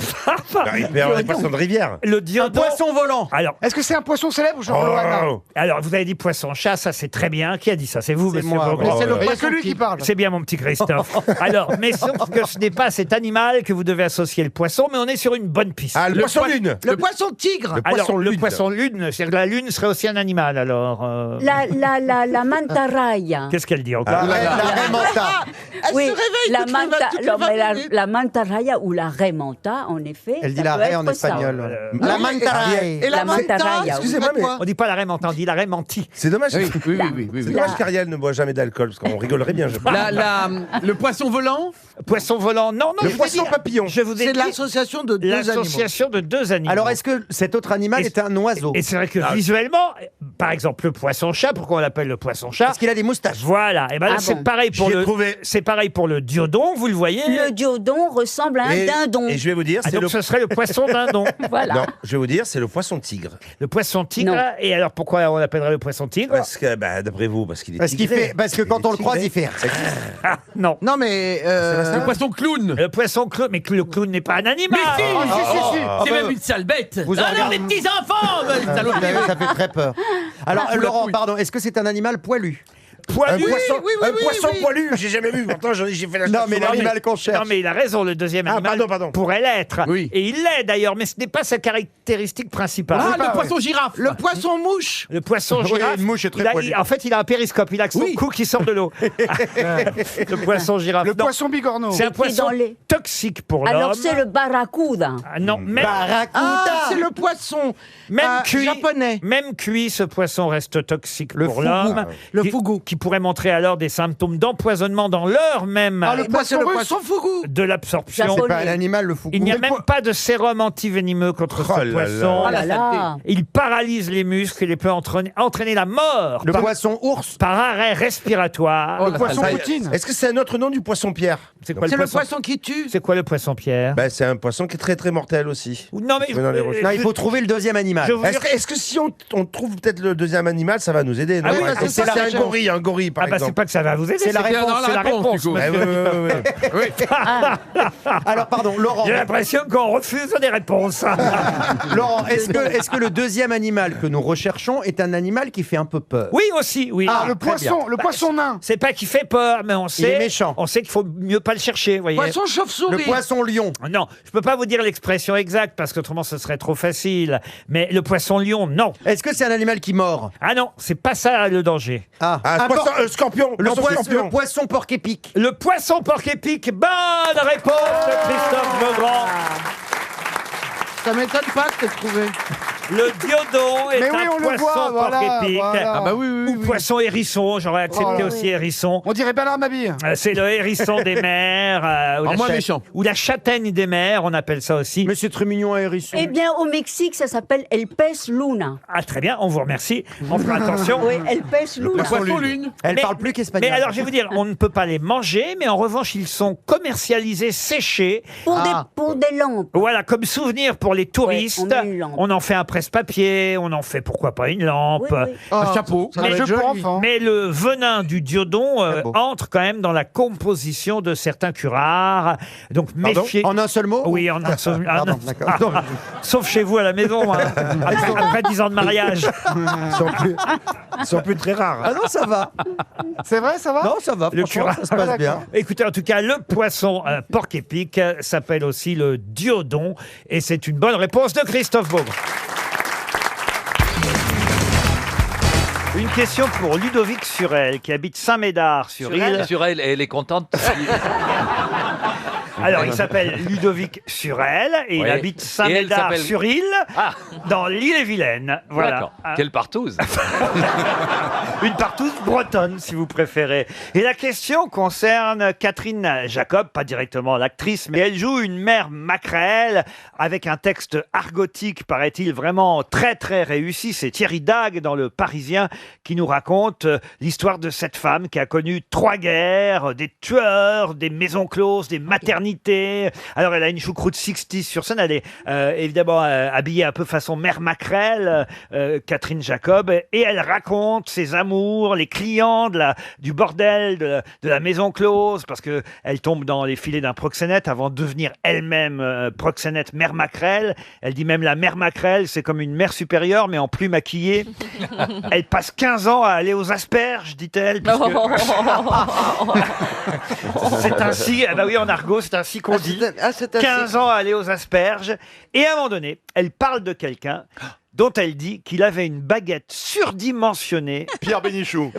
Il peut y avoir des poissons de rivière. Le Un diodon. poisson volant. Alors, Est-ce que c'est un poisson célèbre, genre Loana? Oh. alors, vous avez dit poisson-chat, ça c'est très bien. Qui a dit ça? C'est vous, C'est monsieur moi, Beaugrand. Mais c'est le ouais. poisson qui parle. C'est bien, mon petit Christophe. Alors, mais sauf que ce n'est pas cet animal que vous devez associer le poisson, mais on est sur une bonne piste. Ah, le poisson lune. Le poisson tigre. Le Alors, poisson le lune. poisson lune, c'est-à-dire que la lune serait aussi un animal, alors. La mantarraya. Qu'est-ce qu'elle dit encore? La raie manta. Elle Oui, se réveille la toutes les vingt- manta, toutes les non, mais 20 minutes. la mantaraya ou la remanta, en effet. Elle dit ça la peut raie en être ça. espagnol. Oui, La et- mantaraille. Et la La manta, mantaraya, excusez-moi, mais- On dit pas la raie mentée, on dit la raie mentie. C'est dommage. Oui, C'est oui, oui, oui, oui. dommage qu'Ariel ne boit jamais d'alcool, parce qu'on rigolerait bien, je pense. Le poisson volant. Poisson volant, non, non. Le je vous poisson ai dit- papillon. Je vous ai C'est dit l'association de deux animaux. l'association de deux animaux. Alors, est-ce que cet autre animal Et- est un oiseau? Et c'est vrai que visuellement, par exemple, le poisson-chat, pourquoi on l'appelle le poisson-chat? Parce qu'il a des moustaches. Voilà. Et ben là, Ah c'est bon. pareil pour J'y ai le. trouvé. C'est pareil pour le diodon. Vous le voyez. Le diodon ressemble à un dindon. Et je vais vous dire, Ah, c'est donc le. ce serait le poisson dindon. Voilà. Non, je vais vous dire, c'est le poisson tigre. Le poisson tigre. Non. Et alors pourquoi on l'appellerait le poisson tigre? Parce que, bah, d'après vous, parce qu'il est Parce qu'il tigré. fait, parce que quand on le croise, il fait. Ah, non. Non, mais. Le poisson clown. Le poisson clown, mais le clown n'est pas un animal. C'est même une sale bête. Vous en Alors regardez- les petits enfants, Ça fait très peur. Alors, Laurent, pardon, est-ce que c'est un animal poilu? Un Poilu. poisson poilu, j'ai jamais vu. Pourtant, j'ai fait la Non, mais chasse l'animal qu'on Non, cherche. mais il a raison, le deuxième Ah, animal pardon. pourrait l'être. Oui. Et il l'est d'ailleurs, mais ce n'est pas sa caractéristique principale. Ah, le poisson girafe. Le poisson mouche. Le poisson Oui, girafe. une mouche est très il a- poilue. en fait, il a un périscope. Il a que son Oui. cou qui sort de l'eau. Le poisson girafe. Le Non, poisson bigorneau. c'est un Qui est poisson dans les- toxique pour l'homme. Alors c'est le barracuda. Ah, non, même, Barracuda. Ah, c'est le poisson même cuit, japonais. même cuit, ce poisson reste toxique Le pour fugu. l'homme. Le qui- fugu. Qui pourrait montrer alors des symptômes d'empoisonnement dans l'heure même Ah, le Bah, c'est poisson le russe, poisson fougou. de l'absorption. Japonais. C'est pas un animal, le fou. Il n'y a même pas de sérum antivénimeux contre Oh ce là là. poisson. Oh là là. Il paralyse les muscles et peut entraîner la mort Le par, poisson ours. par arrêt respiratoire. Oh, la Poisson sale- poutine. Est-ce que c'est un autre nom du poisson pierre? C'est quoi C'est le le poisson poisson qui tue. C'est quoi le poisson pierre Bah, c'est un poisson qui est très très mortel aussi. Non mais Dans les rochers. Non, il faut trouver le deuxième animal. je vous Est-ce jure- que, est-ce que si on trouve peut-être le deuxième animal, ça va nous aider non Ah oui, Ouais, parce que c'est ça, c'est un gorille par Ah bah c'est exemple. pas que ça va vous aider, C'est la réponse, c'est la réponse. du coup. Ouais, monsieur. ouais. Alors, pardon, Laurent. J'ai l'impression qu'on refuse des réponses. Laurent, est-ce que le deuxième animal que nous recherchons est un animal qui fait un peu peur? Oui aussi, oui. Ah, le poisson, le poisson nain. C'est pas qu'il fait peur, mais on sait. Il est méchant. On sait qu'il faut mieux pas le chercher, vous voyez. Poisson Le chauve-souris. poisson lion. Non, je peux pas vous dire l'expression exacte parce qu'autrement ce serait trop facile. Mais le poisson lion, non. Est-ce que c'est un animal qui mord? Ah non, c'est pas ça le danger. Ah, Ah, un poisson, porc- scorpion. le, Poisson scorpion. le poisson porc-épic. Le poisson porc-épic, bonne réponse de Christophe Beaugrand. Ça m'étonne pas que t'aies trouvé. Le diodon est Mais oui, un on le poisson voit, voilà, porc-épic. voilà. Ah bah oui, oui, Ou poisson hérisson, j'aurais accepté Oh là. aussi hérisson. On dirait Bernard Mabille. C'est le hérisson des mers, ou, En la moins méchant. ou la châtaigne des mers, on appelle ça aussi. Mais c'est très mignon un hérisson. Eh bien, au Mexique, ça s'appelle El Pez Luna. Ah très bien, on vous remercie. On fera attention. Oui, El Pez Le Luna. poisson lune. Elle Mais- parle plus qu'espagnol. Mais alors, je vais vous dire, on ne peut pas les manger, mais en revanche, ils sont commercialisés, séchés. Pour des lampes. Voilà, comme souvenir pour les touristes. on met une lampe. On en fait un presse-papier, on en fait pourquoi pas une lampe. Oui, oui. Un chapeau. Ça doit être joli. Mais le venin du diodon beau. entre quand même dans la composition de certains curares. Donc Pardon méfiez. En un seul mot? Oui, en un seul. Pardon, d'accord. Sauf chez vous à la maison, hein, après 10 ans de mariage. Ils sont plus très rares. Ah non, ça va. C'est vrai, ça va? Non, ça va. Le Franchement, ça se passe bien. Écoutez, en tout cas, le poisson porc-épic s'appelle aussi le diodon. Et c'est une bonne réponse de Christophe Beaugrand. Une question pour Ludovic Surel, qui habite Saint-Médard-sur-Île. Surel, elle est contente. Alors, il s'appelle Ludovic Surel et il Oui. habite Et elle Saint-Médard-sur-Île, Ah. dans l'île-et-Vilaine. Voilà. D'accord. Quelle partouze. Une partouze bretonne, si vous préférez. Et la question concerne Catherine Jacob, pas directement l'actrice, mais elle joue une mère maquerelle avec un texte argotique, paraît-il, vraiment très très réussi. C'est Thierry Dague dans Le Parisien qui nous raconte l'histoire de cette femme qui a connu 3 guerres, des tueurs, des maisons closes, des maternités. Alors elle a une choucroute 60 sur scène, elle est évidemment habillée un peu façon mère maquerelle, Catherine Jacob, et elle raconte ses amours, les clients du bordel, de la maison close, parce que elle tombe dans les filets d'un proxénète avant de devenir elle-même proxénète mère maquerelle. Elle dit même la mère maquerelle, c'est comme une mère supérieure, mais en plus maquillée. Elle passe 15 ans à aller aux asperges, dit-elle. puisque- C'est ainsi, ah bah oui, en argot, c'est ainsi qu'on dit. 15 ans à aller aux asperges. Et à un moment donné, elle parle de quelqu'un dont elle dit qu'il avait une baguette surdimensionnée. Pierre Bénichou.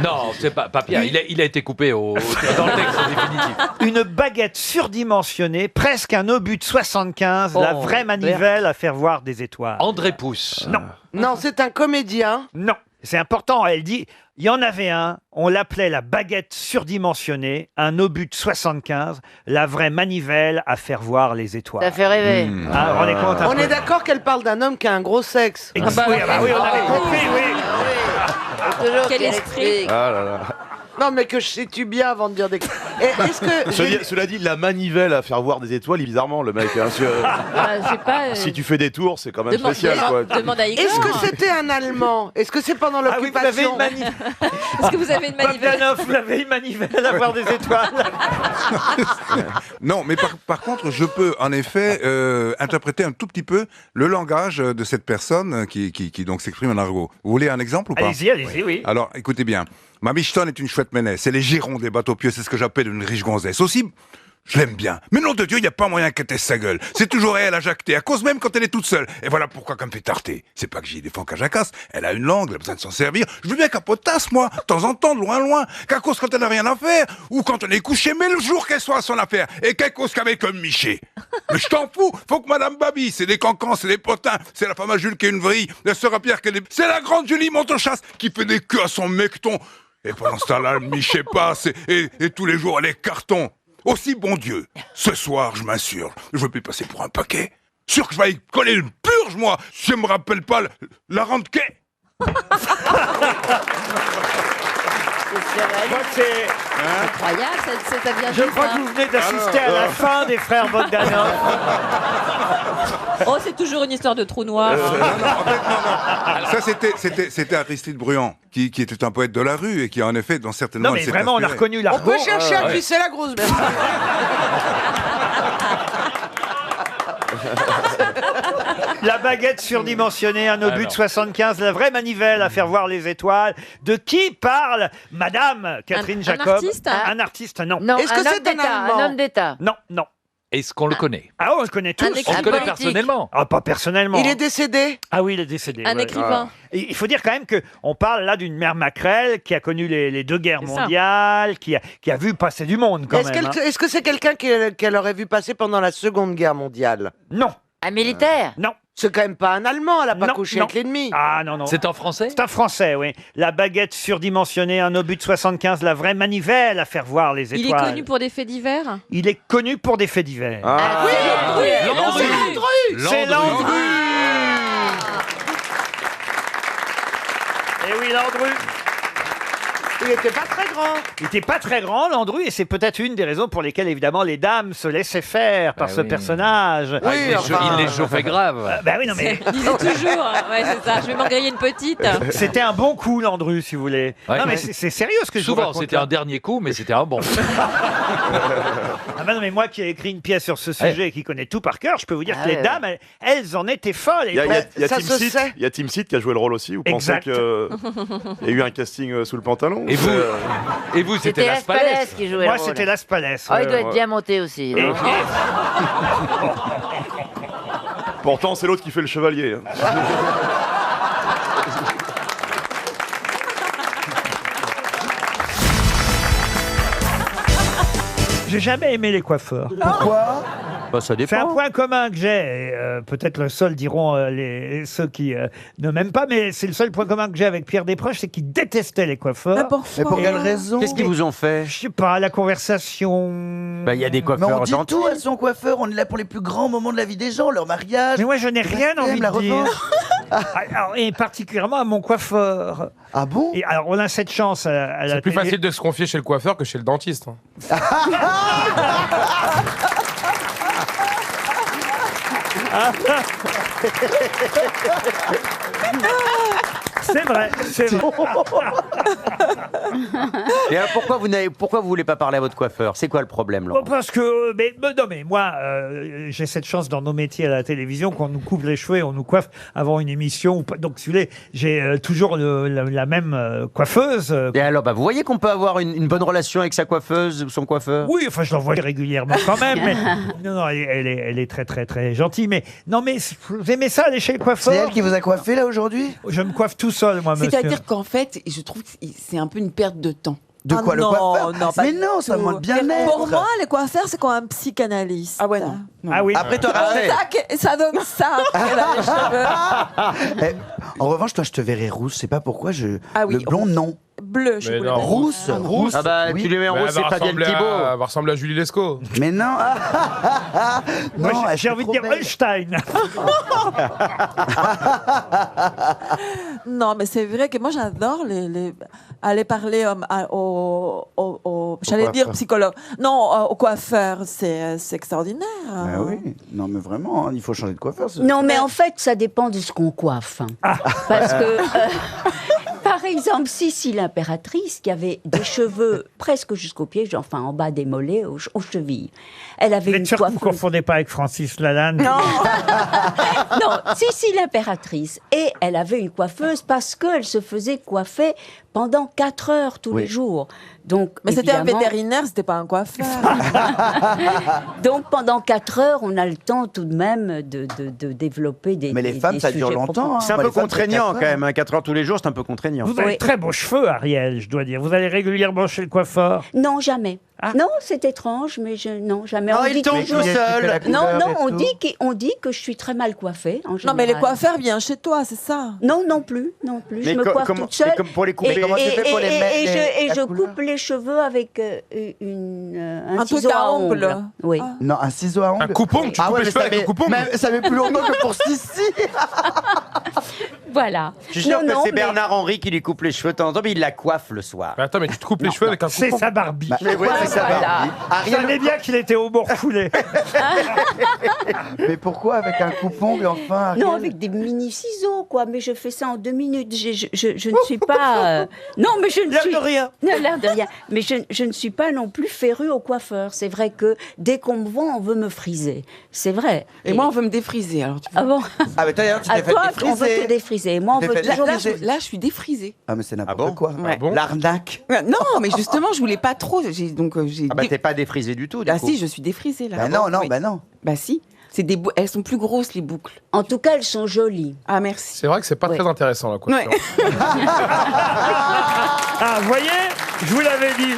Non, c'est pas Pierre. Il a été coupé dans le texte définitif. Une baguette surdimensionnée, presque un obus de 75, la Oh, vraie manivelle à faire voir des étoiles. André Pousse. Non. Non, c'est un comédien. Non. C'est important. Elle dit, il y en avait un, on l'appelait la baguette surdimensionnée, un obus de 75, la vraie manivelle à faire voir les étoiles. Ça fait rêver. Ah, vous vous rendez compte un On peu est d'accord qu'elle parle d'un homme qui a un gros sexe. Oui, ah bah oui, on avait compris, oui. Toujours Quel qu'elle esprit. explique. Ah là là. Non, mais que je situe bien avant de dire des... Et est-ce que... Cela dit, la manivelle à faire voir des étoiles, bizarrement, le mec. Hein, J'ai pas. si tu fais des tours, c'est quand même Demande- spécial. Quoi. demande à Igor. Est-ce que c'était un Allemand? Est-ce que c'est pendant Ah oui, vous avez l'occupation? une manivelle. Est-ce que vous avez une manivelle? Bogdanov, vous avez une manivelle à voir des étoiles. Non, mais par contre, je peux en effet interpréter un tout petit peu le langage de cette personne qui donc s'exprime en argot. Vous voulez un exemple ou pas? Allez-y, oui. Alors, écoutez bien. Ma michetonne est une chouette ménesse. C'est les girons des bateaux pieux, c'est ce que j'appelle une riche gonzesse. Aussi, je l'aime bien. Mais nom de Dieu, il n'y a pas moyen qu'elle taise sa gueule. C'est toujours elle à jacter, à cause même quand elle est toute seule. Et voilà pourquoi qu'elle me fait tarter. C'est pas que j'y défends qu'à jacasse. Elle a une langue, elle a besoin de s'en servir. Je veux bien qu'elle potasse, moi, de temps en temps, de loin. Qu'à cause quand elle n'a rien à faire. Ou quand on est couché, mais le jour qu'elle soit à son affaire. Et qu'elle cause qu'avec un miché. Mais je t'en fous. Faut que Madame Babi, c'est des cancans, c'est des potins. C'est la femme à Jules qui est une vrille. La sœur à Pierre qui est des... C'est la grande Julie Montechasse qui fait des queues à son mecton. Et pendant ce temps-là, le miché passe et tous les jours, elle est carton. Aussi, bon Dieu, ce soir, je m'assure, je veux plus passer pour un paquet. Sûr que je vais y coller une purge, moi. Je me rappelle pas la rente quai. C'est Incroyable, ça vient Je crois que vous venez d'assister à la fin des frères Bogdanov. Oh, c'est toujours une histoire de trou noir. Ça, c'était Aristide Bruand, qui était un poète de la rue et qui, en effet, dans certaines Non, mais vraiment, on a reconnu On l'argot. peut chercher à qui c'est la grosse bête. La baguette surdimensionnée, un obus de 75, la vraie manivelle à faire voir les étoiles. De qui parle Madame Catherine Un Jacob? artiste Un artiste, non. Non, Est-ce que un c'est homme d'État, un Allemand? un homme d'État. Non, non. Est-ce qu'on le connaît? Ah, on le connaît tous. Un écrivain. On le connaît politique. personnellement. Ah, pas personnellement. Il est décédé? Ah oui, il est décédé. Un ouais. écrivain. Et il faut dire quand même qu'on parle là d'une mère maquerelle qui a connu les 2 guerres C'est ça. mondiales, qui a vu passer du monde quand Est-ce même. est-ce que c'est quelqu'un qu'elle aurait vu passer pendant la Seconde Guerre mondiale? Non, Un militaire. non. C'est quand même pas un Allemand, elle a pas Non, couché non. avec l'ennemi. Ah non, non. C'est en français? C'est un français, oui. La baguette surdimensionnée, un obus de 75, la vraie manivelle à faire voir les étoiles. Il est connu pour des faits divers. Il est connu pour des faits divers. Ah, Landru. C'est Landru. Eh oui, Landru. Il était pas très grand. Il n'était pas très grand, Landru, et c'est peut-être une des raisons pour lesquelles, évidemment, les dames se laissaient faire par ce oui. personnage. Oui, Il les chauffait grave. Bah oui, non mais... Il disait toujours, ouais, c'est ça, je vais m'en griller une petite. C'était un bon coup, Landru, si vous voulez. Ouais. Non, mais c'est sérieux ce que je vous Souvent, raconte. c'était là. un dernier coup, mais c'était un bon. Ah bah non, mais moi qui ai écrit une pièce sur ce sujet et qui connais tout par cœur, je peux vous dire Ah que les ouais. dames, elles en étaient folles. Il y a Ça Tim se Seat, sait. il y a Tim Seat qui a joué le rôle aussi. Vous Exact. pensez qu'il y a eu un casting sous le pantalon? Et vous, c'était C'était Las Las Palais Palais. qui jouait Moi, le rôle. c'était Las Palais. Oh, il ouais. doit être bien monté aussi. Et- non Pourtant, c'est l'autre qui fait le chevalier. hein. J'ai jamais aimé les coiffeurs. Pourquoi Bah, ça C'est un dépend. point commun que j'ai. Et, peut-être le seul diront ceux qui ne m'aiment pas, mais c'est le seul point commun que j'ai avec Pierre Desproges, c'est qu'il détestait les coiffeurs. Mais pour quelle raison Qu'est-ce qu'ils vous ont fait Je sais pas, la conversation. Bah, il y a des Mais on coiffeurs dit gentils. tout à son coiffeur, on est là pour les plus grands moments de la vie des gens, leur mariage. Mais moi, je n'ai rien envie la de dire. revanche. Alors, et particulièrement à mon coiffeur. Ah bon? Et alors, on a cette chance à la C'est plus télé. facile de se confier chez le coiffeur que chez le dentiste. hein. C'est vrai, c'est vrai. Et alors, pourquoi vous voulez pas parler à votre coiffeur? C'est quoi le problème, Laurent? Bon, parce que, non, mais moi, j'ai cette chance dans nos métiers à la télévision qu'on nous coupe les cheveux et on nous coiffe avant une émission. Donc, si vous voulez, j'ai toujours la même coiffeuse. Et alors, bah, vous voyez qu'on peut avoir une bonne relation avec sa coiffeuse ou son coiffeur? Oui, enfin, je l'envoie régulièrement quand même. Mais, non, elle est très, très, très gentille. Mais non, mais vous aimez ça, aller chez le coiffeur? C'est elle qui vous a coiffé là aujourd'hui? Je me coiffe tout seul, moi, monsieur. C'est-à-dire qu'en fait, je trouve que c'est un peu une perte de temps. De quoi, le coiffeur? Mais non, ça demande bien-être. Pour moi, les coiffeurs, c'est comme un psychanalyste. Ah ouais, non. Ah oui. Après, toi, arrête. Ça donne ça après les cheveux. En revanche, toi, je te verrais rousse. Je sais pas pourquoi. Ah oui, le blond, non. Bleu, je voulais. Rousse, rousse. Ah bah, oui. tu les mets en Mais rose, elle c'est va Fabienne ressembler Thibault. Elle va ressembler à Julie Lescaut. Mais non. Moi, Non, j'ai envie de dire Holstein. Non, mais c'est vrai que moi, j'adore aller parler j'allais dire psychologue. Non, au coiffeur, c'est extraordinaire. Ah oui. Non, mais vraiment, il faut changer de coiffeur. Non, mais en fait, ça dépend de ce qu'on coiffe. hein. Parce que, par exemple, Sissi l'impératrice, qui avait des cheveux presque jusqu'aux pieds, enfin en bas des mollets, aux chevilles. Elle avait Vous une êtes sûr que vous ne coiffeuse. confondez pas avec Francis Lalanne? Non, Sissi l'impératrice. Et elle avait une coiffeuse parce qu'elle se faisait coiffer pendant 4 heures tous les jours. Donc, Mais c'était un évidemment- vétérinaire, c'était pas un coiffeur. Donc pendant 4 heures, on a le temps tout de même de développer des. Mais les femmes, ça dure longtemps. C'est un peu contraignant quand même, 4 heures tous les jours, c'est un peu contraignant. Vous avez très beaux cheveux, Ariel, je dois dire. Vous allez régulièrement chez le coiffeur? Non, jamais. Non, c'est étrange, mais non, jamais. Non, on il dit tombe toujours- tout seul. Non, non, on tout. dit que je suis très mal coiffée. En Non, mais les général. coiffeurs viennent chez toi, c'est ça? Non, non plus. Mais je me coiffe toute seule. mais comme pour les couper, Et, comment tu fais pour les mettre, et la je couleur coupe les cheveux avec un truc ciseau à à ongles. ongles. Oui. Non, un ciseau à ongles. Un coupon, tu coupes les cheveux avec un coupon. Ça met plus longtemps que pour Sissi. Voilà. Je suis sûr Non, que non, c'est mais- Bernard Henry qui lui coupe les cheveux de temps en temps, mais il la coiffe le soir. Mais attends, mais tu te coupes les cheveux avec un coupon. C'est sa Barbie. Mais ouais, c'est ça. Voilà. Je savais bien qu'il était au bord foulé. Mais pourquoi avec un coupon, mais enfin Ariel? Non, avec des mini ciseaux, quoi. Mais je fais ça en 2 minutes. Je ne suis pas. Non, mais je ne L'air suis. de rien. Non, l'air de rien. Mais je ne suis pas non plus férue au coiffeur. C'est vrai que dès qu'on me voit, on veut me friser. C'est vrai. Et moi, on veut me défriser. Alors, tu vois. Ah bon? Ah, mais d'ailleurs, tu À t'es fait toi, on veut te défriser. défriser. Et moi, on T'es veut fait toujours. Là, je suis défrisée. Ah, mais c'est n'importe quoi. Ouais. bon L'arnaque. Non, mais justement, je voulais pas trop. Ah bah t'es pas défrisé du tout, du Ah coup. si, je suis défrisée là. Bah non, non, Oui. bah non. Bah si. C'est elles sont plus grosses les boucles. En tout cas, elles sont jolies. Ah merci. C'est vrai que c'est pas Ouais. très intéressant la coiffure. Ouais. Ah, vous voyez? Je vous l'avais dit.